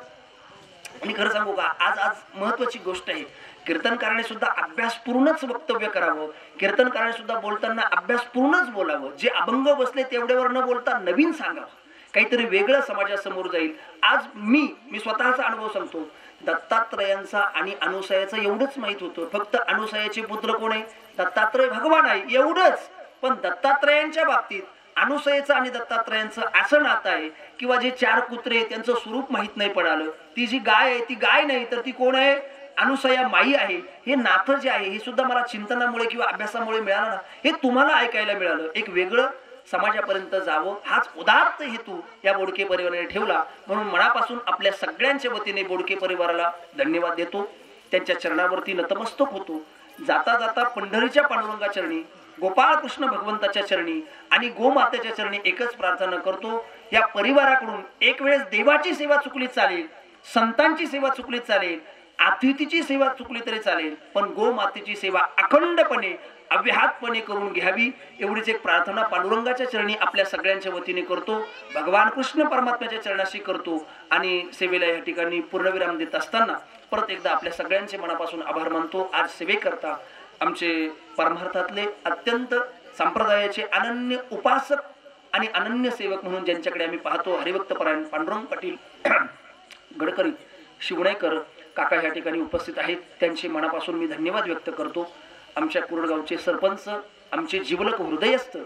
आणि खरं सांगू का, आज महत्वाची गोष्ट आहे, कीर्तनकाराने सुद्धा अभ्यासपूर्णच वक्तव्य करावं, कीर्तनकाराने सुद्धा बोलताना अभ्यासपूर्णच बोलावं. जे अभंग बसले तेवढ्यावर न बोलता नवीन सांगावं, काहीतरी वेगळं समाजासमोर जाईल. आज मी स्वतःचा अनुभव सांगतो. दत्तात्रयांचा आणि अनुसयाचं एवढंच माहित होतं, फक्त अनुसयाचे पुत्र कोण आहे? दत्तात्रय भगवान आहे, एवढंच. पण दत्तात्रयांच्या बाबतीत अनुसयेचं आणि दत्तात्रयांचं असं नातं आहे, किंवा जे 4 कुत्रे त्यांचं स्वरूप माहित नाही पडालं, ती जी गाय आहे ती गाय नाही तर ती कोण आहे? अनुसया माई आहे. हे नातं जे आहे हे सुद्धा मला चिंतनामुळे किंवा अभ्यासामुळे मिळालं ना, हे तुम्हाला ऐकायला मिळालं. एक वेगळं समाजापर्यंत जावं हाच उदात्त हेतू या बोडके परिवाराने ठेवला. म्हणून मनापासून आपल्या सगळ्यांच्या वतीने बोडके परिवाराला धन्यवाद देतो, त्यांच्या चरणावरती नतमस्तक होतो. जाता जाता पंढरीच्या पांडुरंगा चरणी, गोपाळ कृष्ण भगवंताच्या चरणी आणि गोमातेच्या चरणी एकच प्रार्थना करतो, या परिवाराकडून एक वेळेस देवाची सेवा चुकली चालेल, संतांची सेवा चुकली चालेल, अतिथीची सेवा चुकली तरी चालेल, पण गोमातेची सेवा अखंडपणे अव्याहतपणे करून घ्यावी, एवढीच एक प्रार्थना पांडुरंगाच्या चरणी आपल्या सगळ्यांच्या वतीने करतो, भगवान कृष्ण परमात्म्याच्या चरणाशी करतो. आणि सेवेला या ठिकाणी पूर्णविराम देत असताना परत एकदा आपल्या सगळ्यांचे मनापासून आभार मानतो. आज सेवेकरता आमचे परमार्थातले अत्यंत संप्रदायाचे अनन्य उपासक आणि अनन्य सेवक म्हणून ज्यांच्याकडे आम्ही पाहतो, हरिभक्त परायण पांडुरंग पाटील गडकरी शिवणेकर काका ह्या ठिकाणी उपस्थित आहेत, त्यांचे मनापासून मी धन्यवाद व्यक्त करतो. आमच्या कुरडगावचे सरपंच, आमचे जिवलक हृदयस्थ,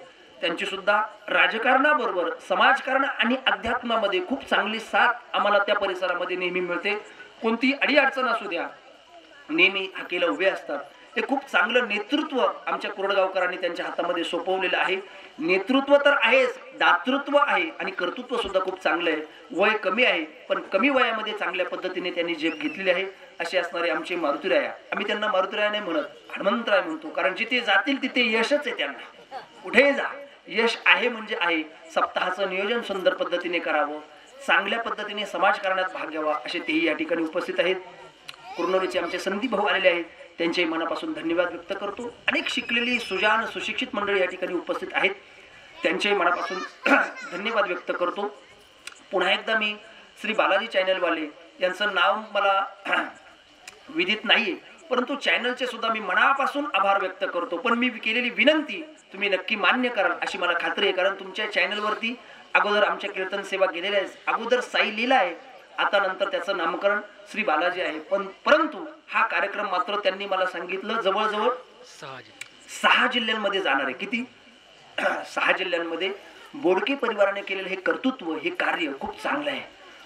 त्यांची सुद्धा राजकारणाबरोबर समाजकारण आणि अध्यात्मामध्ये खूप चांगली साथ आम्हाला त्या परिसरामध्ये नेहमी मिळते. कोणती अडीअडचण असू द्या, नेहमी हाकेला उभे असतात. हे खूप चांगलं नेतृत्व आमच्या कुरडगावकरांनी त्यांच्या हातामध्ये सोपवलेलं आहे. नेतृत्व तर आहेच, दातृत्व आहे आणि कर्तृत्व सुद्धा खूप चांगलं आहे. वय कमी आहे, पण कमी वयामध्ये चांगल्या पद्धतीने त्यांनी झेप घेतलेली आहे. असे असणारे आमचे मारुतीराया, आम्ही त्यांना मारुतीराया नाही म्हणत, हनुमंतराय म्हणतो, कारण जिथे जातील तिथे यशच आहे. त्यांना कुठेही जा, यश आहे म्हणजे आहे. सप्ताहाचं नियोजन सुंदर पद्धतीने करावं, चांगल्या पद्धतीने समाजकारणात भाग घ्यावा, असे तेही या ठिकाणी उपस्थित आहेत. कुरनोलीचे आमचे संदीप भाऊ आलेले आहेत, त्यांच्याही मनापासून धन्यवाद व्यक्त करतो. अनेक शिकलेली सुजान सुशिक्षित मंडळी या ठिकाणी उपस्थित आहेत, त्यांच्याही मनापासून धन्यवाद व्यक्त करतो. पुन्हा एकदा मी श्री बालाजी चॅनलवाले यांचं नाव मला विदित नाहीये, परंतु चॅनलचे सुद्धा मी मनापासून आभार व्यक्त करतो. पण मी केलेली विनंती तुम्ही नक्की मान्य कराल अशी मला खात्री आहे, कारण तुमच्या चॅनलवरती अगोदर आमच्या कीर्तन सेवा गेलेल्या आहेत. अगोदर साई लीला आहे, आता नंतर त्याचं नामकरण श्री बालाजी आहे. परंतु हा कार्यक्रम मात्र त्यांनी मला सांगितलं जवळजवळ 6 जिल्ह्यांमध्ये जाणार आहे. किती? 6 जिल्ह्यांमध्ये बोडके परिवाराने केलेलं हे कर्तृत्व, हे कार्य खूप चांगलं आहे.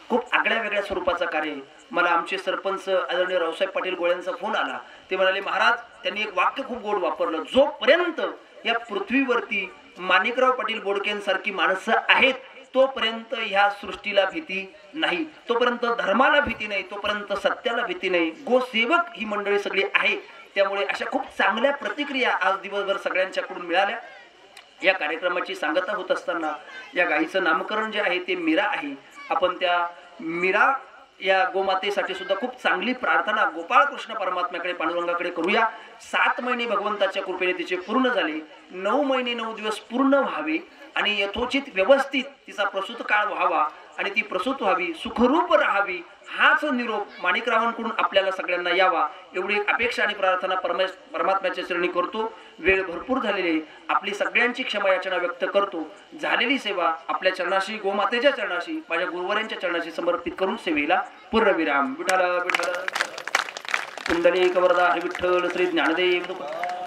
खूप आगळ्या वेगळ्या स्वरूपाचं कार्य आहे. मला आमचे सरपंच आदरणीय रावसाहेब पाटील गोळ्यांचा फोन आला. ते म्हणाले, महाराज, त्यांनी एक वाक्य खूप गोड वापरलं, जोपर्यंत या पृथ्वीवरती माणिकराव पाटील बोडकेंसारखी माणसं आहेत तोपर्यंत ह्या सृष्टीला भीती नाही, तोपर्यंत धर्माला भीती नाही, तोपर्यंत सत्याला भीती नाही. गोसेवक ही मंडळी सगळी आहे. त्यामुळे अशा खूप चांगल्या प्रतिक्रिया आज दिवसभर सगळ्यांच्याकडून मिळाल्या. या कार्यक्रमाची सांगता होत असताना या गाईचं नामकरण जे आहे ते मीरा आहे. आपण त्या मीरा या गोमातेसाठी सुद्धा खूप चांगली प्रार्थना गोपाळ कृष्ण परमात्म्याकडे, पांडुरंगाकडे करूया. 7 महिने भगवंताच्या कृपेने तिचे पूर्ण झाले, 9 महिने 9 दिवस पूर्ण व्हावे आणि यथोचित व्यवस्थित तिचा प्रसूत काळ व्हावा आणि ती प्रसूत व्हावी, सुखरूप राहावी, हाच निरोप माणिकरावांकडून आपल्याला सगळ्यांना यावा, एवढी अपेक्षा आणि प्रार्थना परमात्म्याच्या चरणी करतो. वेळ भरपूर झालेली आहे, आपली सगळ्यांची क्षमा याचना व्यक्त करतो. झालेली सेवा आपल्या चरणाशी, गोमातेच्या चरणाशी, माझ्या गुरुवरांच्या चरणाशी समर्पित करून सेवेला पूर्णविराम. विठ्ठल विठ्ठल कुंडलिक वरदा हरी विठ्ठल श्री ज्ञानदेव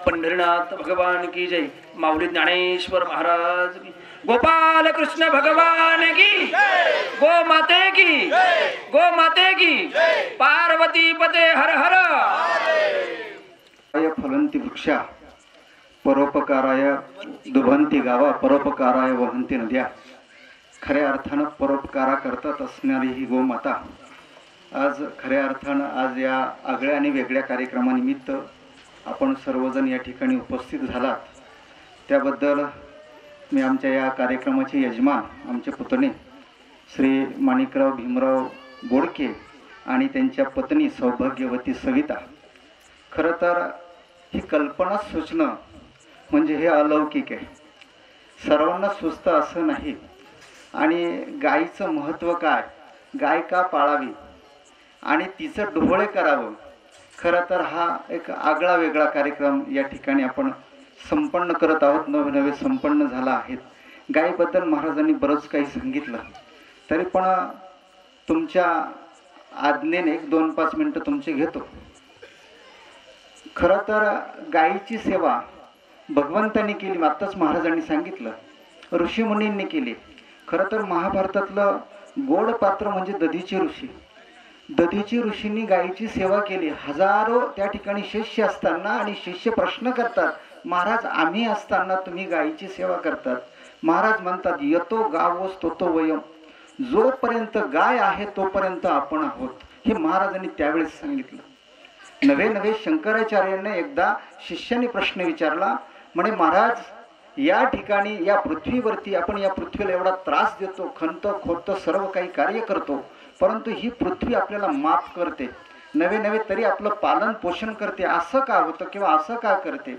पंढरीनाथ भगवान की जय. माऊली ज्ञानेश्वर महाराज की, गोपाल कृष्ण भगवान की, गो माते की, गो माते की, पार्वती पते हर हर. फलंती वृक्षा परोपकाराय दुभंती गावा, परोपकाराय वहंती नद्या. खऱ्या अर्थानं परोपकारा करतात असणारी ही गोमाता आज खऱ्या अर्थानं आज या आगळ्या आणि वेगळ्या कार्यक्रमानिमित्त आपण सर्वजण या ठिकाणी उपस्थित झालात. त्याबद्दल मी आमच्या या कार्यक्रमाचे यजमान, आमचे पुतणे श्री माणिकराव भीमराव बोडके आणि त्यांच्या पत्नी सौभाग्यवती सविता, खरं तर ही कल्पना सुचणं म्हणजे हे अलौकिक आहे. सर्वांना सुचतं असं नाही. आणि गायीचं महत्त्व काय, गाय का पाळावी आणि तिचं डोळे करावं, खरं तर हा एक आगळा वेगळा कार्यक्रम या ठिकाणी आपण संपन्न करत आहोत. नवे संपन्न झाला आहेत. गायीबद्दल महाराजांनी बरंच काही सांगितलं, तरी पण तुमच्या आज्ञेने 1-2-5 मिनटं तुमचे घेतो. खरं तर गायीची सेवा भगवंतांनी केली, आत्ताच महाराजांनी सांगितलं, ऋषीमुनींनी केली. खरं तर महाभारतातलं गोड पात्र म्हणजे दधीचे ऋषी. दधीची ऋषींनी गायीची सेवा केली. हजारो त्या ठिकाणी शिष्य असताना आणि शिष्य प्रश्न करतात, महाराज आम्ही असताना तुम्ही गायीची सेवा करतात. महाराज म्हणतात, यतो गावोस तोतो वयम, जोपर्यंत गाय आहे तोपर्यंत आपण आहोत. हे महाराजांनी त्यावेळेस सांगितलं. नवे शंकराचार्यांना एकदा शिष्याने प्रश्न विचारला, म्हणे महाराज या ठिकाणी या पृथ्वीवरती आपण या पृथ्वीला एवढा त्रास देतो, खणतो खोदतो, सर्व काही कार्य करतो, परंतु ही पृथ्वी आपल्याला माफ करते, नवे तरी आपलं पालन पोषण करते, असं का होतं किंवा असं का करते?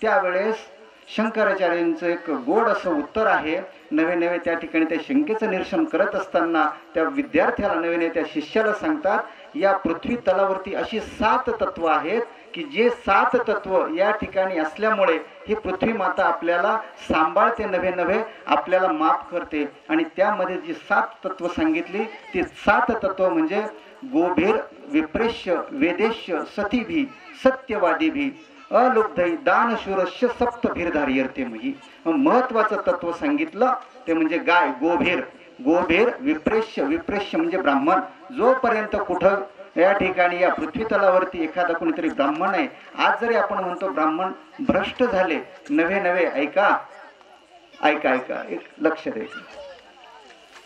त्यावेळेस शंकराचार्यांचं एक गोड असं उत्तर आहे. नवे त्या ठिकाणी त्या शंकेचं निरसन करत असताना त्या विद्यार्थ्याला, नवे त्या शिष्याला सांगतात, या पृथ्वी तलावरती अशी 7 तत्व आहेत की जे 7 तत्व या ठिकाणी असल्यामुळे ही पृथ्वी माता आपल्याला सांभाळते, नव्हे नव्हे आपल्याला माफ करते. आणि त्यामध्ये जी 7 तत्व सांगितली ती 7 तत्व म्हणजे गोभीर, विप्रेष्य, वेदेश्य, सतीभी, सत्यवादीभी, अलुब्धै, दानशूरस्य सप्तभीरधार्यर्ते मही. महत्वाचं तत्व सांगितलं ते म्हणजे गाय, गोभीर. गोभीर, विप्रेष्य, विप्रेष्य म्हणजे ब्राह्मण. जोपर्यंत कुठं या ठिकाणी या पृथ्वी तलावरती एखादा कोणीतरी ब्राह्मण आहे, आज जरी आपण म्हणतो ब्राह्मण भ्रष्ट झाले, नव्हे नव्हे, ऐका ऐका ऐका, एक लक्ष द्यायचं,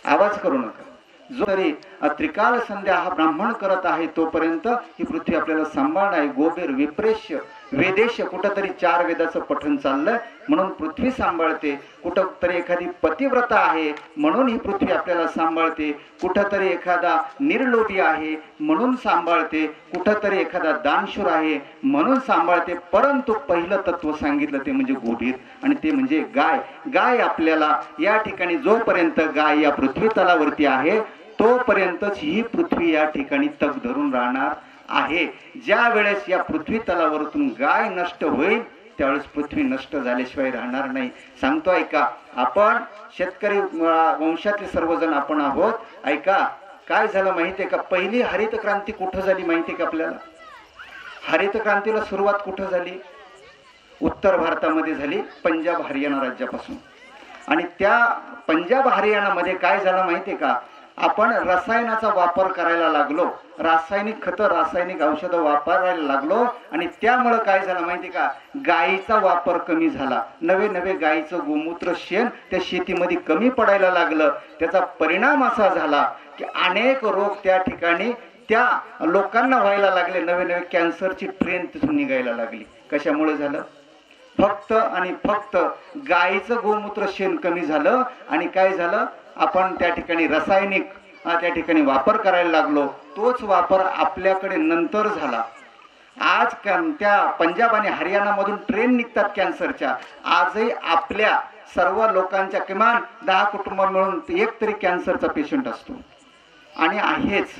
आवाज करू नका. जो तरी त्रिकाल संध्या हा ब्राह्मण करत आहे तोपर्यंत ही पृथ्वी आपल्याला सांभाळणार आहे. गोबीर, विप्रेष्य, वेदेश, कुठंतरी 4 वेदाचं पठण चाललंय म्हणून पृथ्वी सांभाळते. कुठंतरी एखादी पतिव्रता आहे म्हणून ही पृथ्वी आपल्याला सांभाळते. कुठंतरी एखादा निर्लोभी आहे म्हणून सांभाळते. कुठंतरी एखादा दानशूर आहे म्हणून सांभाळते. परंतु पहिलं तत्व सांगितलं ते म्हणजे गोभीर, आणि ते म्हणजे गाय. गाय आपल्याला या ठिकाणी जोपर्यंत गाय या पृथ्वी तलावरती आहे तोपर्यंतच ही पृथ्वी या ठिकाणी तग धरून राहणार आहे. ज्या वेळेस या पृथ्वी तलावरतून गाय नष्ट होईल त्यावेळेस पृथ्वी नष्ट झाल्याशिवाय राहणार नाही. सांगतो ऐका, आपण शेतकरी वंशातले सर्वजण आपण आहोत. ऐका, काय झालं माहितीये का, पहिली हरित क्रांती कुठं झाली माहितीये का आपल्याला? हरित क्रांतीला सुरुवात कुठं झाली? उत्तर भारतामध्ये झाली, पंजाब हरियाणा राज्यापासून. आणि त्या पंजाब हरियाणामध्ये काय झालं माहितीये का, आपण रसायनाचा वापर करायला लागलो, रासायनिक खतं, रासायनिक औषधं वापरायला लागलो. आणि त्यामुळं काय झालं माहिती का, गायीचा वापर कमी झाला. नवे नवे गायीचं गोमूत्र, शेण त्या शेतीमध्ये कमी पडायला लागलं. त्याचा परिणाम असा झाला की अनेक रोग त्या ठिकाणी त्या लोकांना व्हायला लागले. नवे नवे कॅन्सरची ट्रेन तिथून निघायला लागली. कशामुळे झालं? फक्त आणि फक्त गायीचं गोमूत्र, शेण कमी झालं. आणि काय झालं, आपण त्या ठिकाणी रासायनिक त्या ठिकाणी वापर करायला लागलो. तोच वापर आपल्याकडे नंतर झाला. आज त्या पंजाब आणि हरियाणामधून ट्रेन निघतात कॅन्सरच्या. आजही आपल्या सर्व लोकांच्या किमान 10 कुटुंब मिळून एक तरी कॅन्सरचा पेशंट असतो आणि आहेच.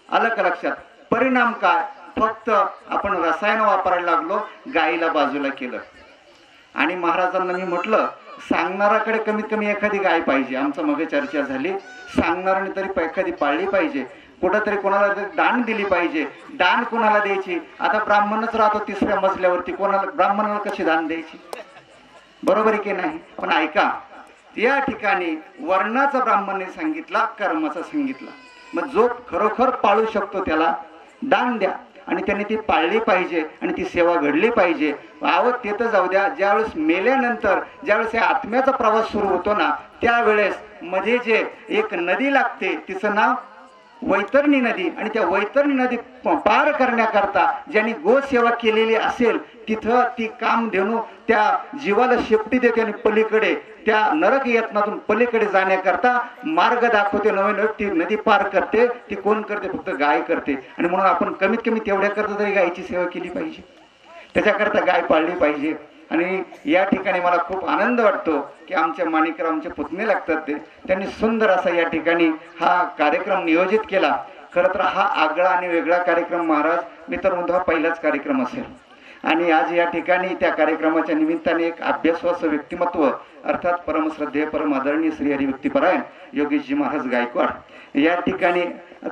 आलं का लक्षात? परिणाम काय? फक्त आपण रसायन वापरायला लागलो, गायीला बाजूला केलं. आणि महाराजांना मी म्हटलं, सांगणाराकडे कमीत कमी एखादी गाय पाहिजे. आमचं मग चर्चा झाली, सांगणाराने तरी एखादी पाळली पाहिजे. कुठंतरी कोणाला दान दिली पाहिजे. दान कोणाला द्यायची? आता ब्राह्मणच राहतो 3ऱ्या मजल्यावरती, कोणाला ब्राह्मणाला कशी दान द्यायची? बरोबर आहे की नाही? पण ऐका, या ठिकाणी वर्णाचा ब्राह्मणने सांगितला, कर्माचा सांगितला. मग जो खरोखर पाळू शकतो त्याला दान द्या, आणि त्यांनी ती पाळली पाहिजे आणि ती सेवा घडली पाहिजे. आवत ते तर जाऊ द्या, ज्यावेळेस मेल्यानंतर ज्यावेळेस या आत्म्याचा प्रवास सुरू होतो ना, त्यावेळेस मध्ये जे एक नदी लागते तिचं नाव वैतरणी नदी. आणि त्या वैतरणी नदी पार करण्याकरता ज्यांनी गोसेवा केलेली असेल तिथं ती कामधेनू त्या जीवाला शेपटी देते आणि पलीकडे त्या नरक यत्नातून पलीकडे जाण्याकरता मार्ग दाखवते. नवे नवे ती नदी पार करते. ती कोण करते? फक्त गाय करते. आणि म्हणून आपण कमीत कमी तेवढ्याकरता तरी गायची सेवा केली पाहिजे, त्याच्याकरता गाय पाळली पाहिजे. आणि या ठिकाणी मला खूप आनंद वाटतो की आमच्या माणिकराव, आमचे पुतणे लागतात ते, त्यांनी सुंदर असा या ठिकाणी हा कार्यक्रम नियोजित केला. खरं तर हा आगळा आणि वेगळा कार्यक्रम महाराज, मी तर म्हणतो हा पहिलाच कार्यक्रम असेल. आणि आज या ठिकाणी त्या कार्यक्रमाच्या निमित्ताने एक अभ्यासू व्यक्तिमत्व अर्थात परमश्रद्धेय परम आदरणीय श्री हरिभक्तीपरायण योगेशजी महाराज गायकवाड या ठिकाणी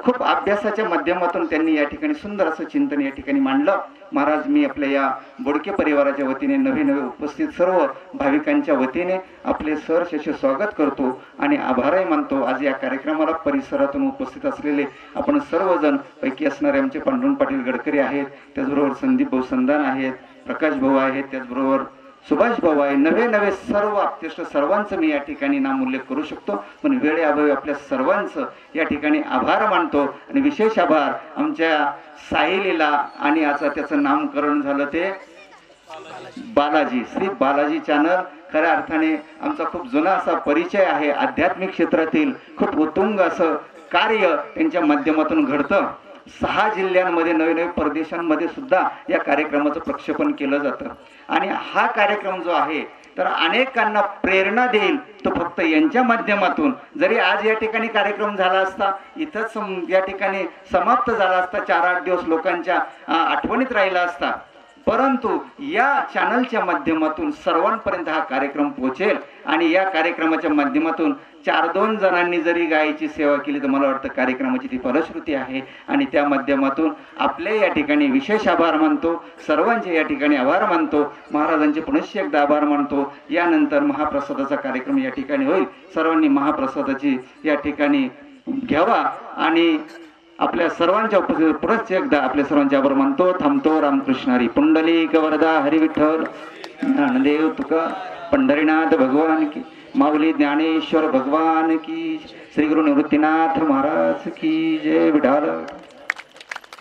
खूप अभ्यासाच्या माध्यमातून त्यांनी या ठिकाणी सुंदर असं चिंतन या ठिकाणी मांडलं. महाराज, मी आपल्या या बोडके परिवाराच्या वतीने, नवे नवे उपस्थित सर्व भाविकांच्या वतीने आपले सहर्ष असे स्वागत करतो आणि आभारही मानतो. आज या कार्यक्रमाला परिसरातून उपस्थित असलेले आपण सर्वजण, पैकी असणारे आमचे पांडुरंग पाटील गडकरी आहेत, त्याचबरोबर संदीप भाऊ संधान आहेत, प्रकाश भाऊ आहेत, त्याचबरोबर सुभाष भाऊ आहे, नवे नवे सर्व आपतेष्ट सर्वांचं मी या ठिकाणी नामोल्लेख करू शकतो, पण वेळेअभावी आपल्या सर्वांचं या ठिकाणी आभार मानतो. आणि विशेष आभार आमच्या साहिलीला, आणि आता त्याचं नामकरण झालं ते बालाजी, श्री बालाजी चॅनल. खऱ्या अर्थाने आमचा खूप जुना असा परिचय आहे. आध्यात्मिक क्षेत्रातील खूप उत्तुंग असं कार्य त्यांच्या माध्यमातून घडतं. 6 जिल्ह्यांमध्ये, नवे नवे परदेशांमध्ये सुद्धा या कार्यक्रमाचं प्रक्षेपण केलं जातं. आणि हा कार्यक्रम जो आहे तर अनेकांना प्रेरणा देईल तो फक्त यांच्या माध्यमातून. जरी आज या ठिकाणी कार्यक्रम झाला असता, इथंच या ठिकाणी समाप्त झाला असता, 4-8 दिवस लोकांच्या आठवणीत राहिला असता, परंतु या चॅनलच्या माध्यमातून सर्वांपर्यंत हा कार्यक्रम पोहोचेल आणि या कार्यक्रमाच्या माध्यमातून 4-2 जणांनी जरी गायीची सेवा केली तर मला वाटतं कार्यक्रमाची ती फलश्रुती आहे आणि त्या माध्यमातून आपले या ठिकाणी विशेष आभार मानतो, सर्वांचे या ठिकाणी आभार मानतो, महाराजांचे पुनश्च एकदा आभार मानतो. यानंतर महाप्रसादाचा कार्यक्रम या ठिकाणी होईल. सर्वांनी महाप्रसादाची या ठिकाणी घ्यावा आणि आपल्या सर्वांच्या उपस्थितीत पुनश्च एकदा आपल्या सर्वांचे आभार मानतो. थांबतो. रामकृष्ण हरी. पुंडलिक वरदा हरी विठ्ठल ज्ञानदेव तुका पंढरीनाथ भगवान की, माऊली ज्ञानेश्वर भगवान की, श्री गुरु निवृत्तीनाथ महाराज की जय. विठाल.